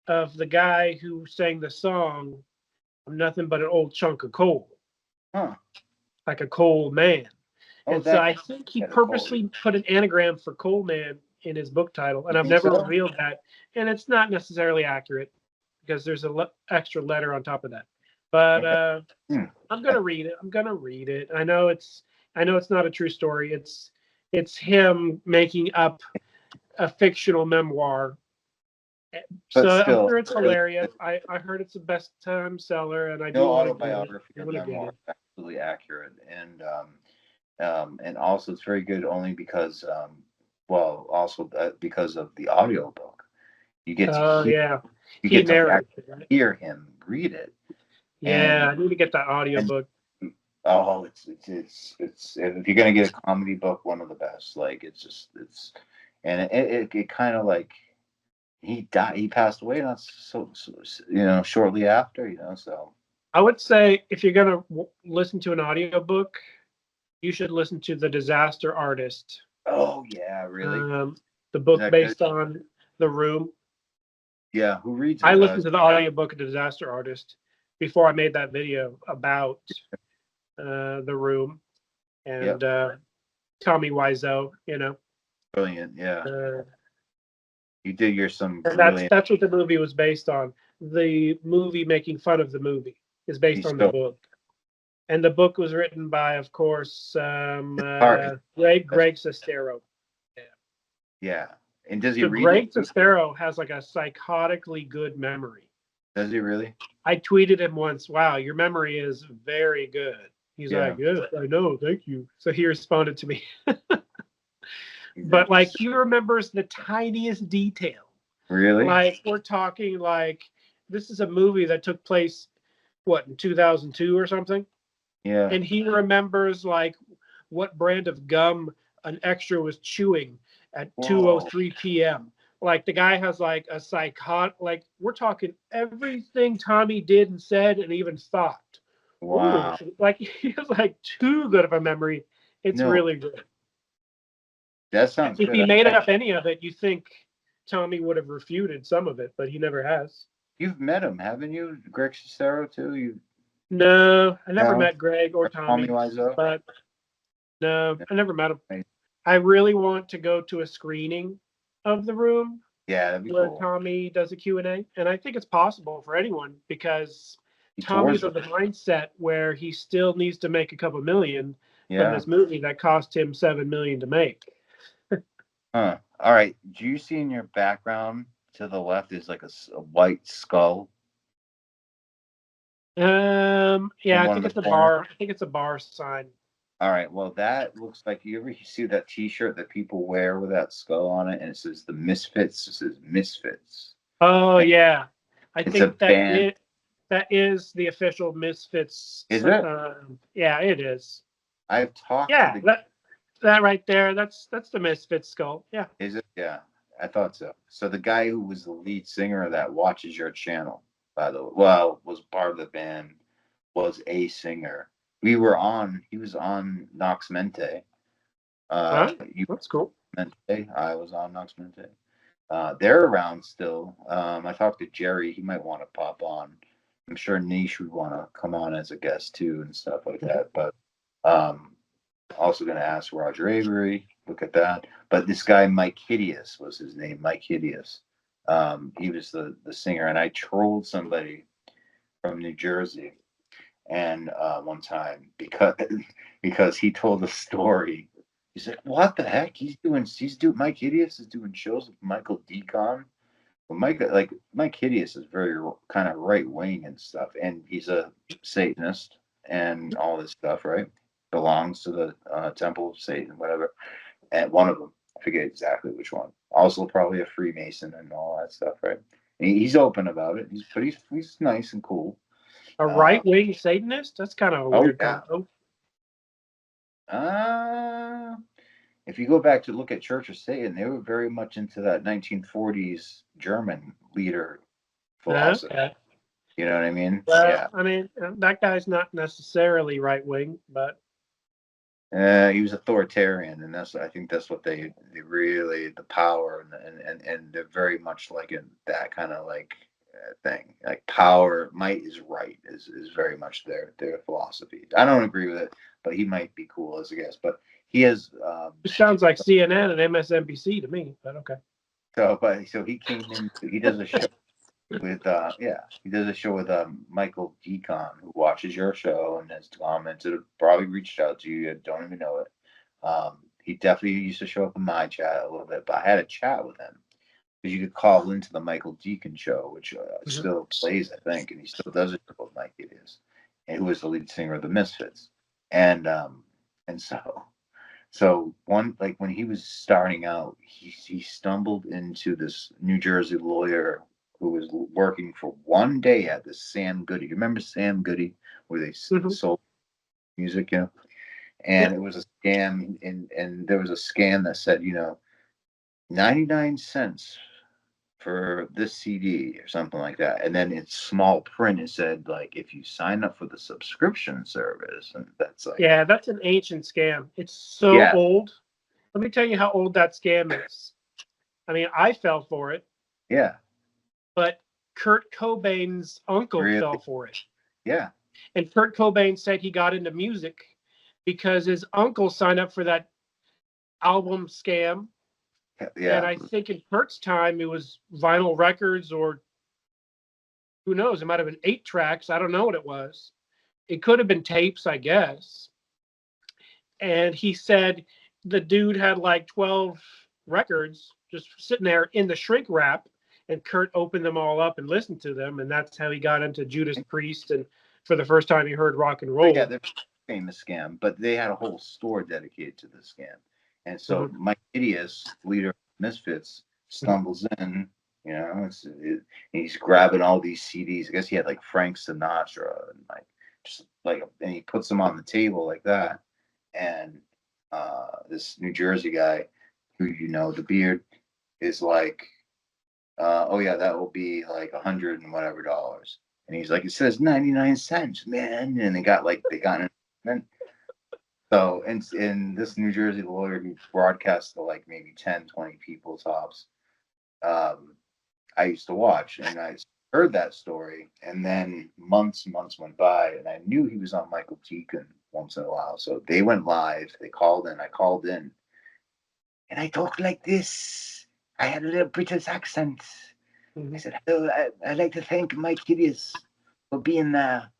of the guy who sang the song, "I'm nothing but an old chunk of coal." Like a coal man. And so I think he purposely put an anagram for Coal Man in his book title, and I've never revealed that. And it's not necessarily accurate because there's an extra letter on top of that. But I'm gonna read it. I know it's not a true story. It's him making up a fictional memoir. So I'm sure it's hilarious. I heard it's a best-time seller, and I do autobiography or memoir, absolutely accurate. And And also it's very good only because, because of the audiobook. You get to Oh hear, yeah, you he get to actually narrated, right? hear him read it. Yeah, I need to get that And audiobook. oh, it's if you're gonna get a comedy book, one of the best. Like and it kind of like he died, he passed away not shortly after, so. I would say if you're gonna listen to an audiobook, you should listen to The Disaster Artist, Oh yeah, really? the Is book that good? based on The Room. Yeah, who reads I it? listened to the audiobook of The Disaster Artist before I made that video about The Room Yep, and Tommy Wiseau. brilliant. Yeah, Uh, you did some and brilliant. that's what the movie was based on. The movie making fun of the movie is based He's on the so book. And the book was written by, of course, hard. Greg Sestero. Yeah. Yeah, and does he So read it Greg too? Sestero has like a psychotically good memory. Does he really? I tweeted him once, "Wow, your memory is very good." He's Yeah. like, "Yes, I know, thank you." So he responded to me, He's but like interesting. he remembers the tiniest detail. Really? Like we're talking like this is a movie that took place what in 2002 or something, Yeah. and he remembers like what brand of gum an extra was chewing at Whoa. 2:03 p.m. Like the guy has like a like we're talking everything Tommy did and said and even thought. Ooh, Wow. like he has like too good of a memory. It's No, really good. that sounds If good. he made up any of it, you think Tommy would have refuted some of it, but he never has. You've met him, haven't you, Greg Cicero too? You No, I never know, met Greg or Tommy Tommy, Wiseau. but no, I never met him. Right. I really want to go to a screening of The Room Yeah, that'd be where cool. Tommy does a Q&A, and I think it's possible for anyone because He Tommy's tours of with the it. mindset where he still needs to make a couple million from Yeah. this movie that cost him 7 million to make. Huh. All right. Do you see in your background to the left is like a white skull Yeah, in I one of think the it's a corners? bar. I think it's a bar sign. All right. Well, that looks like you ever see that T-shirt that people wear with that skull on it, and it says the Misfits. It says Misfits. Oh And yeah, I it's a think band. that is the official Misfits. Is it? Yeah, it is. I've talked to Yeah, the. that right there. That's the Misfits skull. Yeah. Is it? Yeah, I thought so. So the guy who was the lead singer of that watches your channel, by the way. Well, was part of the band, was a singer. He was on Nox Mente. Huh? You That's cool. Mente, I was on Nox Mente. They're around still. I talked to Jerry. He might want to pop on. I'm sure Niche would want to come on as a guest too and stuff like Mhm. that. But um, also going to ask Roger Avery. Look at that. But this guy, Mike Hideous, was his name. Mike Hideous. He was the singer, and I trolled somebody from New Jersey, and one time because he told a story. He's like, "What the heck? Mike Hideous is doing shows with Michael Decon." Well, Mike Hideous is very kind of right wing and stuff, and he's a Satanist and all this stuff, right? Belongs to the Temple of Satan, whatever. And one of them, I forget exactly which one. Also, probably a Freemason and all that stuff, right? And he's open about it. He's nice and cool. A Uh, right wing Satanist? That's kind of a oh weird yeah. combo. Uh, if you go back to look at Church of Satan, they were very much into that 1940s German leader philosophy. Okay. You know what I mean? Well, Yeah. I mean, that guy's not necessarily right wing, but He was authoritarian, and I think that's what they really the power and they're very much like in that kind of like thing. Like power, might is right is very much their philosophy. I don't agree with it, but he might be cool as a guest. But he has it sounds like CNN and MSNBC to me. But okay. so he came in. He does a show with he does a show with Michael Decon, who watches your show and has commented, probably reached out to you. Don't even know it. He definitely used to show up in my chat a little bit, but I had a chat with him because you could call into the Michael Deacon show, which Mhm. still plays, I think, and he still does it with Mike. It is, and who was the lead singer of the Misfits, and And so one, like when he was starting out, he stumbled into this New Jersey lawyer who was working for one day at the Sam Goody. You remember Sam Goody, where they Mhm. sold music, you know? Yeah. And it was a scam, and there was a scam that said, 99 cents for this CD or something like that. And then in small print, it said, like, if you sign up for the subscription service, and that's like, Yeah, that's an ancient scam. It's so yeah, old. Let me tell you how old that scam is. I mean, I fell for it, yeah, but Kurt Cobain's uncle really, fell for it. yeah, And Kurt Cobain said he got into music because his uncle signed up for that album scam. And yeah. I think in Kurt's time, it was vinyl records, or who knows, it might have been 8 tracks. I don't know what it was. It could have been tapes, I guess. And he said the dude had like 12 records just sitting there in the shrink wrap, and Kurt opened them all up and listened to them, and that's how he got into Judas Priest, and for the first time he heard rock and But yeah, roll. they're a famous scam, but they had a whole store dedicated to this scam. And so Mhm. Mike Idios, leader of Misfits, Mhm. stumbles in, and he's grabbing all these CDs. I guess he had like Frank Sinatra and and he puts them on the table like that. And this New Jersey guy, who the beard, is like, oh yeah, that will be like 100 and whatever dollars. And he's like, it says 99 cents, man. And they got an. So, in this New Jersey lawyer who broadcasts to like maybe 10, 20 people tops, um, I used to watch, and I heard that story. And then months went by, and I knew he was on Michael Deacon once in a while. So they went live, they called in, I called in, and I talked like this. I had a little British accent. I Mhm. said, hello, I'd like to thank Mike Hideous for being there.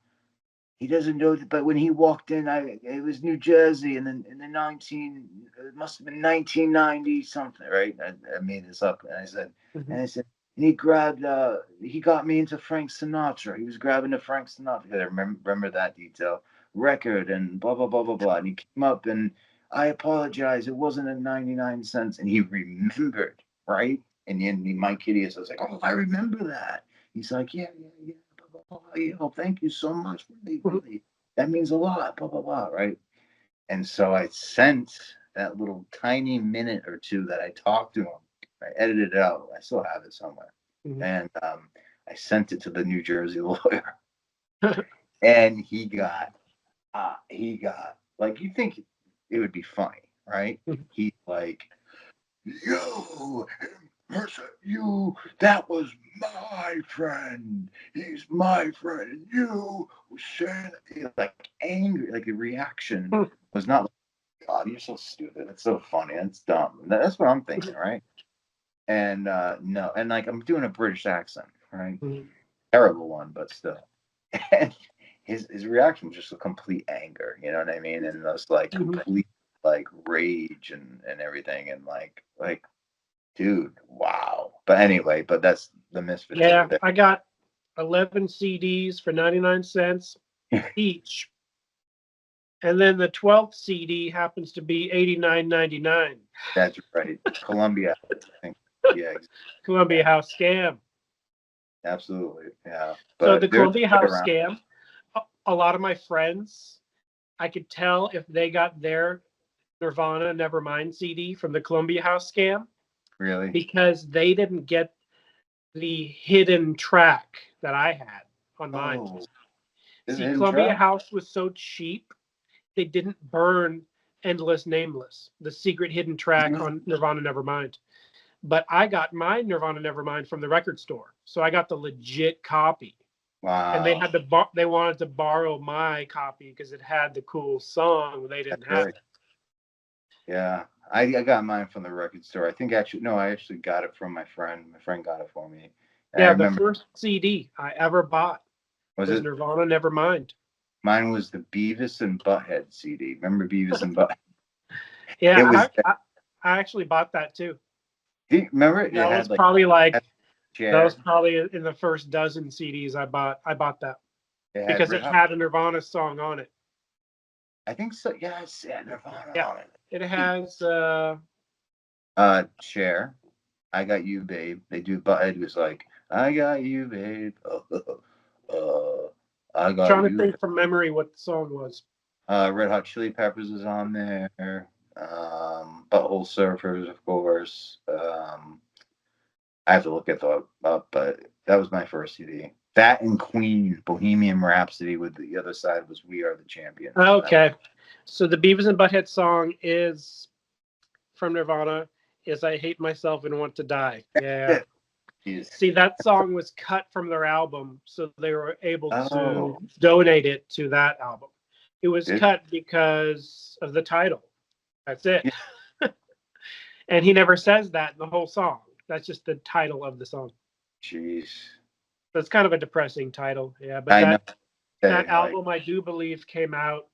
He doesn't know that, but when he walked in, it was New Jersey, and then in the it must have been 1990 something, right? I made this up, and Mhm. and I said, and he got me into Frank Sinatra. He was grabbing the Frank Sinatra. I remember that detail record and blah blah blah blah blah. And he came up, and I apologize, it wasn't a 99 cents, and he remembered, right? And then Mike Hideous was like, oh, I remember that. He's like, yeah, yeah, yeah. Blah, blah, blah. Oh, thank you so much. Really, Mhm. really. That means a lot. Blah, blah, blah. Right. And so I sent that little tiny minute or two that I talked to him. I edited it out. I still have it somewhere. Mhm. And I sent it to the New Jersey lawyer. And he got, like, you think it would be funny, right? Mhm. He's like, you, you, that was my friend. He's my friend. And you said, like, angry, like the reaction was not like, God, you're so stupid. It's so funny. It's dumb. That's what I'm thinking, right? And no, and like I'm doing a British accent, right? Mhm. Terrible one, but still. And his reaction was just a complete anger, you know what I mean? And this like Mhm. complete like rage and everything, and like dude, wow. But anyway, but that's the Misfits over Yeah, there. I got 11 CDs for 99 cents each. And then the 12th CD happens to be 89.99. That's right. Columbia, I think. Yeah, Columbia House scam. absolutely. Yeah. So But the there's Columbia a way House around. scam, a lot of my friends, I could tell if they got their Nirvana Nevermind CD from the Columbia House scam Really? because they didn't get the hidden track that I had on mine. Oh, is it See, hidden Columbia track? House was so cheap, they didn't burn Endless Nameless, the secret hidden track Really? on Nirvana Nevermind. But I got my Nirvana Nevermind from the record store, so I got the legit copy. And they Wow. had they wanted to borrow my copy because it had the cool song. They That's didn't have great. it. Yeah. I got mine from the record store. I think actually no, I actually got it from my friend. My friend got it for me. And I Yeah, the remember, first CD I ever bought was was it Nirvana Nevermind. mine was the Beavis and Butthead CD. Remember Beavis and Butthead? It Yeah, was I actually bought that too. do you remember it? It That was had like probably a like that was chair. probably in the first dozen CDs I bought. I bought that It had because Red it Hot. had a Nirvana song on it. I think so. Yes, yeah, Nirvana Yeah. on it. It has Cher, I Got You, Babe. They do, but it was like, I got you, babe. I got trying to you. think from memory what the song was. Red Hot Chili Peppers is on there. Butthole Surfers, of course. I have to look it up, but that was my first CD. That and Queen, Bohemian Rhapsody, with the other side was We Are the Champions. Okay. So the Beavis and Butthead song is from Nirvana, is I Hate Myself and Want to Die. Yeah. See, that song was cut from their album, so they were able to donate it to that album. It was cut because of the title. That's it. Yeah. And he never says that in the whole song. That's just the title of the song. Jeez. That's kind of a depressing title. Yeah, but that Like, album, I do believe, came out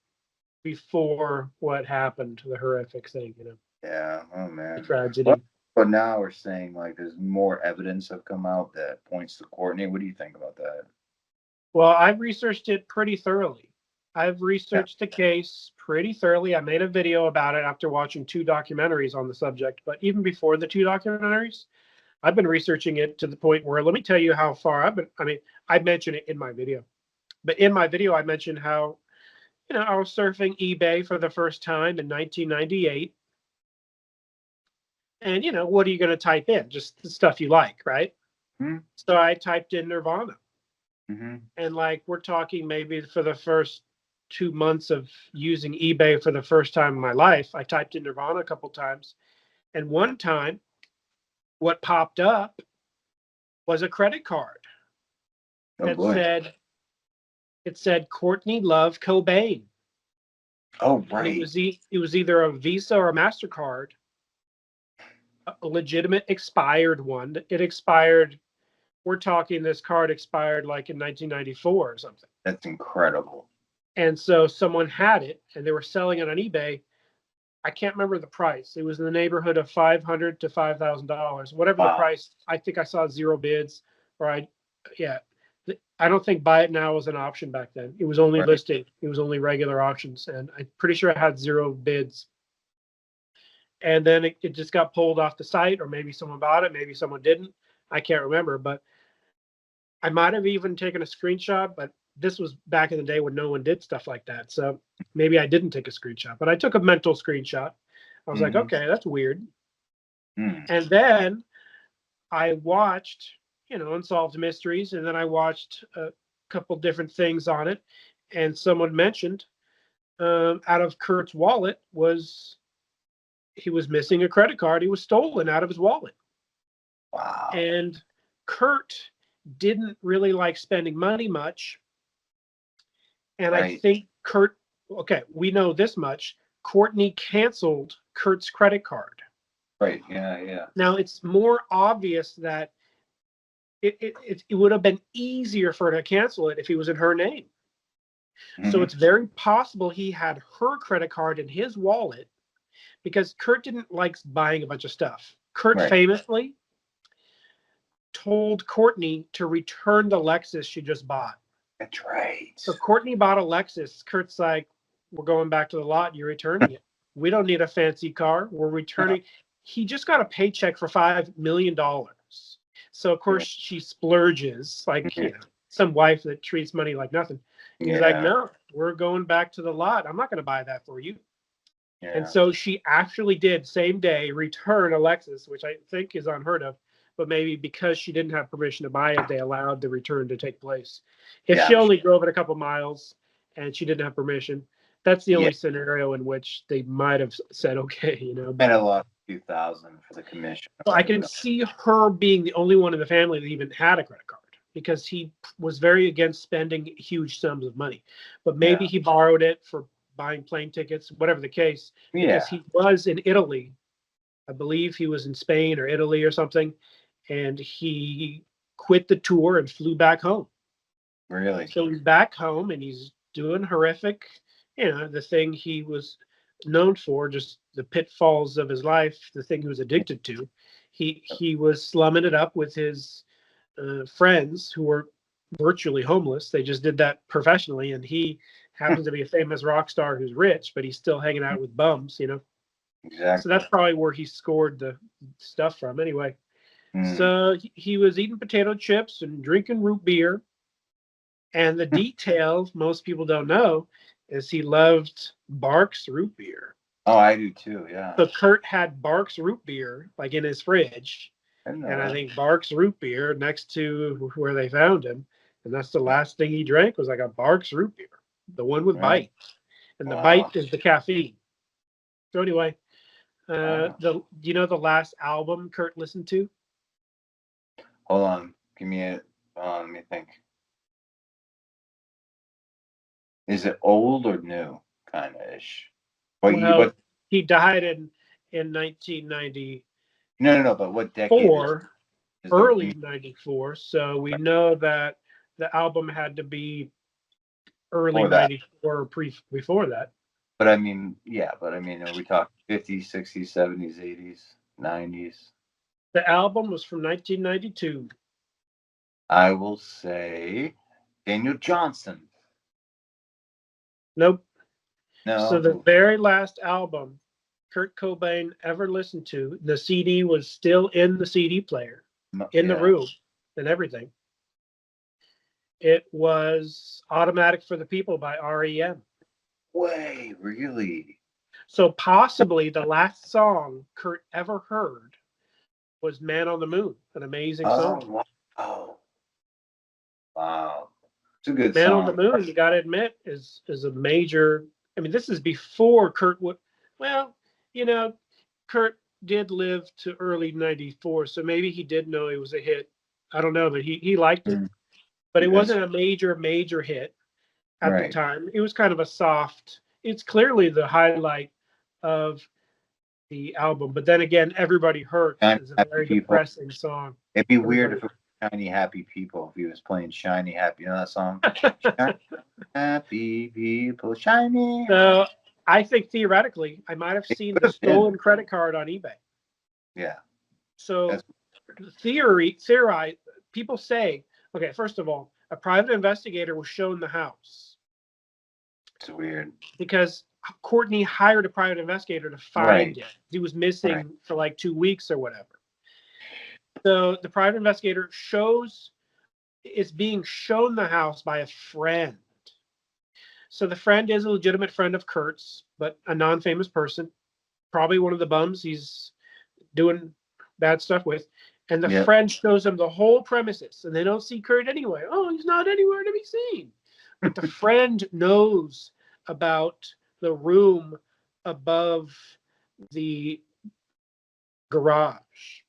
before what happened, the horrific thing, you know. yeah. Oh The man. tragedy. But now we're saying like there's more evidence have come out that points to Courtney. What do you think about that? Well, I've researched it pretty thoroughly. I've researched the case pretty thoroughly. I made a video about it after watching 2 documentaries on the subject. But even before the 2 documentaries, I've been researching it to the point where, let me tell you how far I've been. I mean, I mentioned it in my video. But in my video, I mentioned how, you know, I was surfing eBay for the first time in 1998. And, you know, what are you going to type in? Just the stuff you like, right? Hmm? So I typed in Nirvana. Mm-hmm. And like, we're talking maybe for the first 2 months of using eBay for the first time in my life, I typed in Nirvana a couple times. And one time, what popped up was a credit card Oh that boy. said Courtney Love Cobain. Oh And right. it was either a Visa or a MasterCard, a legitimate expired one. It expired. We're talking this card expired like in 1994 or something. That's incredible. And so someone had it and they were selling it on eBay. I can't remember the price. It was in the neighborhood of $500 to $5,000, whatever the price. I think I saw 0 bids, or yeah. I don't think buy it now was an option back then. It was only listed. It was only regular auctions, and I'm pretty sure it had 0 bids. And then it just got pulled off the site, or maybe someone bought it, maybe someone didn't. I can't remember, but I might have even taken a screenshot, but this was back in the day when no one did stuff like that. So maybe I didn't take a screenshot, but I took a mental screenshot. I was like, okay, that's weird. And then I watched, you know, Unsolved Mysteries, and then I watched a couple different things on it. And someone mentioned out of Kurt's wallet he was missing a credit card. He was stolen out of his wallet. Wow. And Kurt didn't really like spending money much. And I think Kurt, okay, we know this much. Courtney canceled Kurt's credit card. Right. Yeah. Yeah. Now it's more obvious that it would have been easier for her to cancel it if he was in her name. So it's very possible he had her credit card in his wallet because Kurt didn't like buying a bunch of stuff. Kurt famously told Courtney to return the Lexus she just bought. That's right. So Courtney bought a Lexus. Kurt's like, we're going back to the lot. You're returning it. We don't need a fancy car. We're returning. He just got a paycheck for $5 million. So, of course, she splurges like, you know, some wife that treats money like nothing. He's like, no, we're going back to the lot. I'm not going to buy that for you. And so she actually did, same day, return a Lexus, which I think is unheard of. But maybe because she didn't have permission to buy it, they allowed the return to take place. If she only drove it a couple miles and she didn't have permission, that's the only scenario in which they might have said, okay, you know. And I lost $2,000 for the commission. So I can see her being the only one in the family that even had a credit card because he was very against spending huge sums of money. But maybe he borrowed it for buying plane tickets, whatever the case, because he was in Italy. I believe he was in Spain or Italy or something. And he quit the tour and flew back home. Really? So he's back home and he's doing horrific, you know, the thing he was known for, just the pitfalls of his life, the thing he was addicted to. He was slumming it up with his friends who were virtually homeless. They just did that professionally, and he happens to be a famous rock star who's rich, but he's still hanging out with bums, you know. Exactly. So that's probably where he scored the stuff from. Anyway, so he was eating potato chips and drinking root beer. And the detail most people don't know is he loved Barks root beer. Oh, I do too. Yeah. So Kurt had Barks root beer like in his fridge, I didn't know and I that. think Barks root beer next to where they found him, and that's the last thing he drank was like a Barks root beer, the one with Right. bite, and the Wow. bite is the caffeine. So anyway, Wow. do you know the last album Kurt listened to? Hold on. Give me a. Let me think. Is it old or new? Kind of ish. Well, he died in 1994, No. But what decade is the? early 94. So we know that the album had to be early Before that. 94 or before that. But I mean, yeah. But I mean, are we talking 50s, 60s, 70s, 80s, 90s? The album was from 1992. I will say Daniel Johnson. Nope. So the No. very last album Kurt Cobain ever listened to, the CD was still in the CD player, in the room, and everything. It was Automatic for the People by REM. Way, really? So possibly the last song Kurt ever heard was Man on the Moon, an amazing song. Oh, wow. Wow. It's a good Man on the song. Moon, you got to admit, is a major. I mean, this is before Kurt would. Well, you know, Kurt did live to early '94, so maybe he did know it was a hit. I don't know, but he liked it. But it wasn't a major hit at the time. It was kind of a soft. It's clearly the highlight of the album. But then again, Everybody Hurts is a very depressing song. It'd be weird if it was Shiny Happy People, if he was playing Shiny Happy. You know that song? Shiny Happy People, Shiny. So I think theoretically, I might have seen the stolen credit card on eBay. Yeah. So people say, okay, first of all, a private investigator was shown the house. It's weird. Because Courtney hired a private investigator to find it. He was missing for like 2 weeks or whatever. So the private investigator is being shown the house by a friend. So the friend is a legitimate friend of Kurt's, but a non-famous person, probably one of the bums he's doing bad stuff with. And the friend shows them the whole premises, and they don't see Kurt anyway. Oh, he's not anywhere to be seen. But the friend knows about the room above the garage,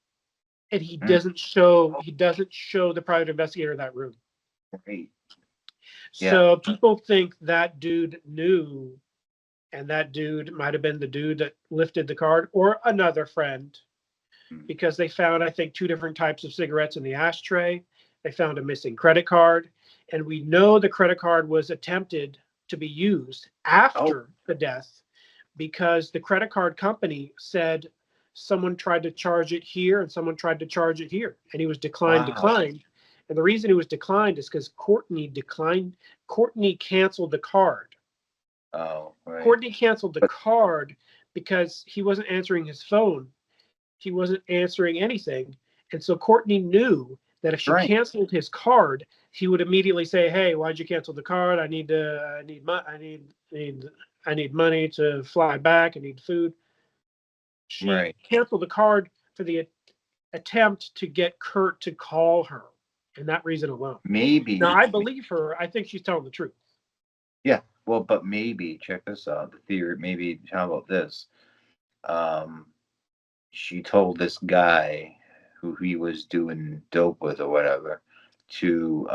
and he doesn't show the private investigator that room. Right. So people think that dude knew, and that dude might have been the dude that lifted the card, or another friend, because they found, I think, 2 different types of cigarettes in the ashtray. They found a missing credit card, and we know the credit card was attempted to be used after the death, because the credit card company said someone tried to charge it here and someone tried to charge it here, and he was declined. And the reason he was declined is because Courtney canceled the card. Courtney canceled the card because he wasn't answering his phone. He wasn't answering anything. And so Courtney knew that if she canceled his card, he would immediately say, "Hey, why'd you cancel the card? I need money to fly back. I need food." She canceled the card for the attempt to get Kurt to call her, and that reason alone. Maybe. Now, I believe her. I think she's telling the truth. Yeah. Well, but maybe, check this out. The theory, maybe, how about this? She told this guy who he was doing dope with or whatever to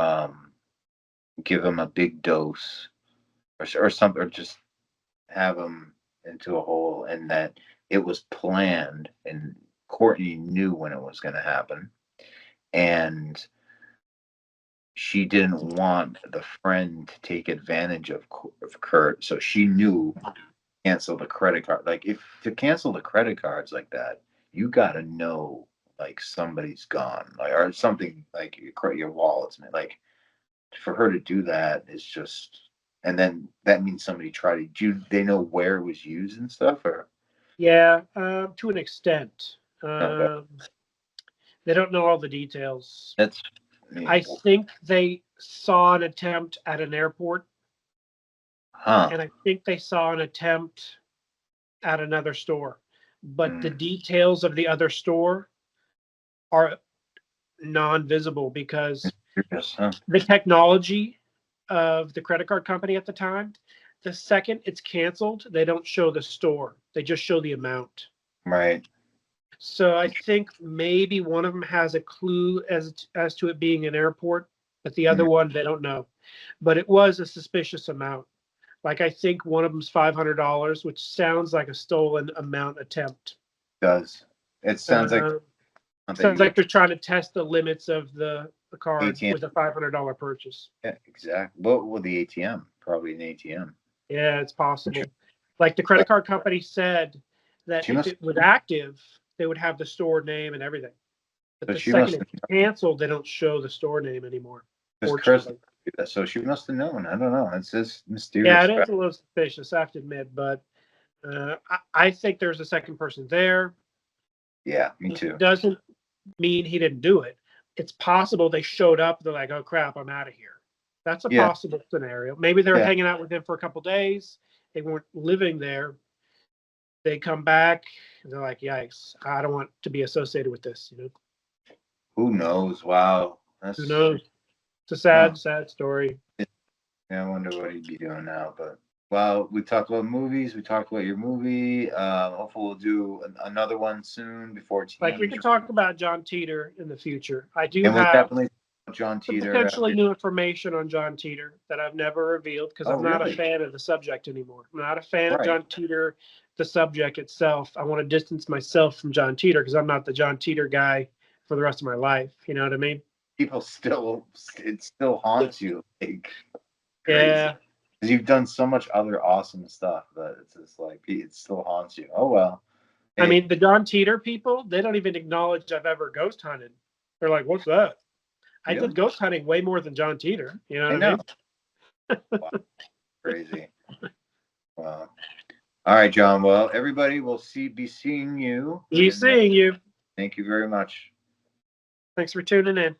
give him a big dose or something, or just have him into a hole, and that it was planned, and Courtney knew when it was going to happen, and she didn't want the friend to take advantage of Kurt, so she knew to cancel the credit card. Like, if to cancel the credit cards like that, you got to know like somebody's gone, like, or something, like your wallet's like, for her to do that is just And then that means somebody tried it. Do they know where it was used and stuff? Or Yeah, to an extent. okay. They don't know all the details. That's I think they saw an attempt at an airport, huh. and I think they saw an attempt at another store. But the Mm, details of the other store are non-visible because curious, huh? the technology of the credit card company at the time, the second it's canceled, they don't show the store. They just show the amount. Right. So I think maybe one of them has a clue as to it being an airport, but the other Mhm. one they don't know. But it was a suspicious amount. Like I think one of them's $500, which sounds like a stolen amount attempt. Does it sounds like that Sounds you would like they're trying to test the limits of the card ATM? with a $500 purchase. Yeah, exactly. What will the ATM? Probably an ATM. Yeah, it's possible. Like the credit card company said that She if must. it was active, they would have the store name and everything. But So the she second must. it's canceled, they don't show the store name anymore. Because Chris. Fortunately. So she must have known. I don't know. It's this Yeah, mysterious it is fact. a little suspicious, I have to admit, but I think there's a second person there. Yeah, me It too. doesn't mean he didn't do it. It's possible they showed up. They're like, "Oh crap, I'm out of here." That's a Yeah, possible scenario. Maybe they're yeah. hanging out with him for a couple days. They weren't living there. They come back. And they're like, "Yikes! I don't want to be associated with this." You know, Who knows? Wow. who That's. knows? It's a Huh. sad story. Yeah, I wonder what he'd be doing now. But well, we talked about movies. We talked about your movie. Hopefully, we'll do another one soon before Like we TM. could talk about John Teeter in the future. I do And we'll have definitely John some Teeter potentially after. new information on John Teeter that I've never revealed because Oh, I'm not a really? fan of the subject anymore. I'm not a fan of Right. John Teeter, the subject itself. I want to distance myself from John Teeter because I'm not the John Teeter guy for the rest of my life. You know what I mean? People still, it still haunts you like crazy. Yeah. Because you've done so much other awesome stuff that it's just like it still haunts you. Oh well. I Hey, mean, the John Teeter people, they don't even acknowledge I've ever ghost hunted. They're like, what's that? I really? did ghost hunting way more than John Teeter. You know I what I know. mean? Wow, crazy. Wow. All right, John. Well, everybody will be seeing you. He's And seeing you. thank you very much. Thanks for tuning in.